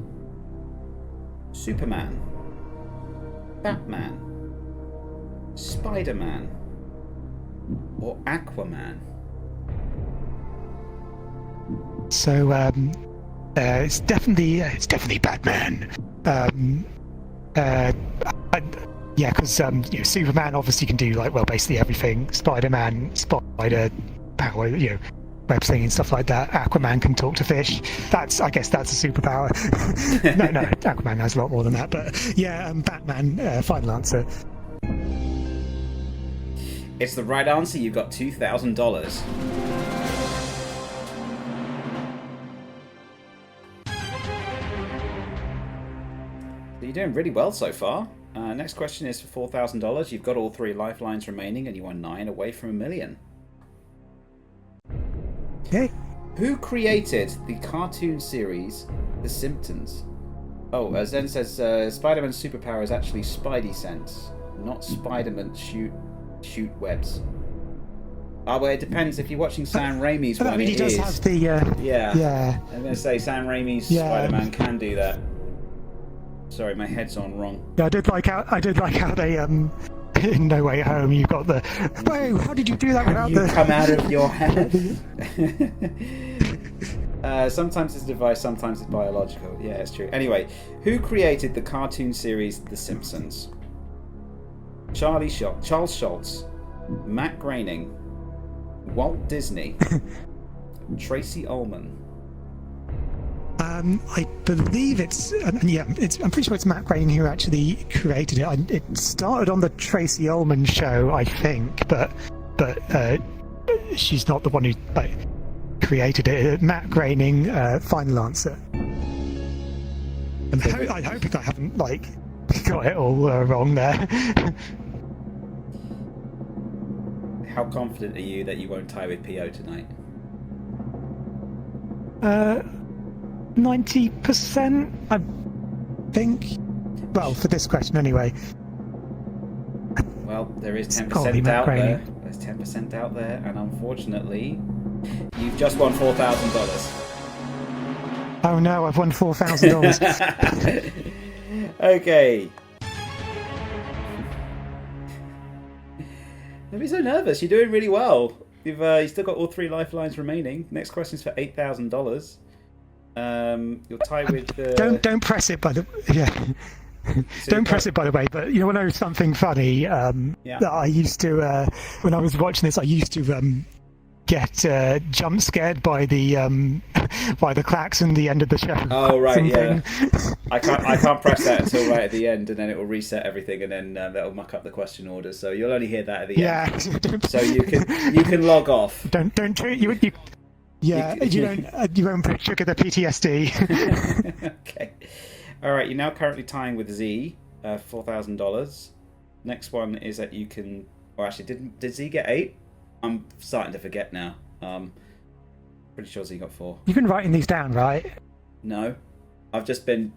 Superman, Batman, Spider-Man, or Aquaman? So it's definitely Batman. Yeah, because Superman obviously can do basically everything. Spider-Man, spider power, web slinging and stuff like that. Aquaman can talk to fish. I guess that's a superpower. no, Aquaman has a lot more than that. But yeah, Batman. Final answer. It's the right answer. You've got $2,000. You're doing really well so far. Next question is for $4,000. You've got all 3 lifelines remaining, and you are 9 away from $1 million. Okay. Who created the cartoon series The Simpsons? Oh, Zen says Spider-Man's superpower is actually Spidey sense, not Spider-Man shoot webs. Well, it depends. If you're watching Sam Raimi's one, he does have the yeah. I'm going to say Sam Raimi's Spider-Man can do that. Sorry, my head's on wrong. Yeah, I did like how they in No Way Home you've got the whoa, how did you do that without you come out of your head? Sometimes it's a device, sometimes it's biological. Yeah, it's true. Anyway, who created the cartoon series The Simpsons? Charles Schultz, Matt Groening, Walt Disney, Tracy Ullman. I believe it's I'm pretty sure it's Matt Groening who actually created it. It started on the Tracy Ullman show, I think, but she's not the one who created it. Matt Groening, final answer. And I hope I haven't got it all wrong there. How confident are you that you won't tie with PO tonight? 90%, I think. Well, for this question anyway. Well, there is 10% Probably Matt out Groening. there. There's 10% out there, and unfortunately, you've just won $4,000. Oh no, I've won $4,000. Okay. Don't be so nervous. You're doing really well. You've still got all 3 lifelines remaining. Next question's for $8,000. You'll tie with. Don't press it, by the Don't press it, by the way. But you want to know something funny? That I used to when I was watching this, I used to get jump scared by the klaxon at the end of the show. Oh right, yeah. I can't press that until right at the end, and then it will reset everything, and then that'll muck up the question order. So you'll only hear that at the end. So you can log off. Don't you won't trigger the PTSD. Okay. All right. You're now currently tying with Z, $4,000. Next one is that you can. Or actually, did Z get 8? I'm starting to forget now. Pretty sure Z got 4. You've been writing these down, right? No, I've just been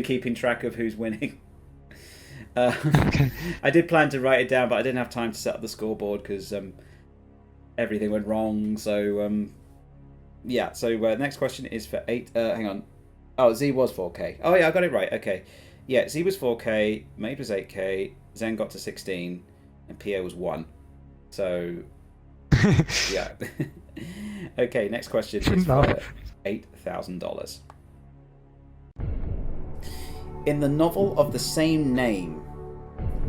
keeping track of who's winning. Okay. I did plan to write it down, but I didn't have time to set up the scoreboard because everything went wrong. So yeah. So next question is for 8. Hang on. Oh, Z was 4K. Oh yeah, I got it right. Okay. Yeah, Z was 4K. Maid was 8K. Zen got to 16, and PO was 1. So yeah. Okay. Next question is for $8,000. In the novel of the same name,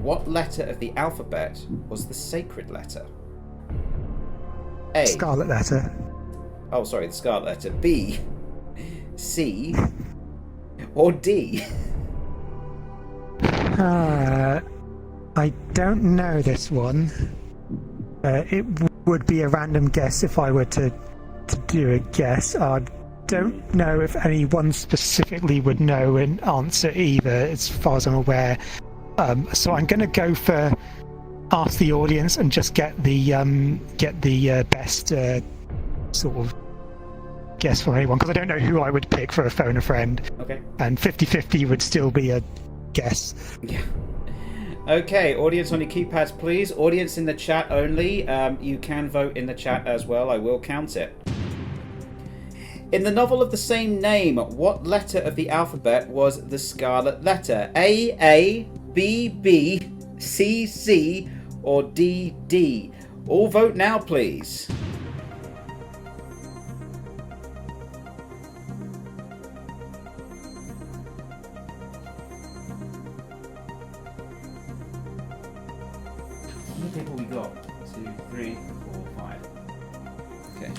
what letter of the alphabet was the sacred letter? A. Scarlet letter. Oh, sorry, the scarlet letter. B, C, or D? I don't know this one. It would be a random guess if I were to do a guess. I don't know if anyone specifically would know an answer either, as far as I'm aware. So I'm going to go for ask the audience and just get the best sort of guess from anyone, because I don't know who I would pick for a phone a friend. Okay. And 50-50 would still be a guess. Yeah. Okay, audience on your keypads, please. Audience in the chat only. You can vote in the chat as well. I will count it. In the novel of the same name, what letter of the alphabet was the scarlet letter? A, B, B, C, C, or D, D? All vote now, please. How many people we got? 2, 3, 4, 5. Okay.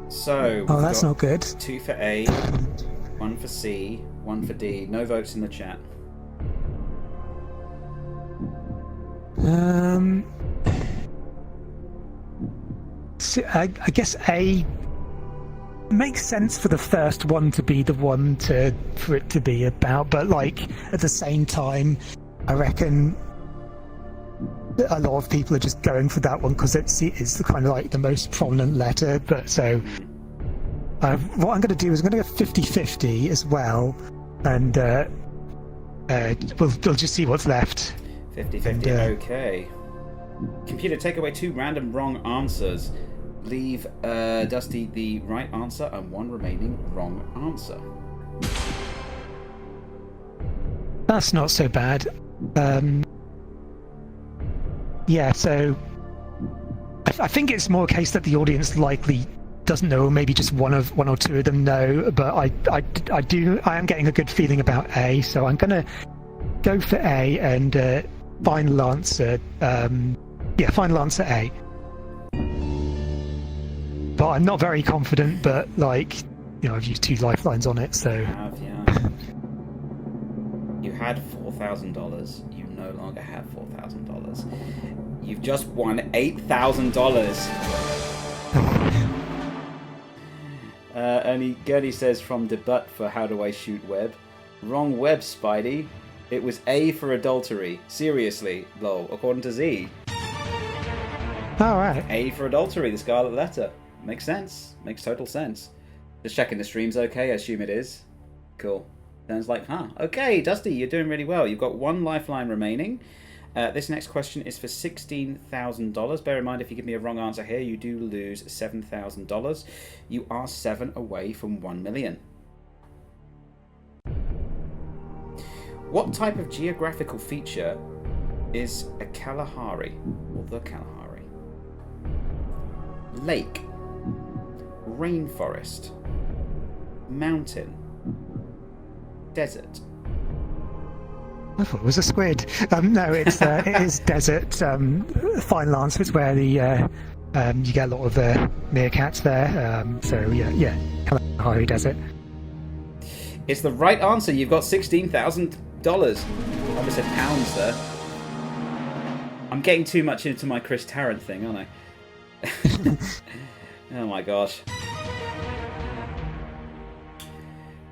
So, Oh, that's not good. 2 for A, 1 for C, 1 for D. No votes in the chat. So I guess A makes sense for the first one to be the one for it to be about, but at the same time, I reckon a lot of people are just going for that one because it's the kind of the most prominent letter. But so what I'm going to do is I'm going to go 50-50 as well, and we'll just see what's left. 50-50, okay. Computer, take away 2 random wrong answers. Leave Dusty the right answer and 1 remaining wrong answer. That's not so bad. Yeah, so I think it's more a case that the audience likely doesn't know, or maybe just one or two of them know. But I am getting a good feeling about A, so I'm gonna go for A and final answer. Final answer A. but I'm not very confident. But like, I've used 2 lifelines on it, so. You had $4,000. You no longer have $4,000. You've just won $8,000. And Gertie says from debut for How Do I Shoot Web. Wrong web, Spidey. It was A for adultery. Seriously, lol. According to Z. Alright. A for adultery, the Scarlet Letter. Makes sense. Makes total sense. Just checking the stream's okay. I assume it is. Cool. Sounds like, okay, Dusty, you're doing really well. You've got 1 lifeline remaining. This next question is for $16,000. Bear in mind, if you give me a wrong answer here, you do lose $7,000. You are 7 away from 1 million. What type of geographical feature is a Kalahari, or the Kalahari? Lake, rainforest, mountain, desert. I thought it was a squid. No, it is desert. Final answer is where the you get a lot of meerkats there. So yeah, Kalahari Desert. It's the right answer. You've got $16,000. I almost said pounds there. I'm getting too much into my Chris Tarrant thing, aren't I? Oh my gosh.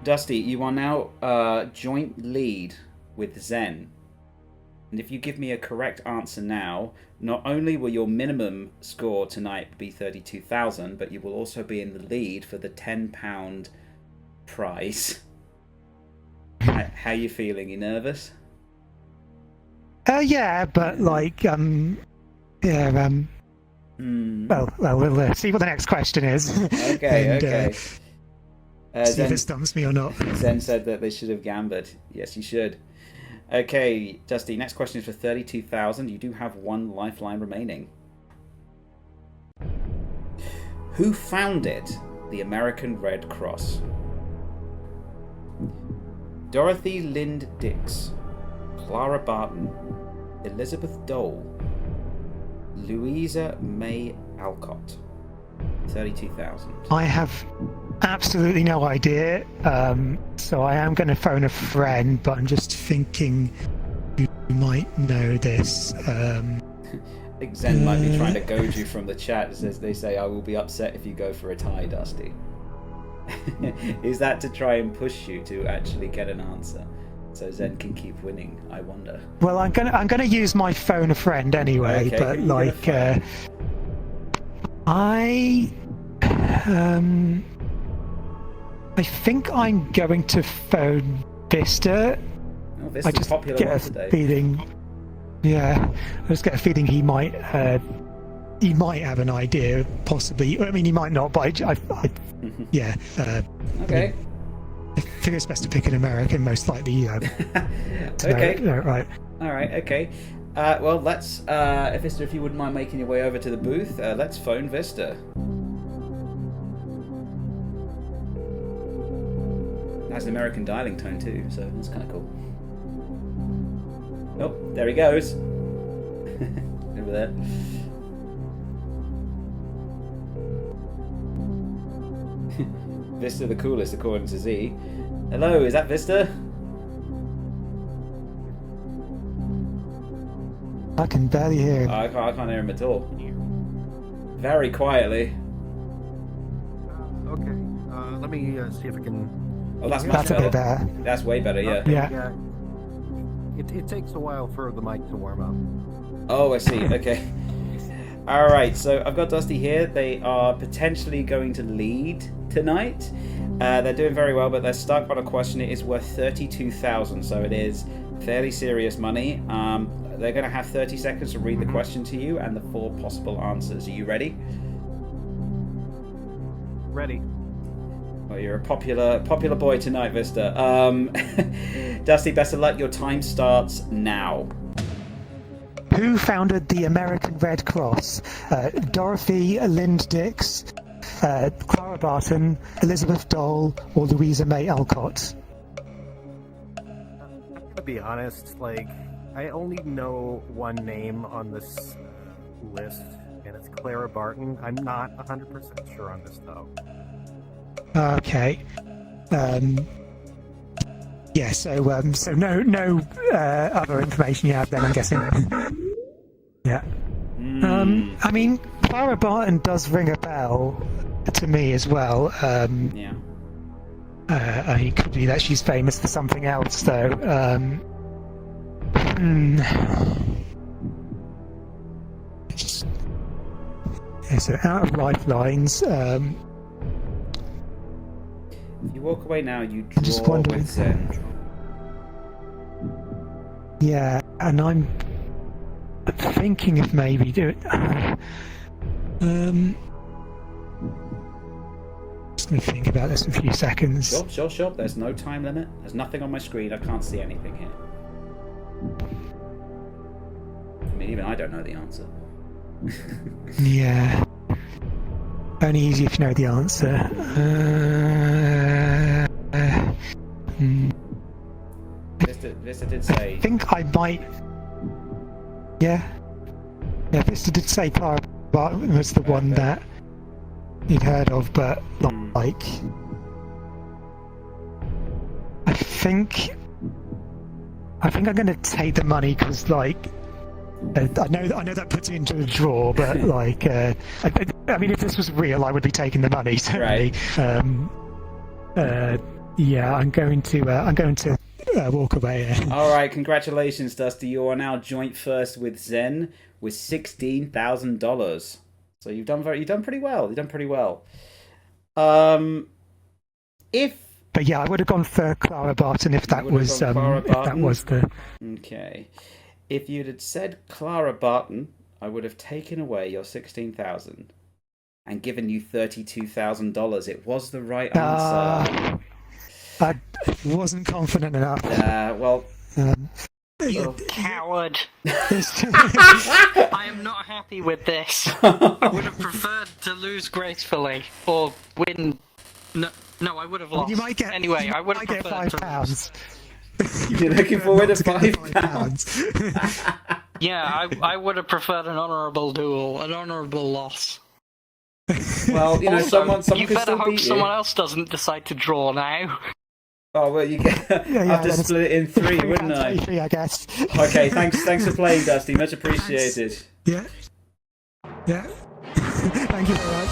Dusty, you are now joint lead with Zen. And if you give me a correct answer now, not only will your minimum score tonight be 32,000, but you will also be in the lead for the £10 prize. How you feeling? You nervous? Yeah, but like, Well, we'll see what the next question is. Okay, and, okay. See if it stumps me or not. Zen said that they should have gambled. Yes, you should. Okay, Dusty, next question is for 32,000. You do have 1 lifeline remaining. Who founded the American Red Cross? Dorothy Lind Dix, Clara Barton, Elizabeth Dole, Louisa May Alcott. 32,000. I have absolutely no idea, so I am going to phone a friend, but I'm just thinking you might know this. I think Zen might be trying to goad you from the chat. As they say, I will be upset if you go for a tie, Dusty. Is that to try and push you to actually get an answer so Zen can keep winning? I wonder. Well, I'm gonna use my phone a friend anyway, okay, but like I think I'm going to phone Vista. Oh, Vista's I just popular get one a today. feeling. Yeah, I just get a feeling he might have an idea, possibly. I mean, he might not, but yeah. Okay. I think it's best to pick an American, most likely. Okay. Right. All right. Okay. Well, let's. Vista, if you wouldn't mind making your way over to the booth, let's phone Vista. Has an American dialing tone too, so that's kind of cool. Oh, there he goes. Over there. Vista the coolest, according to Z. Hello, is that Vista? I can barely hear him. I can't hear him at all. Very quietly. Okay. Let me see if I can. Oh, that's much That's a better. bit better. That's way better, yeah. Okay, Yeah. It takes a while for the mic to warm up. Oh, I see. Okay. All right. So I've got Dusty here. They are potentially going to lead tonight. They're doing very well, but they're stuck on a question. It is worth 32,000, so it is fairly serious money. They're going to have 30 seconds to read the question to you and the 4 possible answers. Are you ready? Ready. Well, you're a popular boy tonight, Vista. Dusty, best of luck. Your time starts now. Who founded the American Red Cross? Dorothy Lind Dix, Clara Barton, Elizabeth Dole, or Louisa May Alcott? I'm gonna be honest. Like, I only know one name on this list, and and it's Clara Barton. I'm not 100% sure on this though. Okay. Yeah. So no other information you have then, I'm guessing. Yeah. I mean, Clara Barton does ring a bell to me as well. Yeah. It could be that she's famous for something else, though. Yeah, so out of lifelines. If you walk away now, you Just draw wondering. with Zen. Yeah, and I'm thinking of maybe doing. Just gonna think about this in a few seconds. Sure. There's no time limit. There's nothing on my screen. I can't see anything here. I mean, even I don't know the answer. Yeah. Only easy if you know the answer. Vista did say. I think I might. Yeah. Yeah, Vista did say Clara Barton was the one that he'd heard of, but like. I think I'm going to take the money because, like, I know that puts you into a draw, but like, I mean, if this was real, I would be taking the money certainly. Right. Yeah, I'm going to walk away. All right, congratulations, Dusty. You are now joint first with Zen with $16,000. So you've done pretty well. But yeah, I would have gone for Clara Barton if that was the. Okay. If you'd had said Clara Barton, I would have taken away your $16,000 and given you $32,000. It was the right answer. I wasn't confident enough. Well. You coward. I am not happy with this. I would have preferred to lose gracefully or win. No, I would have lost. You might get, anyway, I would have get preferred £5. You're looking forward to £5. Yeah, I would have preferred an honourable duel, an honourable loss. Well, you know, also, someone you could better still hope beat someone you. else doesn't decide to draw now. Oh well, you get. I've just split it in three, wouldn't I? Three, I guess. Okay, thanks for playing, Dusty. Much appreciated. Yeah. Thank you very much.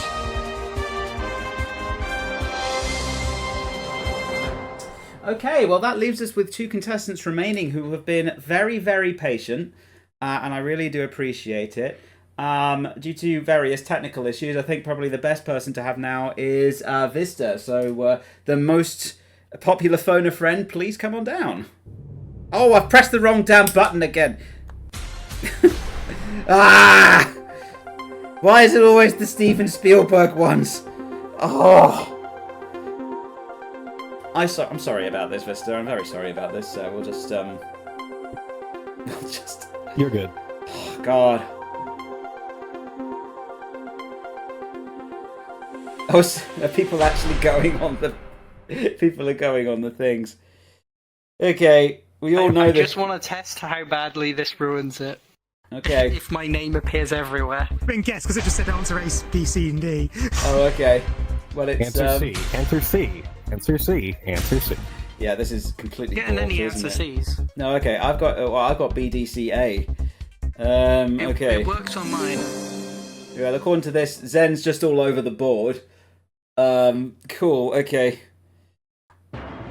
Okay, well that leaves us with two contestants remaining who have been very, very patient, and I really do appreciate it. Due to various technical issues, I think probably the best person to have now is Vista. So the most popular phone a friend, please come on down. Oh, I've pressed the wrong damn button again. Why is it always the Steven Spielberg ones? Oh. I'm sorry about this, Vista. I'm very sorry about this. We'll just You're good. Oh, God. Oh, are people actually going on the? People are going on the things. Okay, we all know I this. just want to test how badly this ruins it. Okay. If my name appears everywhere. I didn't guess because it just said answer A, B, C, and D. Oh, okay. Well, it's Answer C. Answer C. Answer C. Answer C. Yeah, this is completely. Getting any bullshit, answer isn't it? C's. No, okay. I've got BDCA. Okay. It works on mine. Well, according to this, Zen's just all over the board. Cool. Okay.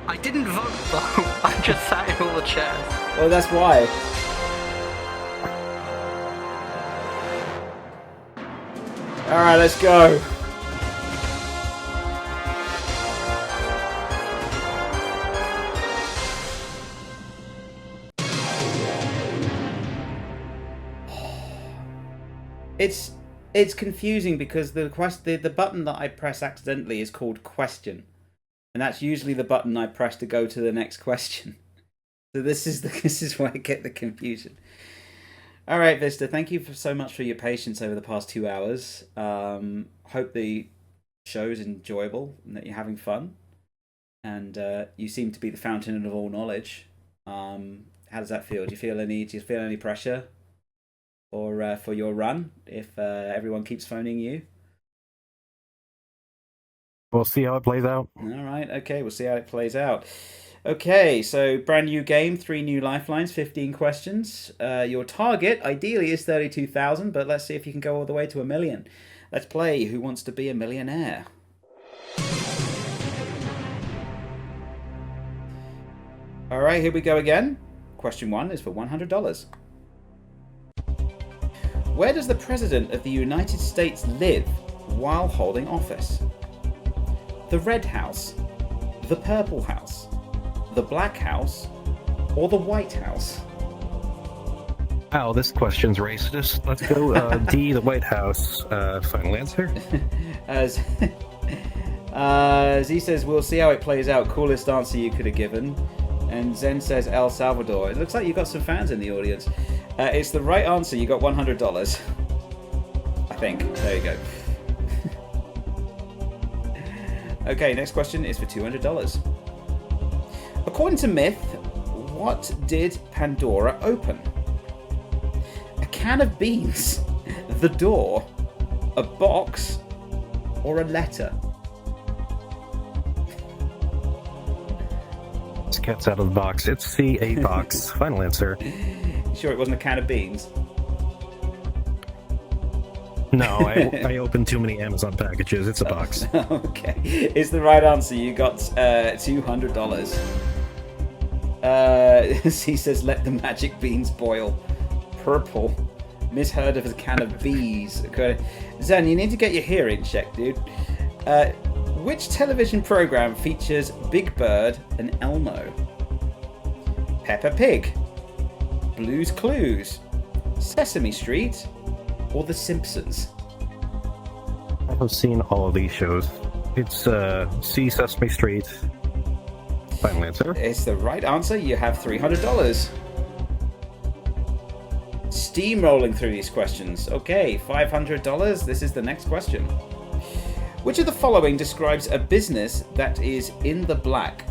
I didn't vote though. I just sat in all the chairs. Well, that's why. All right, let's go. It's confusing because the button that I press accidentally is called question, and that's usually the button I press to go to the next question. So this is where I get the confusion. All right, Vista, thank you so much for your patience over the past 2 hours. Hope the show's enjoyable and that you're having fun. And you seem to be the fountain of all knowledge. How does that feel? Do you feel any pressure? or for your run if everyone keeps phoning you? We'll see how it plays out. All right, okay, we'll see how it plays out. Okay, so brand new game, 3 new lifelines, 15 questions. Your target, ideally, is 32,000, but let's see if you can go all the way to $1 million. Let's play Who Wants to Be a Millionaire? All right, here we go again. Question 1 is for $100. Where does the President of the United States live while holding office? The Red House, the Purple House, the Black House, or the White House? Wow, this question's racist. Let's go D, the White House. Final answer? As he says, we'll see how it plays out. Coolest answer you could have given. And Zen says El Salvador. It looks like you've got some fans in the audience. It's the right answer. You got $100. I think. There you go. Okay, next question is for $200. According to myth, what did Pandora open? A can of beans, the door, a box, or a letter? This cat's out of the box. It's C, a box. Final answer. Sure it wasn't a can of beans? No, I opened too many Amazon packages. It's a box. Okay. It's the right answer. You got $200. He says, let the magic beans boil. Purple. Misheard of as a can of bees. Okay. Zen, you need to get your hearing checked, dude. Which television program features Big Bird and Elmo? Peppa Pig, Blue's Clues, Sesame Street, or The Simpsons? I have seen all of these shows. It's C, Sesame Street. Final answer. It's the right answer. You have $300. Steamrolling through these questions. Okay, $500. This is the next question. Which of the following describes a business that is in the black?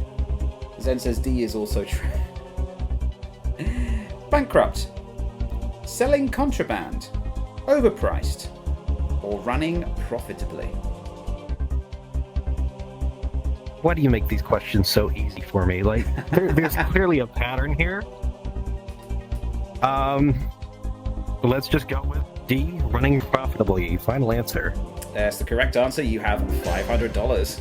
Zen says D is also true. Bankrupt, selling contraband, overpriced, or running profitably? Why do you make these questions so easy for me? Like, there's clearly a pattern here. Let's just go with D, running profitably. Final answer. That's the correct answer. You have $500.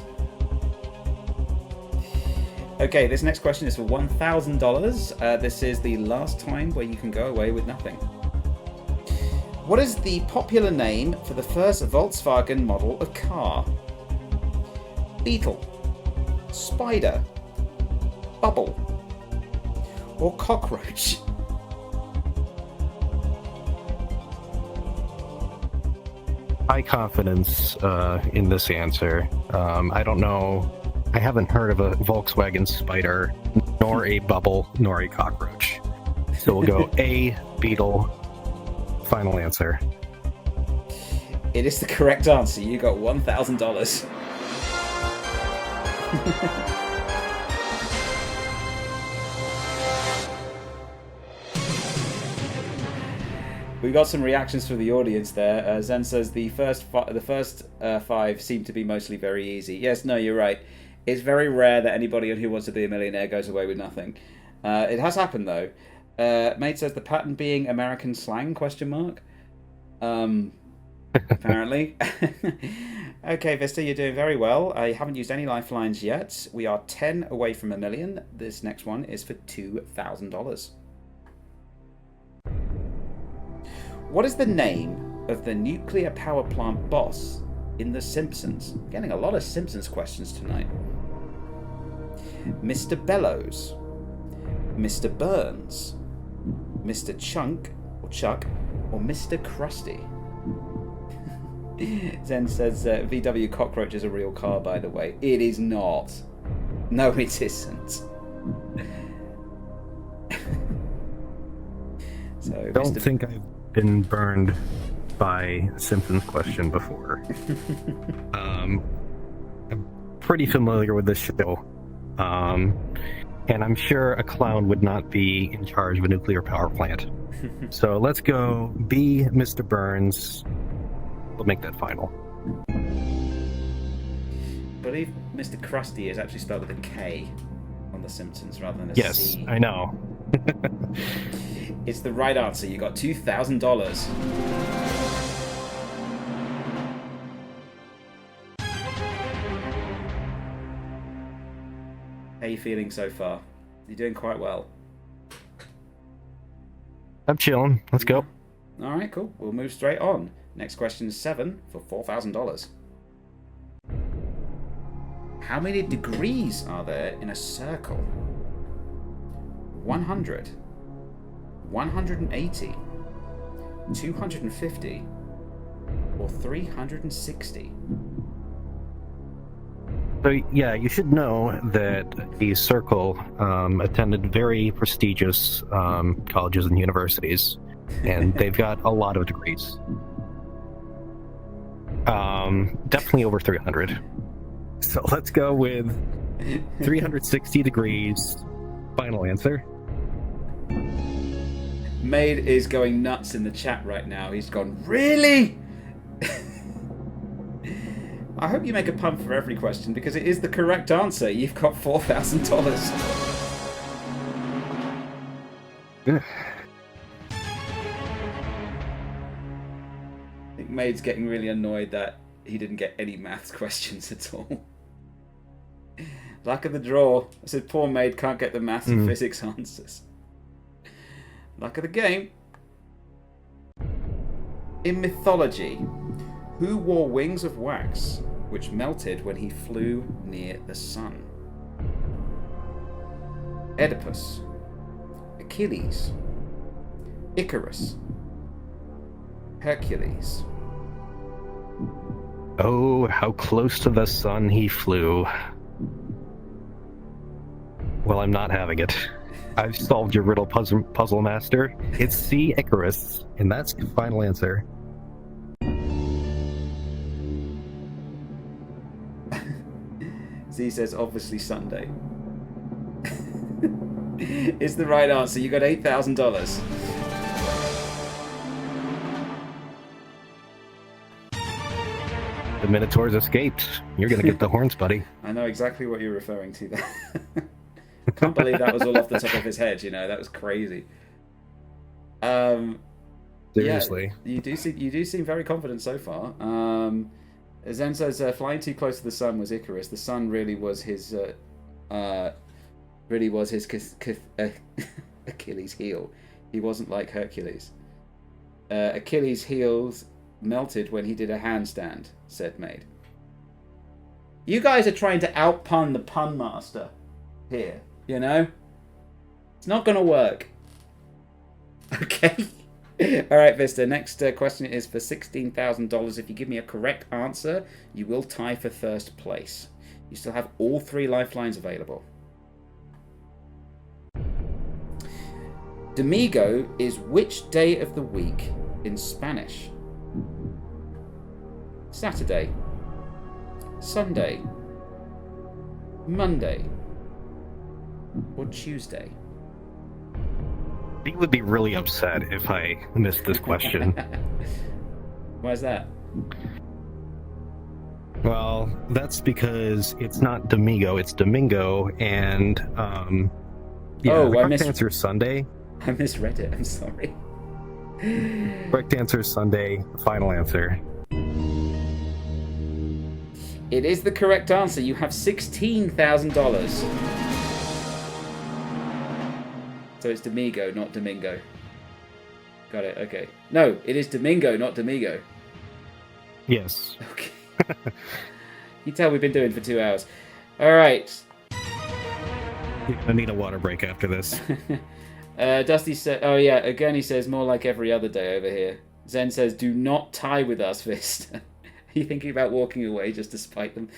Okay, this next question is for $1,000. This is the last time where you can go away with nothing. What is the popular name for the first Volkswagen model of car? Beetle, Spider, Bubble, or Cockroach? High confidence in this answer. I don't know. I haven't heard of a Volkswagen Spider, nor a Bubble, nor a Cockroach. So we'll go A, Beetle. Final answer. It is the correct answer. You got $1,000. We got some reactions from the audience there. Zen says the first five seem to be mostly very easy. Yes, no, you're right. It's very rare that anybody on Who Wants to Be a Millionaire goes away with nothing. It has happened though. Mate says the pattern being American slang ? Apparently. Okay, Vista, you're doing very well. I haven't used any lifelines yet. We are 10 away from $1 million. This next one is for $2,000. What is the name of the nuclear power plant boss in The Simpsons? Getting a lot of Simpsons questions tonight. Mr. Bellows, Mr. Burns, Mr. Chuck, or Mr. Krusty? Zen says VW Cockroach is a real car, by the way. It is not. No, it isn't. So, Don't think I've been burned by Simpsons question before. I'm pretty familiar with this show. And I'm sure a clown would not be in charge of a nuclear power plant. So let's go B, Mr. Burns. We'll make that final. I believe Mr. Krusty is actually spelled with a K on The Simpsons rather than a Yes, C. I know. It's the right answer. You got $2,000. How are you feeling so far? You're doing quite well. I'm chilling. Let's go. All right, cool. We'll move straight on. Next question is 7 for $4,000. How many degrees are there in a circle? 100, 180, 250, or 360? So yeah, you should know that the Circle attended very prestigious colleges and universities, and they've got a lot of degrees. Definitely over 300. So let's go with 360 degrees. Final answer. Maid is going nuts in the chat right now. He's gone, really? I hope you make a pun for every question because it is the correct answer. You've got $4,000. I think Maid's getting really annoyed that he didn't get any maths questions at all. Luck of the draw. I said poor Maid can't get the maths and physics answers. Luck of the game. In mythology, who wore wings of wax which melted when he flew near the sun? Oedipus, Achilles, Icarus, Hercules. Oh, how close to the sun he flew. Well, I'm not having it. I've solved your riddle, puzzle master. It's C, Icarus, and that's the final answer. Z says obviously Sunday. It's the right answer. You got $8,000. The Minotaurs escaped. You're gonna get the horns, buddy. I know exactly what you're referring to there. I can't believe that was all off the top of his head, you know, that was crazy. Seriously. Yeah, you do seem very confident so far. Zen says flying too close to the sun was Icarus. The sun really was his Achilles heel. He wasn't like Hercules. Achilles' heels melted when he did a handstand, said Maid. You guys are trying to outpun the pun master here, you know? It's not gonna work. Okay. Alright, Vista, next question is for $16,000. If you give me a correct answer, you will tie for first place. You still have all 3 lifelines available. Domingo is which day of the week in Spanish? Saturday, Sunday, Monday, or Tuesday? He would be really upset if I missed this question. Why is that? Well, that's because it's not Domingo, it's Domingo, and the correct answer is Sunday. I misread it, I'm sorry. Correct answer is Sunday. Final answer. It is the correct answer. You have $16,000. So it's Domingo, not Domingo. Got it, okay. No, it is Domingo, not Domingo. Yes. Okay. You tell we've been doing for 2 hours. Alright. You're gonna need a water break after this. Dusty said, oh yeah, again he says, more like every other day over here. Zen says, do not tie with us, Fist. Are you thinking about walking away just to spite them?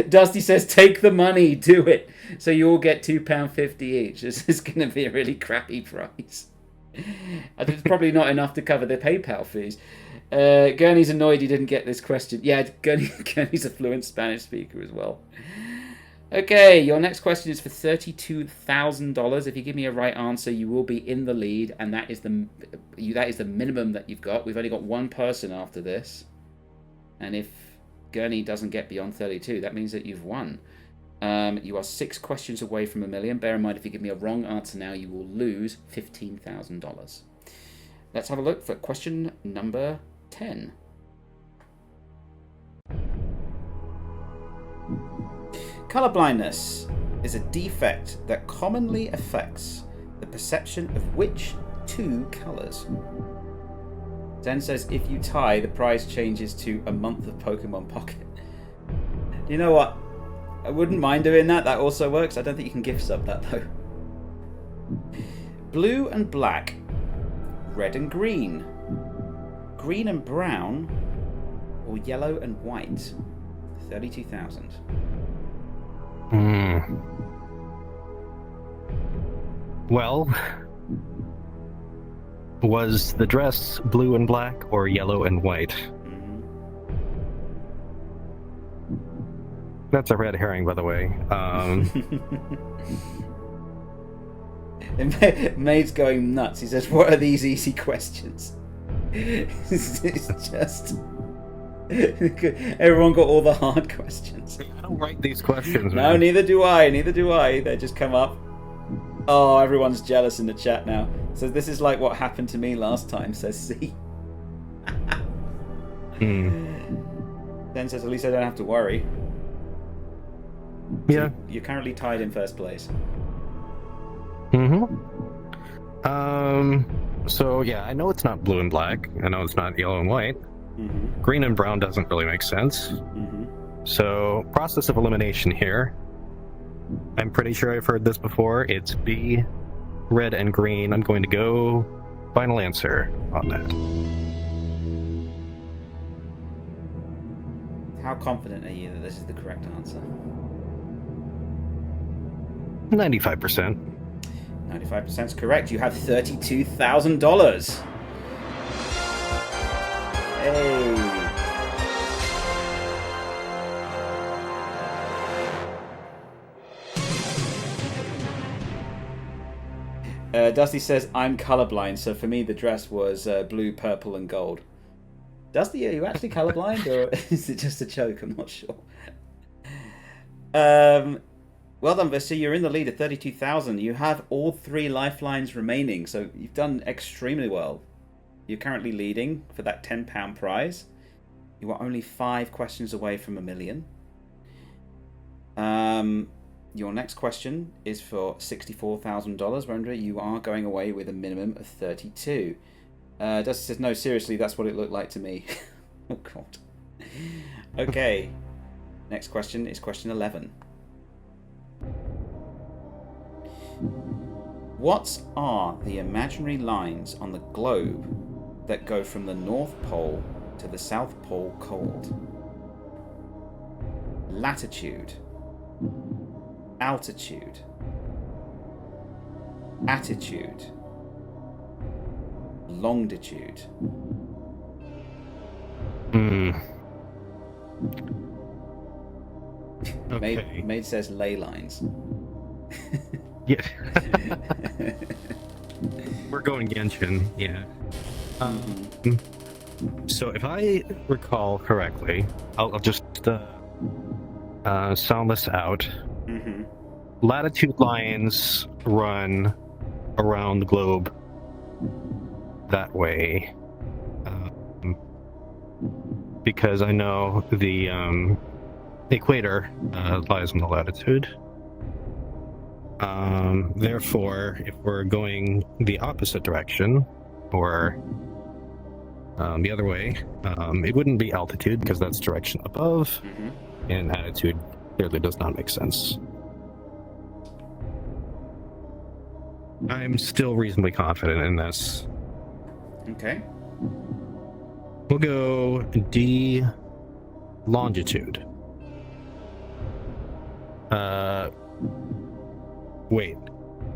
Dusty says, take the money, do it. So you all get £2.50 each. This is going to be a really crappy price. It's probably not enough to cover the PayPal fees. Gurney's annoyed he didn't get this question. Yeah, Gurney's a fluent Spanish speaker as well. Okay, your next question is for $32,000. If you give me a right answer, you will be in the lead, and that is the minimum that you've got. We've only got one person after this, and if Gurney doesn't get beyond 32, that means that you've won. You are 6 questions away from $1 million. Bear in mind, if you give me a wrong answer now, you will lose $15,000. Let's have a look for question number 10. Colorblindness is a defect that commonly affects the perception of which 2 colors? Zen says, if you tie, the prize changes to a month of Pokemon Pocket. You know what? I wouldn't mind doing that. That also works. I don't think you can gift sub that, though. Blue and black. Red and green. Green and brown. Or yellow and white. 32,000. Well, was the dress blue and black or yellow and white? That's a red herring, by the way. Maid's going nuts. He says, what are these easy questions? It's just... Everyone got all the hard questions. I don't write these questions, No, man. neither do I. They just come up. Oh, everyone's jealous in the chat now. So this is like what happened to me last time, says C. Then says, at least I don't have to worry. Yeah. So you're currently tied in first place. So yeah, I know it's not blue and black. I know it's not yellow and white. Green and brown doesn't really make sense. So, process of elimination here. I'm pretty sure I've heard this before. It's B, red and green. I'm going to go final answer on that. How confident are you that this is the correct answer? 95%. 95% is correct. You have $32,000. Hey. Dusty says, I'm colorblind, so for me the dress was blue, purple, and gold. Dusty, are you actually colorblind, or is it just a joke? I'm not sure. Well done, Vista. You're in the lead at 32,000. You have all 3 lifelines remaining, so you've done extremely well. You're currently leading for that £10 prize. You are only 5 questions away from $1 million. Your next question is for $64,000. Rendra, you are going away with a minimum of 32. Dusty says, no, seriously, that's what it looked like to me. Oh, God. Okay. Next question is question 11. What are the imaginary lines on the globe that go from the North Pole to the South Pole called? Latitude, altitude, attitude, longitude. Okay. Maid says ley lines. Yeah. We're going Genshin, yeah. So if I recall correctly, I'll just sound this out. Latitude lines run around the globe that way. Because I know the equator lies in the latitude. Therefore, if we're going the opposite direction, or the other way, it wouldn't be altitude because that's direction above, and attitude clearly does not make sense. I'm still reasonably confident in this. Okay. We'll go D, longitude. Wait.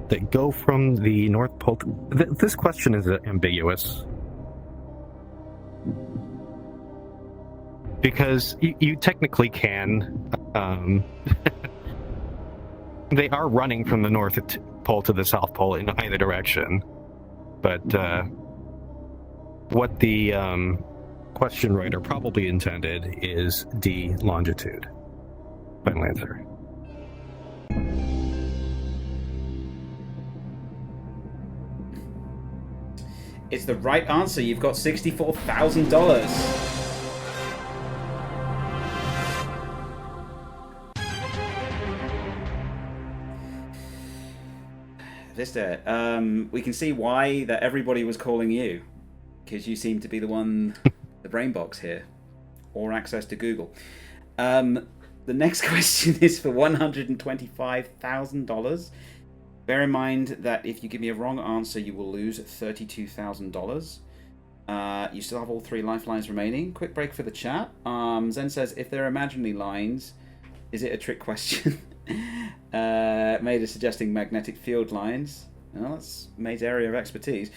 They go from the North Pole. This question is ambiguous. Because you technically can They are running from the North Pole to the South Pole in either direction. But what the question writer probably intended is D, longitude. Final answer. It's the right answer. You've got $64,000. Vista, we can see why that everybody was calling you, because you seem to be the one, the brain box here, or access to Google. The next question is for $125,000. Bear in mind that if you give me a wrong answer, you will lose $32,000. You still have all 3 lifelines remaining. Quick break for the chat. Zen says, if they're imaginary lines, is it a trick question? Maid is suggesting magnetic field lines. Well, that's Maid's area of expertise.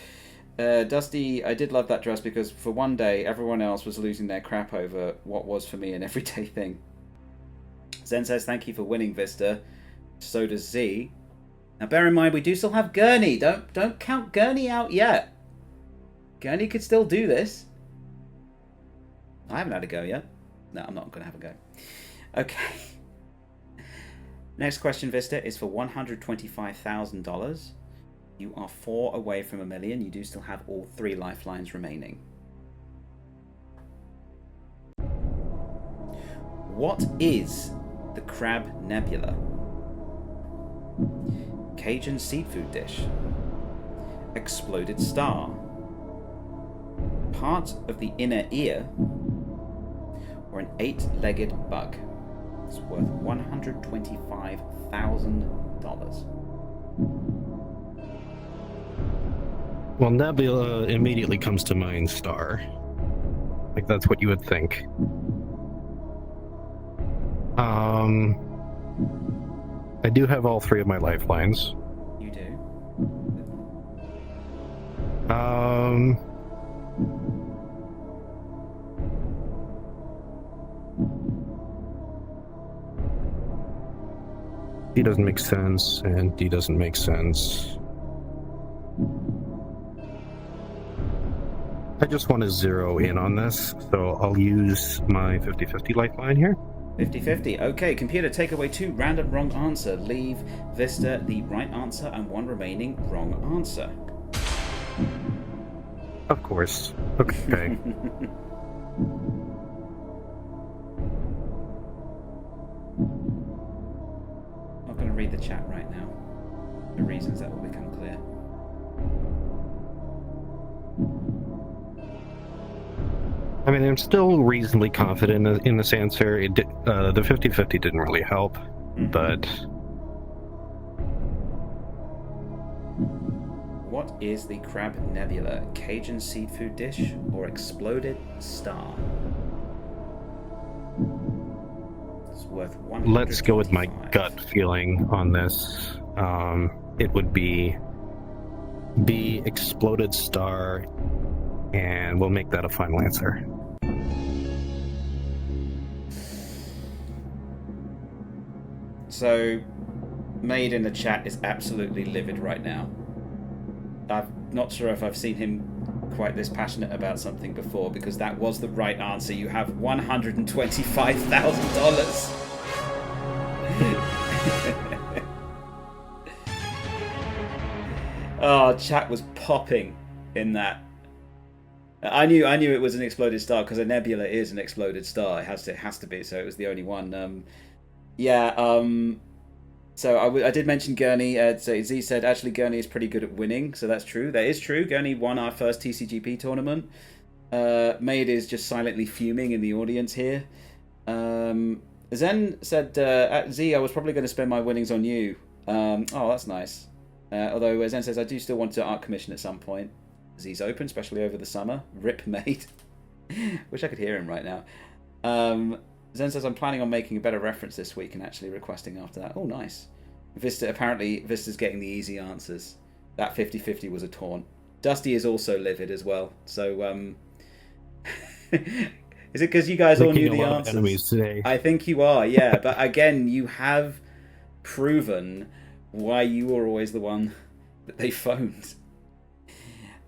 Dusty, I did love that dress because for one day everyone else was losing their crap over what was for me an everyday thing. Zen says, thank you for winning, Vista. So does Z. Now bear in mind we do still have Gurney. Don't count Gurney out yet. Gurney could still do this. I haven't had a go yet. No, I'm not going to have a go. Okay. Next question, Vista, is for $125,000. You are 4 away from $1 million. You do still have all 3 lifelines remaining. What is the Crab Nebula? Cajun seafood dish. Exploded star. Part of the inner ear. Or an 8-legged bug. It's worth $125,000. Well, nebula immediately comes to mind star. Like, that's what you would think. I do have all 3 of my lifelines. You do? D doesn't make sense, and D doesn't make sense. I just want to zero in on this, so I'll use my 50-50 lifeline here. 50-50. Okay, computer, take away 2 random wrong answer. Leave Vista the right answer and 1 remaining wrong answer. Of course. Okay. I'm not going to read the chat right now. For reasons that will become clear. I mean, I'm still reasonably confident in this answer. The 50-50 didn't really help, but... What is the Crab Nebula? Cajun seafood dish or exploded star? It's worth $125,000. Let's go with my gut feeling on this. It would be B, exploded star, and we'll make that a final answer. So, Maid in the chat is absolutely livid right now. I'm not sure if I've seen him quite this passionate about something before, because that was the right answer. You have $125,000. Oh, chat was popping in that. I knew it was an exploded star because a nebula is an exploded star. It has to be. So it was the only one. So I did mention Gurney. So Z said actually Gurney is pretty good at winning. So that's true. That is true. Gurney won our first TCGP tournament. Maid is just silently fuming in the audience here. Zen said, Z, I was probably going to spend my winnings on you. Oh, that's nice. Although Zen says, I do still want to art commission at some point. Z's open, especially over the summer. Rip Maid. Wish I could hear him right now. Zen says, I'm planning on making a better reference this week and actually requesting after that. Oh, nice. Vista's getting the easy answers. That 50-50 was a taunt. Dusty is also livid as well. So, is it because you guys all knew the answers? Enemies today. I think you are, yeah. But again, you have proven why you were always the one that they phoned.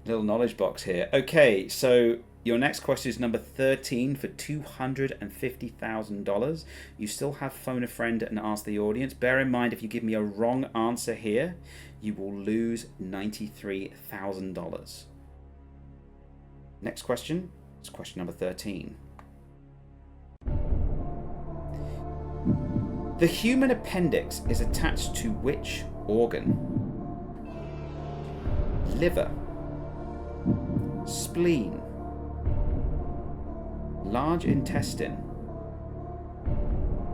Little knowledge box here. Okay, so your next question is number 13 for $250,000. You still have phone a friend and ask the audience. Bear in mind, if you give me a wrong answer here, you will lose $93,000. Next question is question number 13. The human appendix is attached to which organ? Liver, spleen, large intestine,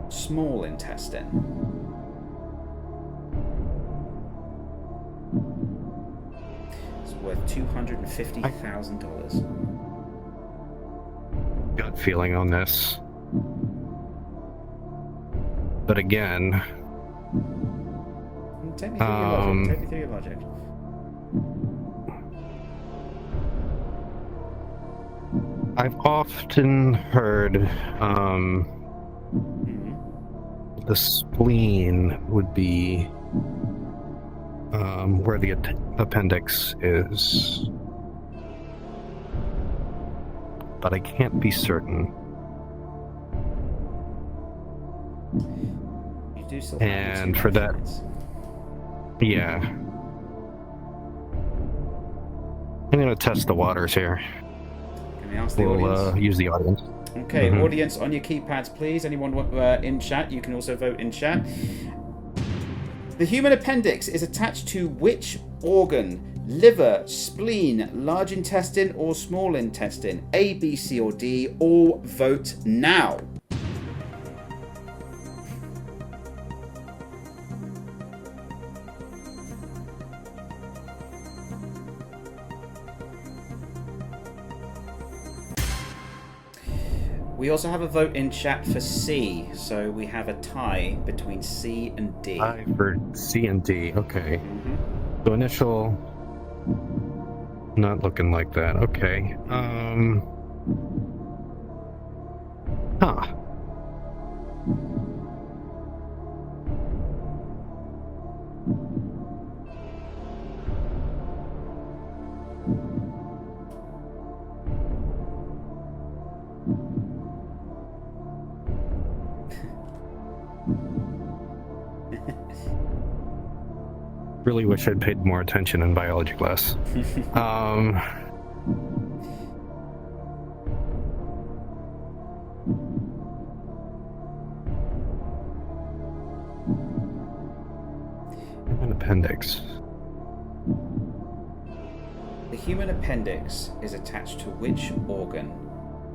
small intestine. It's worth $250,000. Gut feeling on this. But again, Take me through your logic. Take me through your logic. I've often heard the spleen would be where the appendix is, but I can't be certain. You do still have And two for that, options. yeah, I'm gonna test the waters here. Can we ask the We'll audience? use the audience. Okay, audience, on your keypads, please. Anyone in chat, you can also vote in chat. The human appendix is attached to which organ? Liver, spleen, large intestine, or small intestine? A, B, C, or D? All vote now. We also have a vote in chat for C, so we have a tie between C and D. I for C and D. Okay. So initial, not looking like that. Okay. Huh. Really wish I'd paid more attention in biology class. An appendix. The human appendix is attached to which organ?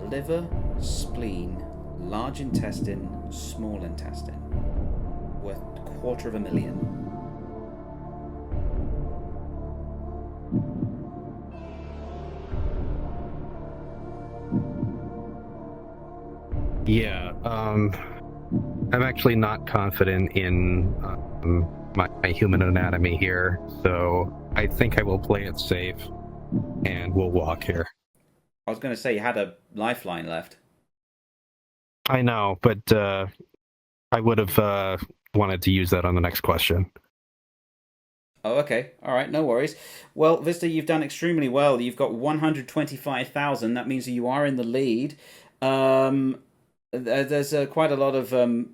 Liver, spleen, large intestine, small intestine. Worth $250,000. Yeah, I'm actually not confident in my human anatomy here, so I think I will play it safe and we'll walk here. I was going to say you had a lifeline left. I know, but I would have wanted to use that on the next question. Oh, okay. All right, no worries. Well, Vista, you've done extremely well. You've got 125,000. That means you are in the lead. There's quite a lot of there's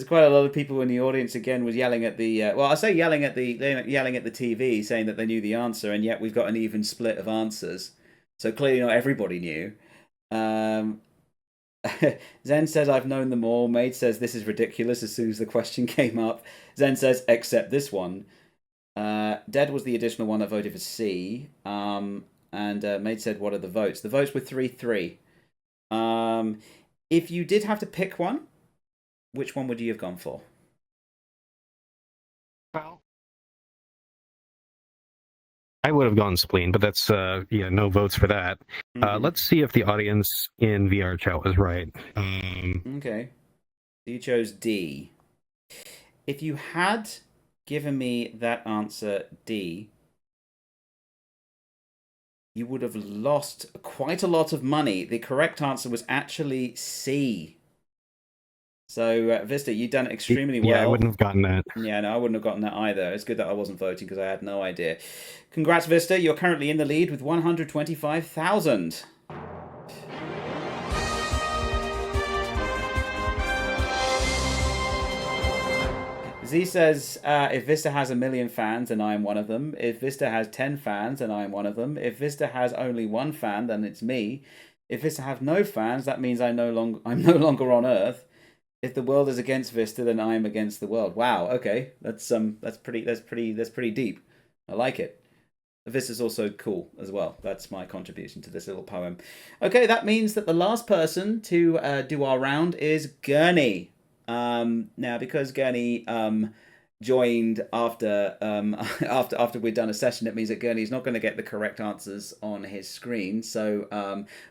quite a lot of people in the audience again was yelling at the well, I say yelling at the TV, saying that they knew the answer, and yet we've got an even split of answers. So clearly not everybody knew. Zen says, I've known them all. Maid says, this is ridiculous as soon as the question came up. Zen says, except this one. Dead was the additional one that voted for C. And Maid said, what are the votes? The votes were 3-3. If you did have to pick one, which one would you have gone for? Well, I would have gone spleen, but that's no votes for that. Let's see if the audience in VRChat was right. Okay. You chose D. If you had given me that answer D, you would have lost quite a lot of money. The correct answer was actually C. So, Vista, you've done extremely well. Yeah, I wouldn't have gotten that. Yeah, no, I wouldn't have gotten that either. It's good that I wasn't voting because I had no idea. Congrats, Vista. You're currently in the lead with 125,000. Z says, if Vista has 1 million fans, then I am one of them. If Vista has 10 fans, then I am one of them. If Vista has only 1 fan, then it's me. If Vista have no fans, that means I'm no longer on Earth. If the world is against Vista, then I am against the world. Wow. Okay, that's pretty deep. I like it. Vista's also cool as well. That's my contribution to this little poem. Okay, that means that the last person to do our round is Gurney. Now, because Gurney joined after we'd done a session, it means that Gurney's not going to get the correct answers on his screen. So,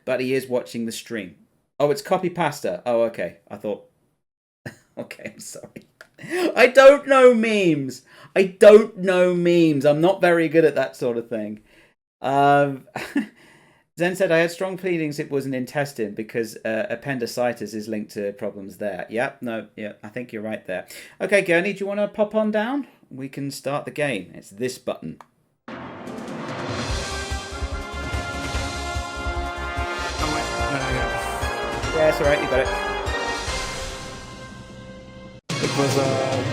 but he is watching the stream. Oh, it's copy pasta. Oh, okay. I thought. Okay, I'm sorry. I don't know memes. I'm not very good at that sort of thing. Zen said, I had strong feelings it was an intestine because appendicitis is linked to problems there. I think you're right there. Okay, Gurney, do you want to pop on down? We can start the game. It's this button. Yeah, it's alright, you got it. It was a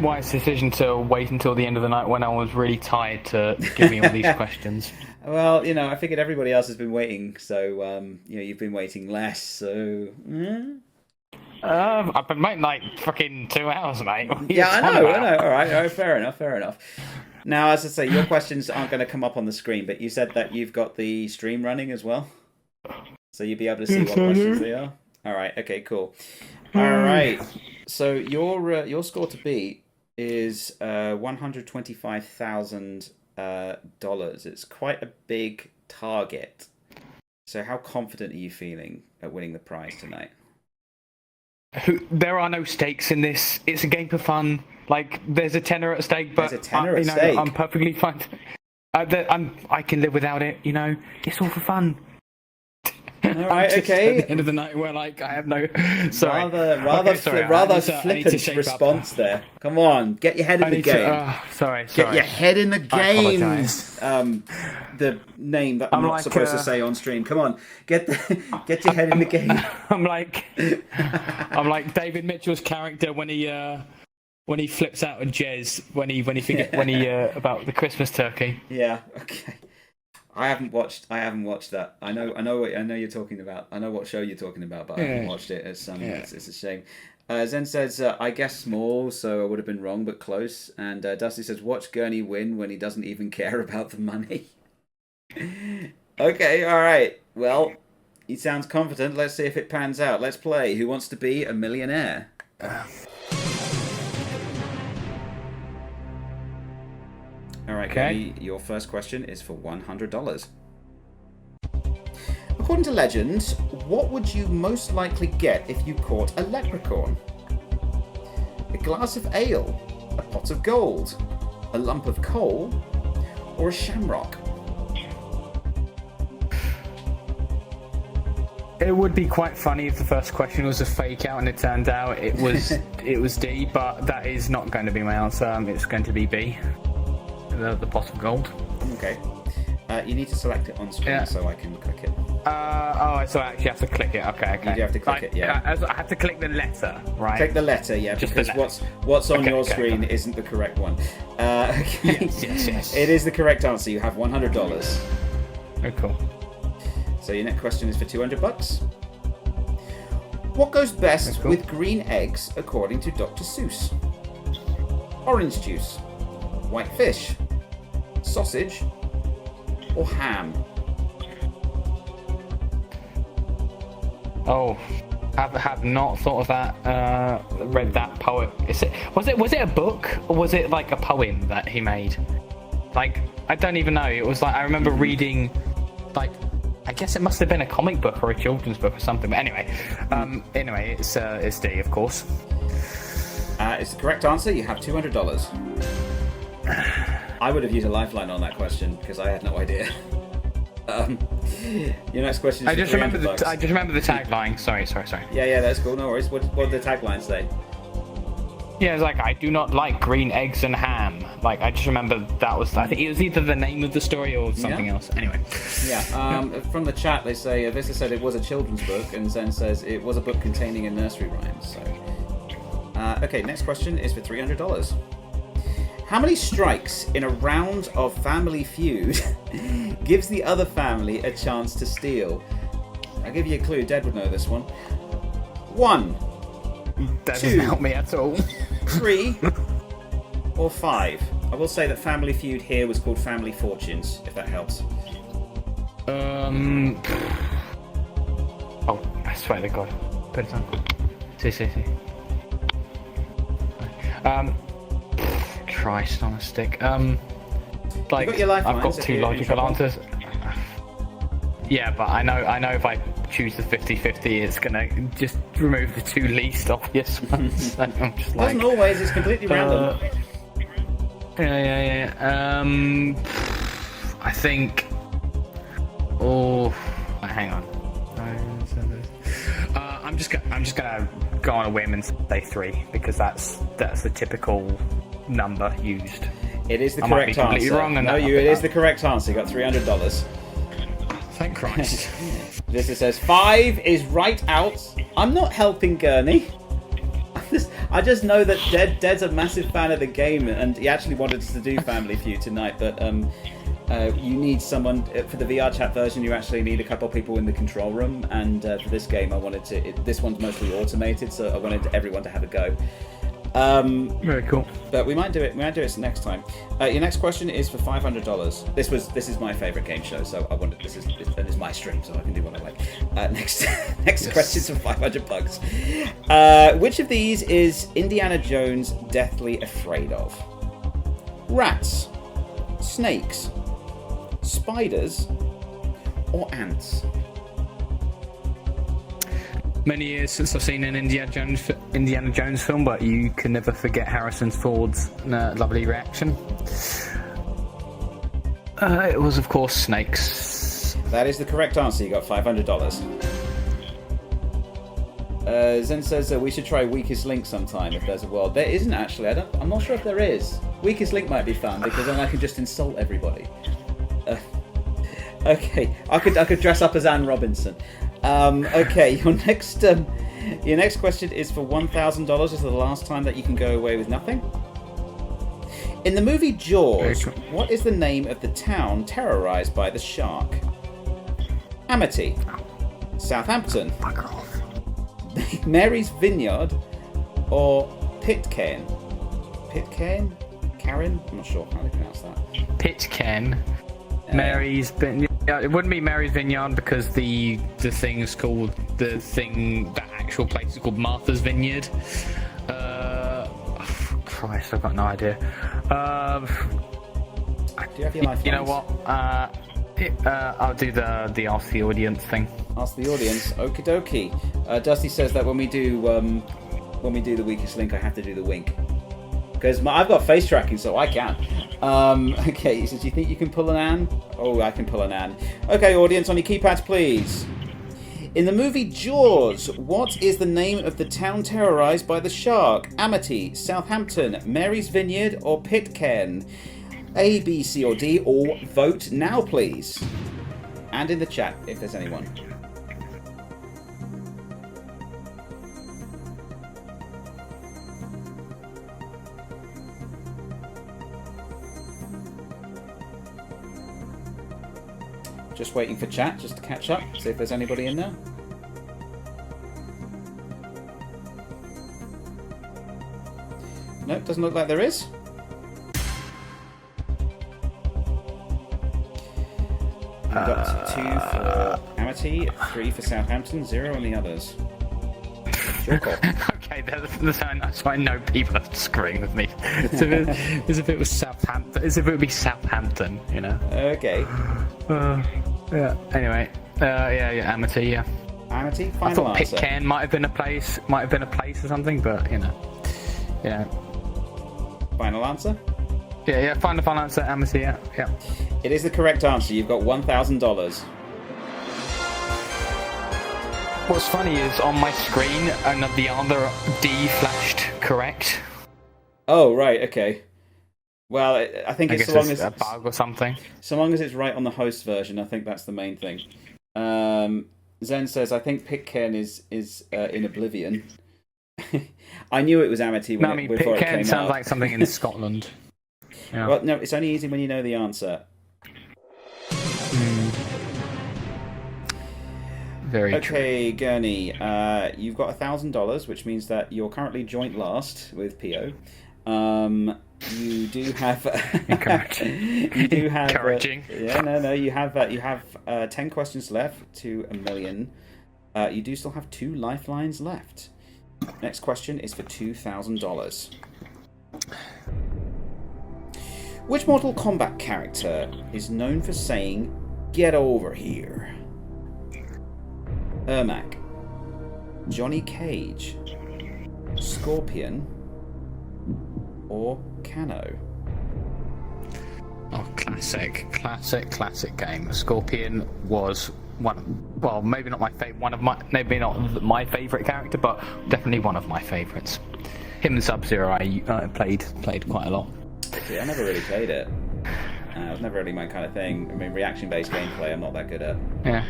wise decision to wait until the end of the night when I was really tired to give me all these questions. Well, I figured everybody else has been waiting, so, you've been waiting less, so... I've been waiting like fucking 2 hours, mate. Yeah, I know. All right, fair enough. Now, as I say, your questions aren't going to come up on the screen, but you said that you've got the stream running as well, so you'll be able to see what questions they are. All right, okay, cool. All right, so your score to beat is $125,000. It's quite a big target. So how confident are you feeling at winning the prize tonight? There are no stakes in this. It's a game for fun. Like, there's a tenner at stake, but there's a tenner at stake. I'm perfectly fine. I can live without it. It's all for fun. All right, okay. At the end of the night, where I have no. Sorry. Rather flippant response there. Come on, get your head in the game. Sorry. Get your head in the game. I the name that I'm not supposed to say on stream. Come on, get your head in the game. I'm like David Mitchell's character when he flips out on Jez when he about the Christmas turkey. Yeah. Okay. I haven't watched that. I know you're talking about. I know what show you're talking about, but I haven't watched it. It's a shame. Zen says, I guess small, so I would have been wrong, but close. And Dusty says, watch Gurney win when he doesn't even care about the money. Okay, all right. Well, he sounds confident. Let's see if it pans out. Let's play Who Wants to Be a Millionaire? All right, Gurney, your first question is for $100. According to legend, what would you most likely get if you caught a leprechaun? A glass of ale, a pot of gold, a lump of coal, or a shamrock? It would be quite funny if the first question was a fake out and it turned out it was D, but that is not going to be my answer. It's going to be B. The pot of gold. Okay. You need to select it on screen so I can click it. So I actually have to click it. Okay. You do have to click it, yeah. I have to click the letter, right? Click the letter, yeah, because what's on your screen isn't the correct one. Okay. Yes. It is the correct answer. You have $100. Oh, cool. So your next question is for $200. What goes best with green eggs according to Dr. Seuss? Orange juice, white fish, sausage, or ham? Oh, have not thought of that. Read that poet. Was it a book or was it like a poem that he made? Like, I don't even know. It was like I remember reading, like, I guess it must have been a comic book or a children's book or something. But anyway, it's D, of course. It's the correct answer. You have $200. I would have used a lifeline on that question because I had no idea. Your next question is I just for remember $300. I just remember the tagline. Sorry. Yeah, that's cool. No worries. What did the tagline say? Yeah, it's like I do not like green eggs and ham. Like I just remember that was. I think it was either the name of the story or something else. Anyway. Yeah. From the chat, they say Vista said it was a children's book, and Zen says it was a book containing a nursery rhymes. So, okay. Next question is for $300. How many strikes in a round of Family Feud gives the other family a chance to steal? I'll give you a clue. Dad would know this one. 1, That doesn't help me at all. 3, or 5. I will say that Family Feud here was called Family Fortunes, if that helps. Oh, I swear to God. Put it on. See. Christ on a stick. Like, got your lifelines I've got if two you're in logical trouble. answers. Yeah, but I know if I choose the 50-50, it's gonna just remove the two least obvious ones. So I'm just like, Doesn't always, it's completely random. Yeah. I think. Oh, hang on. I'm just gonna go on a whim and say 3 because that's the typical number used. It is the I might be correct completely answer. wrong on No, that. it is the correct answer. You got $300. Thank Christ. This says 5 is right out. I'm not helping Gurney. I just know that Dead's a massive fan of the game, and he actually wanted us to do Family Feud tonight. But you need someone for the VRChat version. You actually need a couple of people in the control room, and for this game, I wanted to. This one's mostly automated, so I wanted everyone to have a go. Very cool. But we might do it. We might do it next time. Your next question is for $500. This is my favorite game show, so I wanted this is my stream, so I can do what I like. Next question is for $500. Which of these is Indiana Jones deathly afraid of? Rats, snakes, spiders, or ants? Many years since I've seen an Indiana Jones film, but you can never forget Harrison Ford's lovely reaction. It was, of course, snakes. That is the correct answer. You got $500. Zen says we should try Weakest Link sometime if there's a world. There isn't actually. I'm not sure if there is. Weakest Link might be fun because then I can just insult everybody. Okay, I could dress up as Anne Robinson. Okay, your next question is for $1,000. This is the last time that you can go away with nothing. In the movie Jaws, what is the name of the town terrorized by the shark? Amity, Southampton, Mary's Vineyard, or Pitcairn? Pitcairn? Karen? I'm not sure how to pronounce that. Pitcairn. Mary's Vineyard. Yeah, it wouldn't be Mary's Vineyard because the actual place is called Martha's Vineyard. Christ, I've got no idea. Do you have your lifelines? You know what? I'll do the ask the audience thing. Ask the audience. Okie dokie. Dusty says that when we do the weakest link, I have to do the wink because I've got face tracking, so I can. Okay, he says, do you think you can pull an Ann? Oh, I can pull an Ann. Okay, audience, on your keypads, please. In the movie Jaws, what is the name of the town terrorized by the shark? Amity, Southampton, Mary's Vineyard, or Pitcairn? A, B, C, or D, or vote now, please. And in the chat, if there's anyone. Just waiting for chat, just to catch up, see if there's anybody in there. Nope, doesn't look like there is. We've got 2 for Amity, 3 for Southampton, 0 on the others. Your call. Okay, that's why I know people are screwing with me. It's if it was Southampton. It's if it would be Southampton, you know. Okay. Yeah. Anyway, yeah, Amity, yeah. Amity, final I thought answer. Pitcairn might have been a place or something, but you know, yeah. Final answer? Yeah. Final answer, Amity, yeah. It is the correct answer. You've got $1,000. What's funny is on my screen, and the other D flashed correct. Oh, right, okay. Well, I think I it's guess so long it's as a bug or something. So long as it's right on the host version, I think that's the main thing. Zen says, I think Pitcairn is in Oblivion. I knew it was Amity No, I mean before it Pitcairn came sounds out. like something in Scotland. Yeah. Well, no, it's only easy when you know the answer. Very true. Okay, Gurney, you've got $1,000, which means that you're currently joint last with Pio. You do have. Incorrect. You do have. Encouraging. No. You have 10 questions left to $1 million. You do still have 2 lifelines left. Next question is for $2,000. Which Mortal Kombat character is known for saying, "Get over here"? Ermac, Johnny Cage, Scorpion, or Kano? Oh, classic game. Scorpion was maybe not my favorite, maybe not my favorite character, but definitely one of my favorites. Him and Sub-Zero, I played quite a lot. See, I never really played it. It was never really my kind of thing. I mean, reaction-based gameplay, I'm not that good at. Yeah.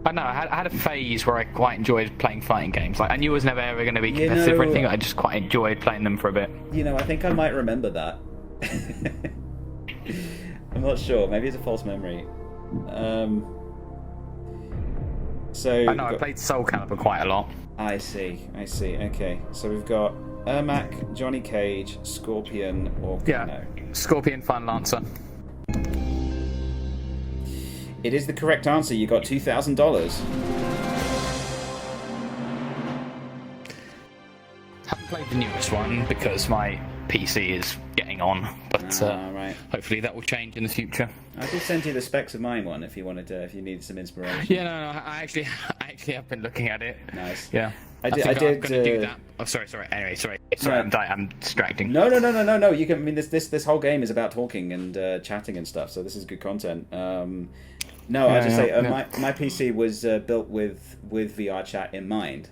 I know, I had a phase where I quite enjoyed playing fighting games. Like, I knew it was never ever going to be competitive or anything, I just quite enjoyed playing them for a bit. You know, I think I might remember that. I'm not sure. Maybe it's a false memory. I know, I played Soul Calibur quite a lot. I see. Okay, so we've got Ermac, Johnny Cage, Scorpion, or Kano. Yeah, Scorpion, Fun Lancer. It is the correct answer. You got $2,000. Haven't played the newest one because my PC is getting on, but right. Hopefully that will change in the future. I did send you the specs of mine one if you wanted to, if you needed some inspiration. Yeah, no, I actually have been looking at it. Nice. Yeah. I think did. I'm going to do that. Oh, sorry. Anyway, sorry. I'm distracting. No. You can. I mean, this whole game is about talking and chatting and stuff. So this is good content. My PC was built with VRChat in mind.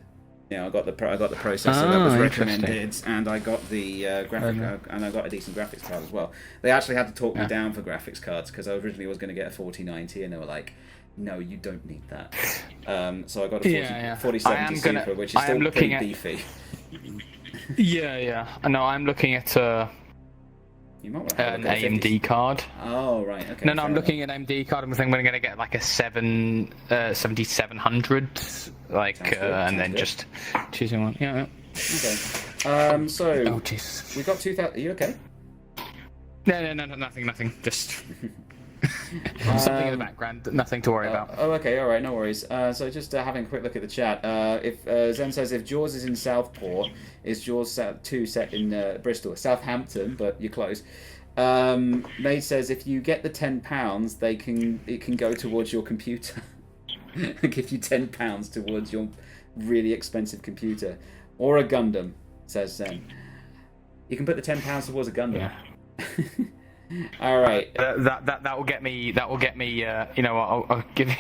You know, I got the processor that was recommended, and I got the graphic and I got a decent graphics card as well. They actually had to talk me down for graphics cards because I originally was going to get a 4090, and they were like, "No, you don't need that." So I got a 4070 Super, which is still pretty beefy. Yeah. No, I'm looking at you might want to have an AMD card. Oh, right. Okay. No, I'm looking at an AMD card. I'm thinking I'm going to get like a 7700, and then just choosing one. Yeah. Okay. So. Oh Jesus. We got 2,000. Are you okay? No, nothing. Just. Something in the background, nothing to worry about. Oh, okay, alright, no worries. So just having a quick look at the chat. If Zen says, if Jaws is in Southport, is Jaws 2 set in Bristol? Southampton, but you're close. Maid says, if you get the £10, it can go towards your computer. Give you £10 towards your really expensive computer. Or a Gundam, says Zen. You can put the £10 towards a Gundam. Yeah. All right. That will get me. That will get me. You know what? I'll give you.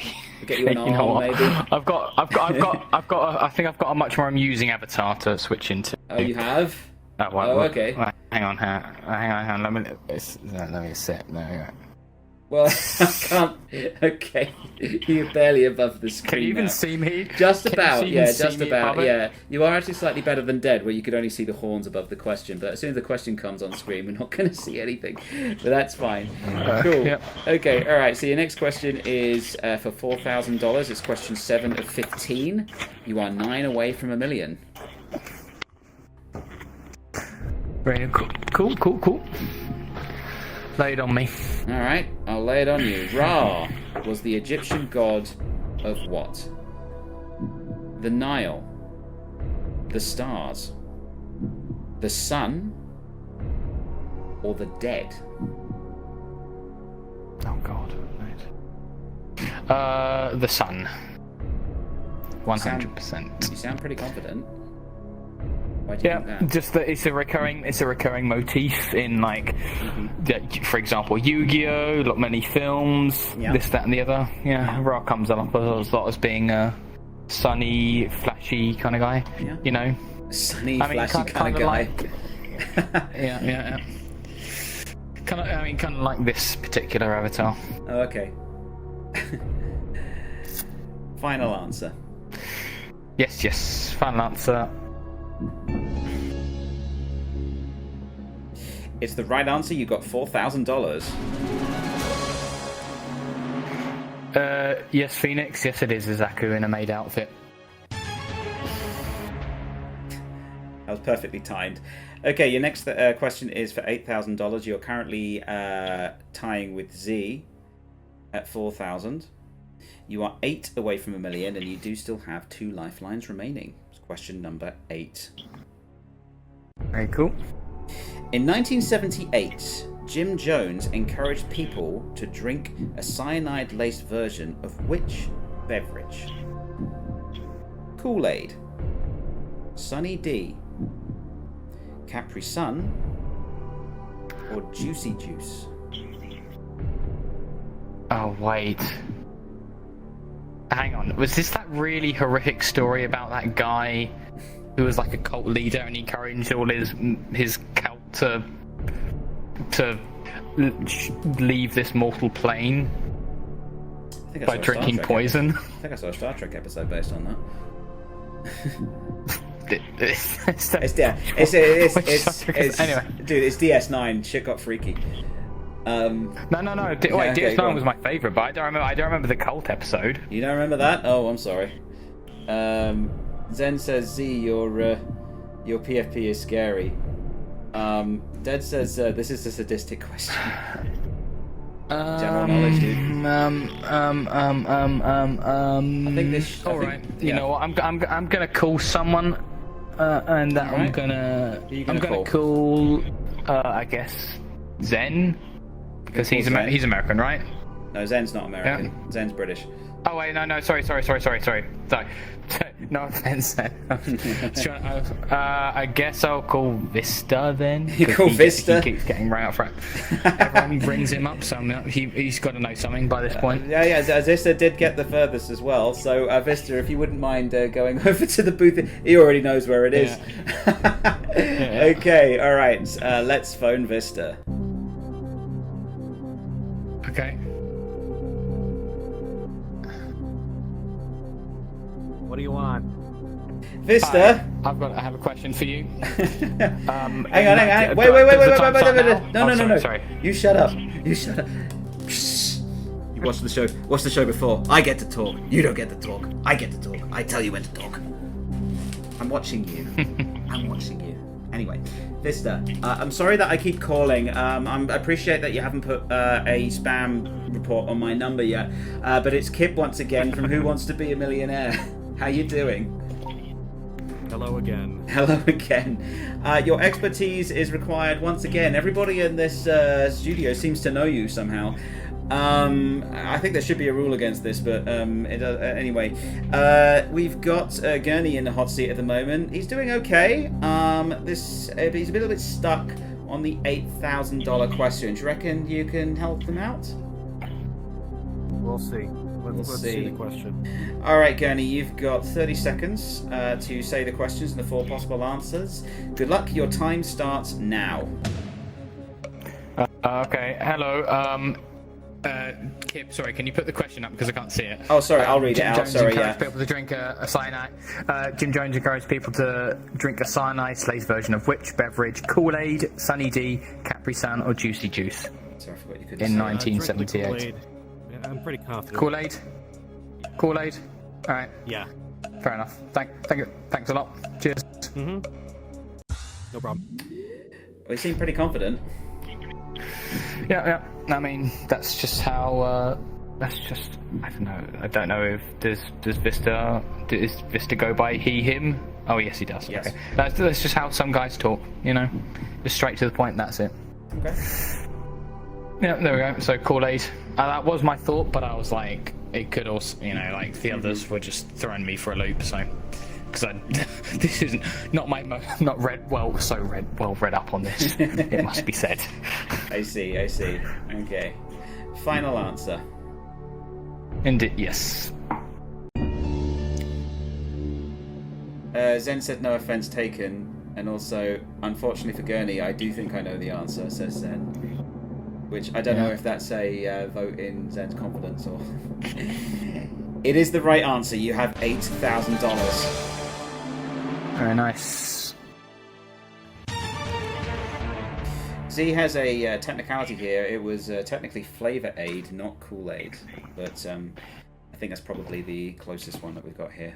Get you an arm, maybe. I've got. I think I've got a much more amusing avatar to switch into. Oh, you have. Okay. Hang on. Let me sit. There you go. Well, I can't. Okay, you're barely above the screen. Can you even now. See me? Just about. Just about. Above Yeah, you are actually slightly better than Dead, where you could only see the horns above the question. But as soon as the question comes on screen, we're not going to see anything. But that's fine. Cool. Yep. Okay. All right. So your next question is for $4,000. It's question 7 of 15. You are 9 away from $1 million. Very cool. Lay it on me. Alright, I'll lay it on you. Ra was the Egyptian god of what? The Nile, the stars, the sun, or the dead? Oh God. Right. The sun. 100%. You sound pretty confident. Why do you think that? Just that it's a recurring motif in for example, Yu-Gi-Oh, many films, this, that, and the other. Yeah, Ra comes up a lot as being sunny, flashy kind of guy. Yeah. You know. Sunny, flashy kind of guy. Like, yeah. Kind of like this particular avatar. Oh, okay. Final answer. Yes. Final answer. It's the right answer. You got $4,000. Yes, Phoenix. Yes, it is Zaku in a maid outfit. That was perfectly timed. Okay, your next question is for $8,000. You're currently tying with Z at 4,000. You are 8 away from $1 million, and you do still have 2 lifelines remaining. It's question number 8. Very cool. In 1978, Jim Jones encouraged people to drink a cyanide-laced version of which beverage? Kool-Aid, Sunny D, Capri Sun, or Juicy Juice? Oh, wait. Hang on. Was this that really horrific story about that guy who was like a cult leader and he encouraged all his cult to leave this mortal plane by drinking poison? I think I saw a Star Trek episode based on that. Anyway, dude, it's DS9. Shit got freaky. No. Wait, DS9 was my favorite, but I don't remember the cult episode. You don't remember that? Oh, I'm sorry. Zen says, Z, your PFP is scary. Dead says, this is a sadistic question. General knowledge, dude. I think this. All right. You know what? I'm gonna call someone, and that Right. I'm gonna call? call. I guess Zen, because he's Zen? American, right? No, Zen's not American. Yeah. Zen's British. Oh wait, no, sorry. No offense. I guess I'll call Vista then. You call Vista? He keeps getting right up front. Everyone brings him up, so he's got to know something by this point. Yeah. Vista did get the furthest as well. So Vista, if you wouldn't mind going over to the booth, he already knows where it is. Yeah. Okay, all right. Let's phone Vista. Okay. What do you want? Vista. I have a question for you. Hang on. Wait. No. Sorry. You shut up. Psst. You watched the show. Watched the show before. I get to talk. You don't get to talk. I get to talk. I tell you when to talk. I'm watching you. Anyway, Vista, I'm sorry that I keep calling. I appreciate that you haven't put a spam report on my number yet, but it's Kip once again from Who Wants to Be a Millionaire. How you doing? Hello again. Your expertise is required once again. Everybody in this studio seems to know you somehow. I think there should be a rule against this, but anyway. We've got Gurney in the hot seat at the moment. He's doing okay. He's a little bit stuck on the $8,000 question. Do you reckon you can help them out? We'll see. Let's see the question. All right, Gurney, you've got 30 seconds to say the questions and the 4 possible answers. Good luck. Your time starts now. Okay. Hello. Kip, sorry, can you put the question up because I can't see it? Oh, sorry, I'll read it Jim out. Jones Sorry, encouraged people to drink a cyanide. Jim Jones encouraged people to drink a cyanide-laced version of which beverage? Kool-Aid, Sunny D, Capri Sun, or Juicy Juice? Sorry, I forgot you could. In say. 1978. Kool-Aid. Yeah, I'm pretty confident. Kool-Aid. Kool-Aid. All right. Yeah. Fair enough. Thank you. Thanks a lot. Cheers. No problem. Well, you seem pretty confident. Yeah. I mean, that's just how. I don't know if does Vista go by he him? Oh yes, he does. Yes. Okay. That's just how some guys talk. You know, just straight to the point. That's it. Okay. Yeah, there we go. So Kool-Aid. That was my thought, but I was like, it could also, like the others were just throwing me for a loop. So, because this isn't not well read up on this. It must be said. I see. Okay. Final answer. Indeed, yes. Zen said no offense taken, and also, unfortunately for Gurney, I do think I know the answer, says Zen. Which I don't know if that's a vote in Zen's confidence or... It is the right answer. You have $8,000. Very nice. Z has a technicality here. It was technically Flavor Aid, not Kool-Aid. But I think that's probably the closest one that we've got here.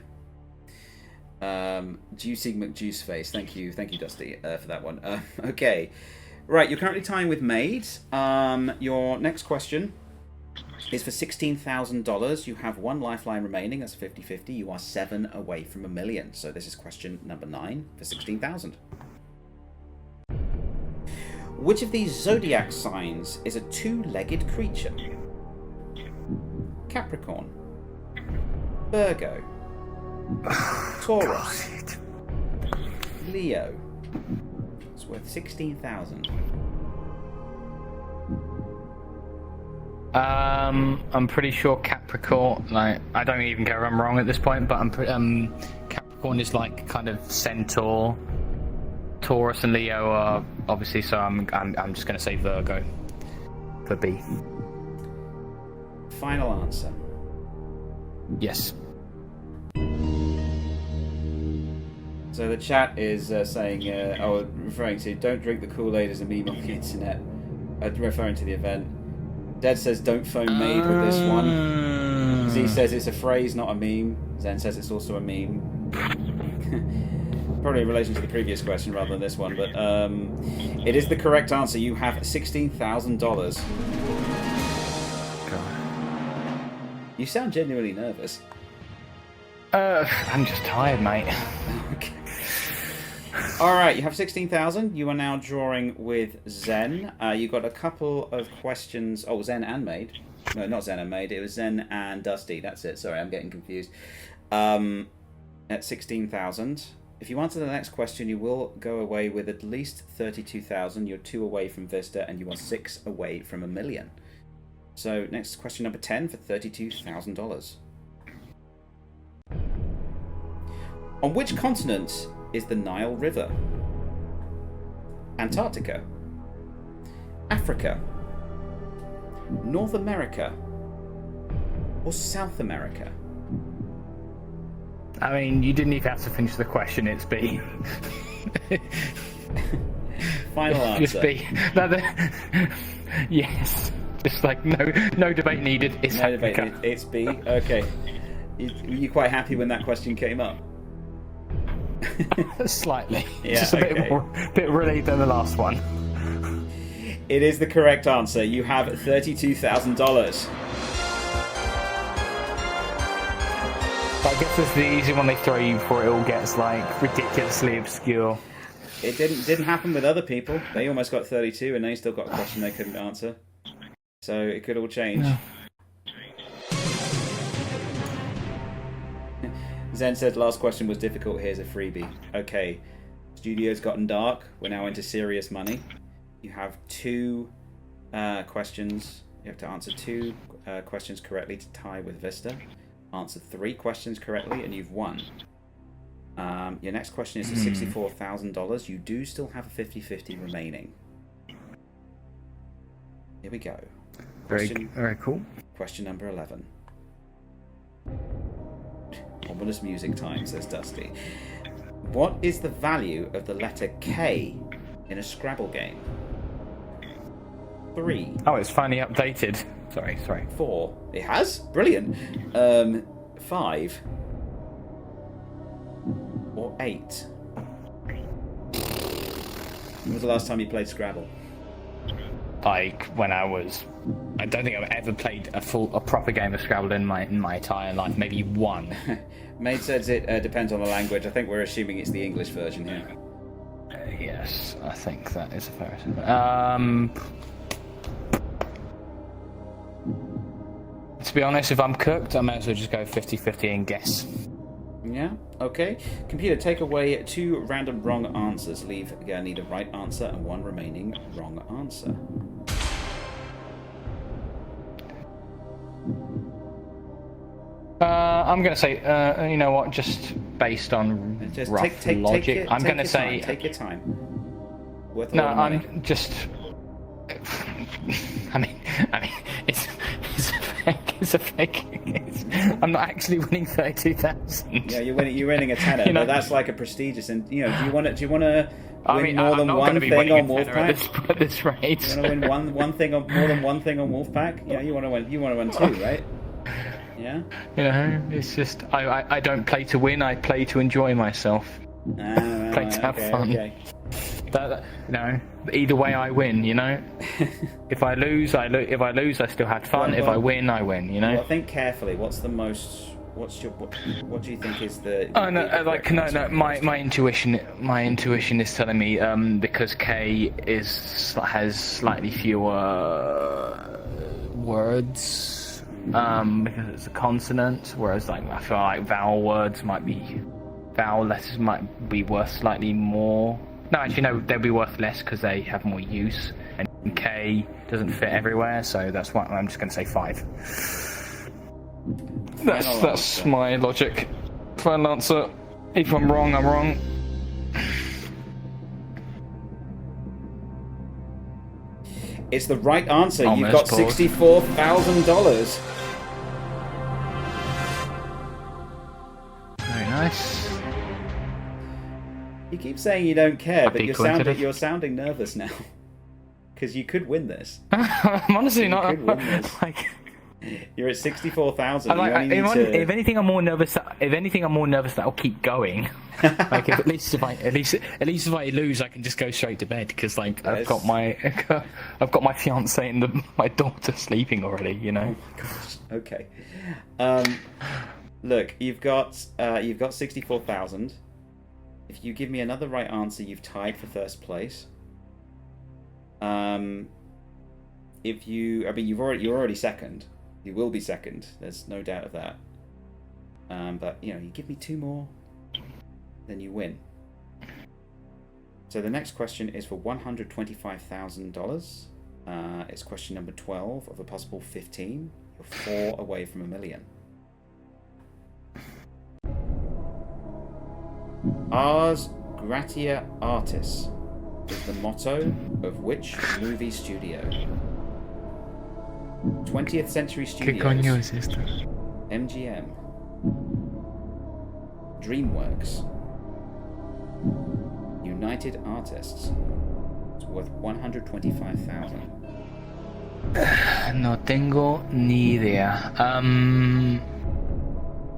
Juicy McJuiceface. Thank you, Dusty, for that one. Okay. Right, you're currently tying with Maid. Your next question is for $16,000. You have one lifeline remaining. That's a 50-50. You are 7 away from $1 million. So this is question number 9 for $16,000. Which of these zodiac signs is a two-legged creature? Capricorn, Virgo, Taurus, Leo. It's worth $16,000. I'm pretty sure Capricorn. Like, I don't even care if I'm wrong at this point, but Capricorn is like kind of Centaur. Taurus and Leo are obviously. So I'm just going to say Virgo for B. Final answer. Yes. So the chat is saying, referring to don't drink the Kool-Aid as a meme on the internet. Referring to the event. Dead says don't phone Maid with this one. Z says it's a phrase, not a meme. Zen says it's also a meme. Probably in relation to the previous question rather than this one, but it is the correct answer. You have $16,000. You sound genuinely nervous. I'm just tired, mate. Okay. All right, you have 16,000. You are now drawing with Zen. You got a couple of questions. Oh, Zen and Maid. No, not Zen and Maid. It was Zen and Dusty. That's it. Sorry, I'm getting confused. At 16,000. If you answer the next question, you will go away with at least 32,000. You're 2 away from Vista, and you are 6 away from $1 million. So, next question number 10 for $32,000. On which continent is the Nile River? Antarctica, Africa, North America, or South America? I mean, you didn't even have to finish the question. It's B. Final answer. Just B. Yes. Just like no debate needed. It's no debate. It's B. Okay. Were you quite happy when that question came up? Slightly. Yeah, just a bit relieved than the last one. It is the correct answer. You have $32,000. I guess it's the easy one they throw you before it all gets like ridiculously obscure. It didn't happen with other people. They almost got 32 and they still got a question they couldn't answer. So it could all change. Yeah. Zen said last question was difficult. Here's a freebie. Okay, studio's gotten dark. We're now into serious money. You have 2 questions. You have to answer 2 questions correctly to tie with Vista. Answer 3 questions correctly and you've won. Your next question is for $64,000. You do still have a 50-50 remaining. Here we go. Very cool. Question number 11. Ominous music time, says Dusty. What is the value of the letter K in a Scrabble game? 3. Oh, it's finally updated. Sorry. 4. It has? Brilliant. 5. Or 8. When was the last time you played Scrabble? Like when I don't think I've ever played a proper game of Scrabble in my entire life. Maybe 1. Maid says it depends on the language. I think we're assuming it's the English version here. Yes, I think that is a fair estimate. To be honest, if I'm cooked, I might as well just go 50-50 and guess. Yeah, okay. Computer, take away 2 random wrong answers. Leave Gurney the right answer and 1 remaining wrong answer. I'm going to say, you know what, just based on Just rough logic. I'm going to say. Take your time. Worth a No, lot of money. I'm just. I mean, it's a fake. I'm not actually winning 32,000. Yeah, you're winning a tenner, You know? but that's like a prestigious. And do you want to win I'm more than not one gonna be thing winning on a tenner Wolfpack? at this rate. You want to win more than one thing on Wolfpack? Yeah, you want to win two, right? Yeah. You know, it's just I don't play to win. I play to enjoy myself. Play to have fun. Okay. That, you know, either way I win. You know, if I lose, If I lose, I still had fun. If I win, I win. You know. Well, think carefully. What do you think is the? Oh no! My intuition is telling me because K has slightly fewer words because it's a consonant, whereas like I feel like vowel letters might be worth slightly more. No, actually no, they'll be worth less because they have more use, and K doesn't fit everywhere, so that's why I'm just going to say 5. That's my logic. Final answer. If I'm wrong, I'm wrong. It's the right answer. Almost You've got paused. $64,000. Very nice. You keep saying you don't care, but Happy coincidence. you're sounding nervous now. Because you could win this. I'm honestly not could win this. like. You're at 64,000. If anything, I'm more nervous. If anything, I'm more nervous that I'll keep going. Like, at least if I lose, I can just go straight to bed because, like, I've got my fiance and my daughter sleeping already. You know. Oh my gosh. Okay. Look, you've got 64,000. If you give me another right answer, you've tied for first place. You're already second. You will be second. There's no doubt of that. But you give me 2 more, then you win. So the next question is for $125,000. It's question number 12 of a possible 15. You're 4 away from $1 million. Ars Gratia Artis is the motto of which movie studio? 20th Century Studios, MGM, DreamWorks, United Artists. It's worth $125,000. No tengo ni idea.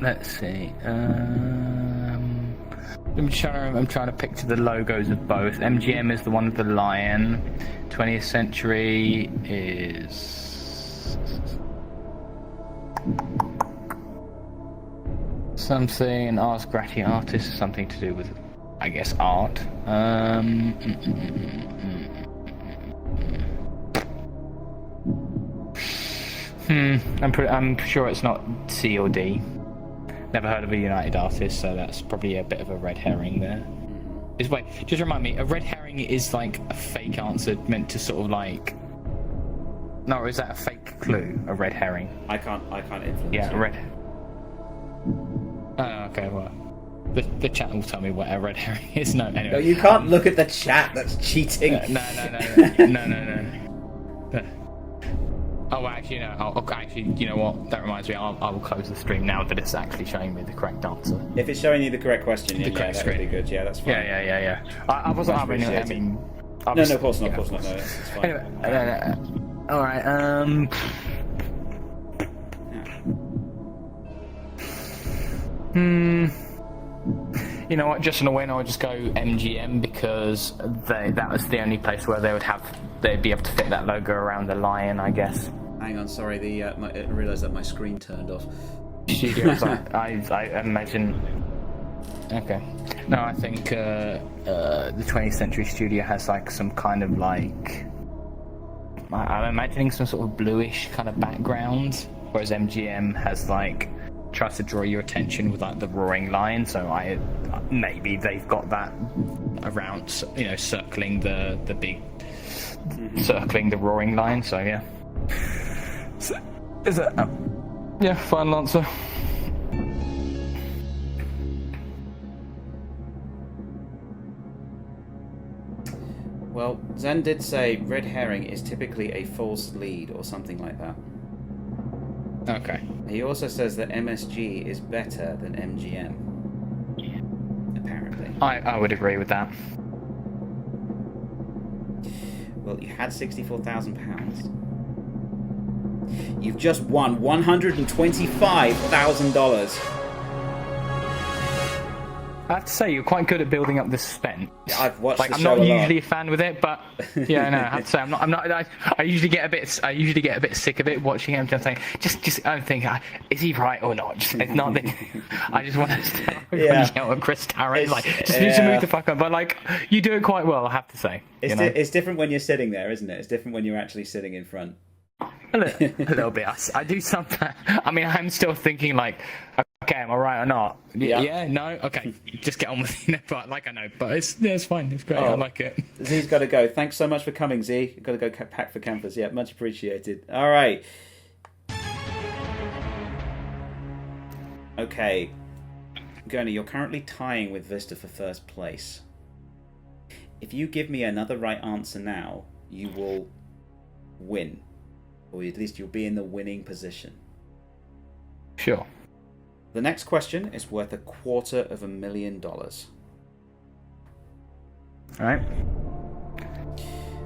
Let's see. I'm trying to picture the logos of both. MGM is the one with the lion. 20th Century is something. Ars Gratia Artis, something to do with, I guess, art. I'm sure it's not C or D. Never heard of a United Artist, so that's probably a bit of a red herring there. Just remind me, a red herring is like a fake answer meant to sort of like. No, or is that a fake clue? A red herring? I can't influence. Yeah, you. red. Oh, okay. Well, the chat will tell me what a red herring is. No, anyway. No, you can't look at the chat. That's cheating. No. Oh, actually, no. You know what? That reminds me. I will close the stream now that it's actually showing me the correct answer. If it's showing you the correct question, The correct that would be screen. good. Yeah, that's fine. Yeah. I wasn't. I mean. No, of course not. Of course not. No, it's fine. Anyway, all right. You know what? Just in a win, I would just go MGM because that was the only place where they'd be able to fit that logo around the lion, I guess. Hang on, sorry. I realised that my screen turned off. Studios, I imagine. Okay. No, I think the 20th Century Studio has like some kind of like. I'm imagining some sort of bluish kind of background, whereas MGM has like tries to draw your attention with like the roaring lion. So maybe they've got that around, circling the big, circling the roaring lion. So yeah. So, is that? Yeah, final answer. Well, Zen did say red herring is typically a false lead or something like that. Okay. He also says that MSG is better than MGM. Apparently. I would agree with that. Well, you had £64,000. You've just won $125,000. I have to say, you're quite good at building up the suspense. I've watched like, the I'm show not a lot. usually a fan with it, but yeah, no, I have to say, I'm not. I usually get a bit sick of it watching him. Just saying, I'm thinking, is he right or not? It's not. I just want to start yell at Chris Tarrant, like, just need to move the fuck up. But like, you do it quite well, I have to say. It's different when you're sitting there, isn't it? It's different when you're actually sitting in front. A little bit. I do something. I mean, I'm still thinking like, okay, am I right or not? Yeah, no, okay, just get on with it. But like, I know, but it's fine. It's great. I like it. Z's got to go. Thanks so much for coming, Z. You've got to go pack for campus. Yeah, much appreciated. All right. Okay, Gurney, you're currently tying with Vista for first place. If you give me another right answer now, you will win. Or at least you'll be in the winning position. Sure. The next question is worth $250,000. Alright.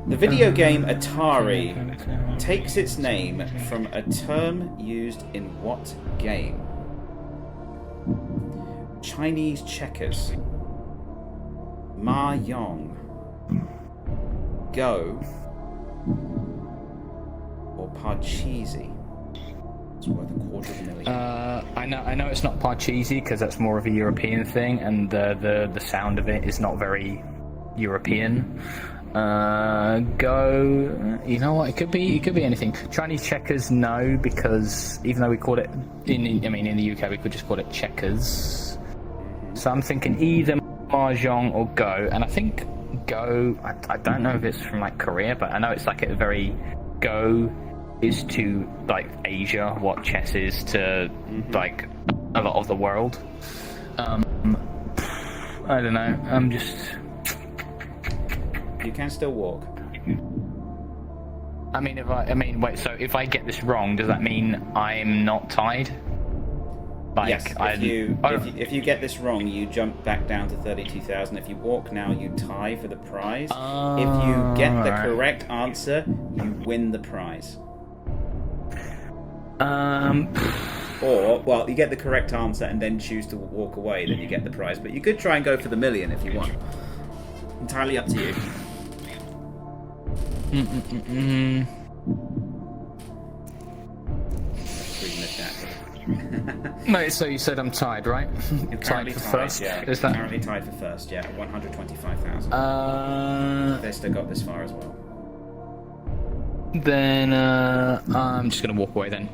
The video game Atari takes its name from a term used in what game? Chinese checkers, Mahjong, Go, or Parcheesi? It's worth $250,000. I know it's not Parcheesi because that's more of a European thing, and the sound of it is not very European. Go. You know what? It could be anything. Chinese checkers, no, because even though we call it in the UK, we could just call it checkers. So I'm thinking either Mahjong or Go, and I think Go. I don't know if it's from like Korea, but I know it's like a very Go is to like Asia what chess is to like a lot of the world. I don't know. I'm just. You can still walk. Wait. So if I get this wrong, does that mean I'm not tied? Like, yes. If you get this wrong, you jump back down to 32,000. If you walk now, you tie for the prize. If you get the correct answer, you win the prize. Or, well, you get the correct answer and then choose to walk away, then you get the prize. But you could try and go for the million if you want. Entirely up to you. Reading the chat here. No, so you said I'm tied, right? You're currently for tied, first. yeah. Is that Currently tied for first, yeah. 125,000. Vista got this far as well. Then I'm just gonna walk away then.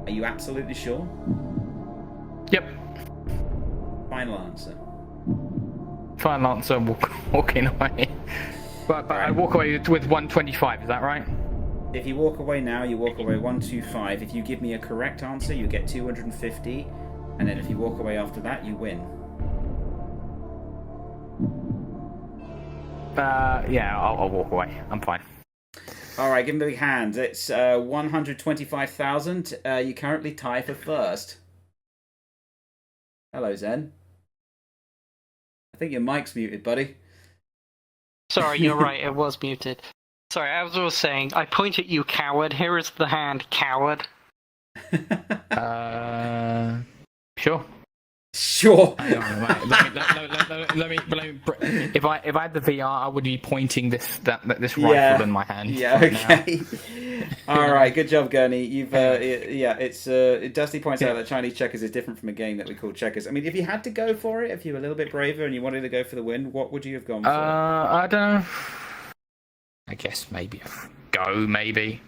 Are you absolutely sure? Yep. Final answer. Final answer. Walking away. But I walk away with 125. Is that right? If you walk away now, you walk away 125. If you give me a correct answer, you get 250, and then if you walk away after that, you win. Yeah, I'll walk away. I'm fine. All right, give me a big hand. It's 125,000. You currently tie for first. Hello, Zen. I think your mic's muted, buddy. Sorry, you're right, it was muted. Sorry, as I was saying, I point at you, coward. Here is the hand, coward. Sure. Sure. Hang on, let me. If I had the VR, I would be pointing this rifle in my hand. Yeah. Okay. All right. Good job, Gurney. You've Dusty points out that Chinese checkers is different from a game that we call checkers. I mean, if you had to go for it, if you were a little bit braver and you wanted to go for the win, what would you have gone for? I don't know. I guess maybe Go, maybe.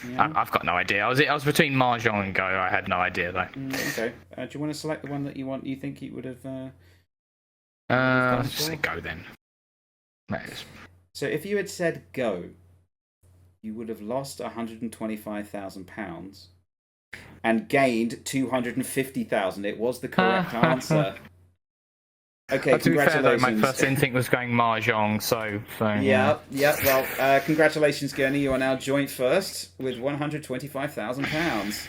Yeah. I've got no idea. I was between Mahjong and Go. I had no idea though. Okay. Do you want to select the one that you want? You think you would have? Let's just say Go then. So if you had said Go, you would have lost £125,000 and gained 250,000. It was the correct answer. Okay, To be fair, though, congratulations. my first instinct was going mahjong, so Yeah. Well, congratulations, Gurney. You are now joint first with £125,000.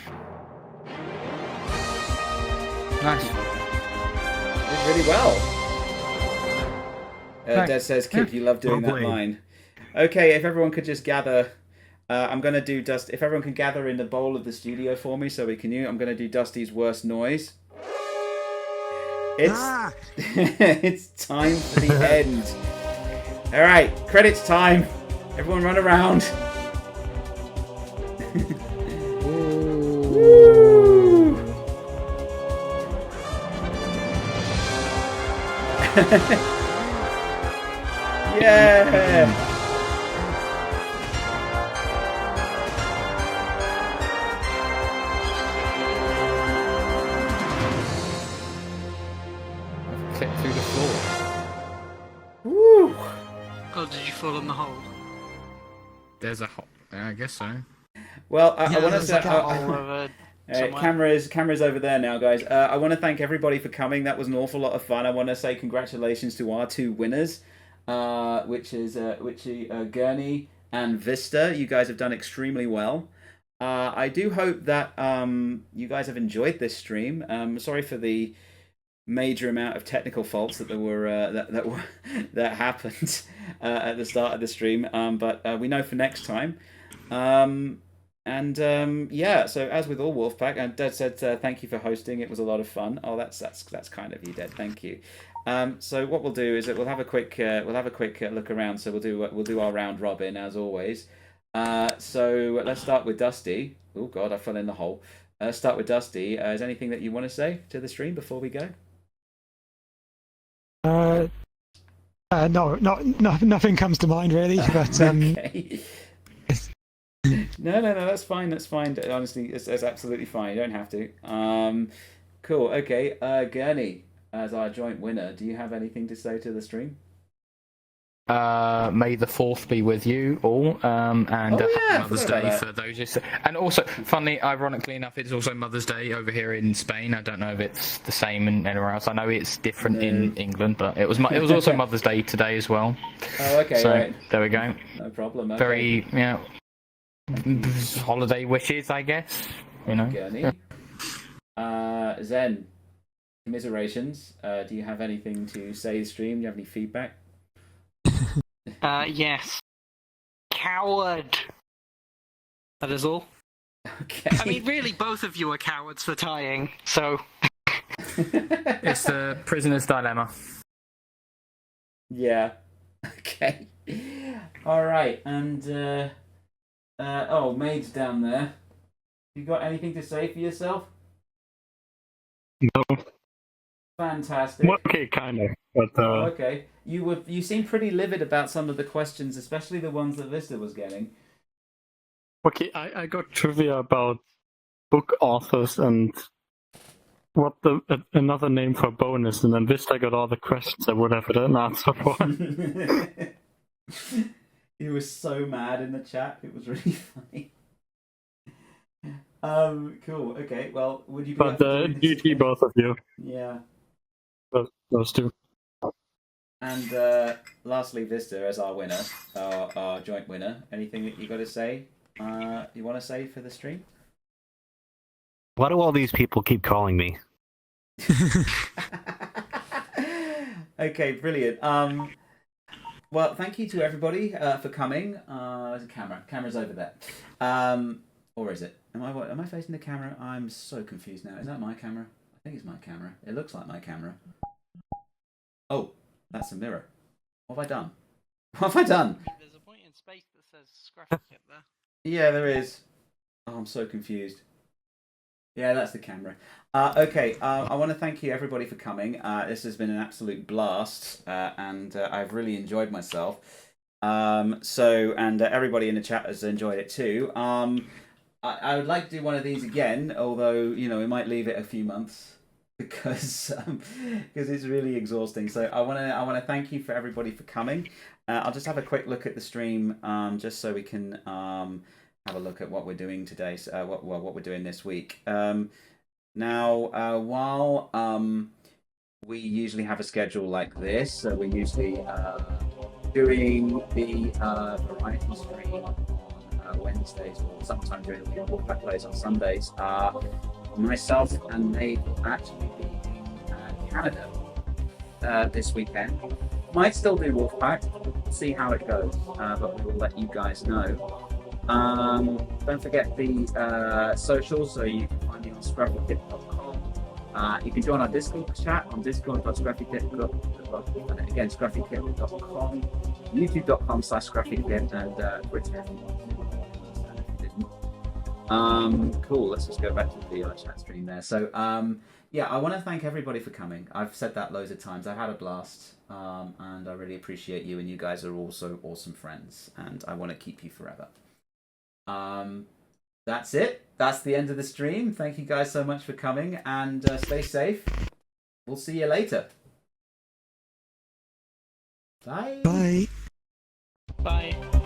Nice. Did really well. Des says, Kip, you love doing that line. Okay, if everyone could just gather, I'm going to do If everyone can gather in the bowl of the studio for me so we can I'm going to do Dusty's worst noise. It's it's time for the end. All right, credits time. Everyone run around. Woo. Yeah. Clip through the floor. Woo. Oh, did you fall in the hole? There's a hole. I guess so. Well, I want to say. Cameras over there now, guys. I want to thank everybody for coming. That was an awful lot of fun. I want to say congratulations to our two winners, which are Gurney and Vista. You guys have done extremely well. I do hope that you guys have enjoyed this stream. Sorry for the major amount of technical faults that there were that happened at the start of the stream. But we know for next time. Yeah, so as with all Wolfpack, and Dad said thank you for hosting. It was a lot of fun. Oh, that's kind of you, Dad. Thank you. So what we'll do is that we'll have a quick look around. So we'll do our round robin as always. So let's start with Dusty. Oh God, I fell in the hole. Let's start with Dusty. Is there anything that you want to say to the stream before we go? No, nothing comes to mind really. But okay. No, that's fine. That's fine. Honestly, it's absolutely fine. You don't have to. Cool. Okay. Gurney, as our joint winner, do you have anything to say to the stream? May the 4th be with you all, and happy Mother's Day for those. And also, funnily, ironically enough, it's also Mother's Day over here in Spain. I don't know if it's the same in anywhere else. I know it's different in England, but it was also Mother's Day today as well. Oh, okay. So right. There we go. No problem. Okay. Very, holiday wishes, I guess. You know. Gurney. Zen, commiserations. Do you have anything to say to the stream? Do you have any feedback? Yes. Coward. That is all. Okay. I mean, really, both of you are cowards for tying, so... It's the prisoner's dilemma. Yeah. Okay. All right, and Maid's down there. You got anything to say for yourself? No. Fantastic. Okay, kind of. But okay. You seem pretty livid about some of the questions, especially the ones that Vista was getting. Okay, I got trivia about book authors and what another name for bonus, and then Vista got all the questions I would have an answer for. He was so mad in the chat. It was really funny. Cool. Okay. Well, would you? But GG, both of you. Yeah. Those two. And lastly, Vista as our winner, our joint winner. Anything that you got to say? You want to say for the stream? Why do all these people keep calling me? Okay, brilliant. Well, thank you to everybody for coming. There's a camera. Camera's over there. Or is it? Am I facing the camera? I'm so confused now. Is that my camera? I think it's my camera. It looks like my camera. Oh, that's a mirror. What have I done? What have I done? There's a point in space that says Scruffy up there. Yeah, there is. Oh, I'm so confused. Yeah, that's the camera. Okay, I want to thank you everybody for coming. This has been an absolute blast, and I've really enjoyed myself. And everybody in the chat has enjoyed it too. I would like to do one of these again, although we might leave it a few months because it's really exhausting. So I want to thank you for everybody for coming. I'll just have a quick look at the stream, just so we can have a look at what we're doing today. So, what we're doing this week. Now, while we usually have a schedule like this. So we're usually doing the variety stream on Wednesdays, or sometimes during the week. Wolfpack plays on Sundays. Myself and Nate will actually be in Canada this weekend. Might still do Wolfpack, see how it goes, but we will let you guys know. Don't forget the socials, so you can find me on scruffykit.com. You can join our Discord chat on discord.scruffykit.com, again, scruffykit.com, youtube.com/scruffykit, and Twitter if you didn't. Cool, let's just go back to the VRChat stream there. So, yeah, I want to thank everybody for coming. I've said that loads of times. I've had a blast, and I really appreciate you, and you guys are also awesome friends, and I want to keep you forever. That's it. That's the end of the stream. Thank you guys so much for coming, and stay safe. We'll see you later. Bye. Bye. Bye.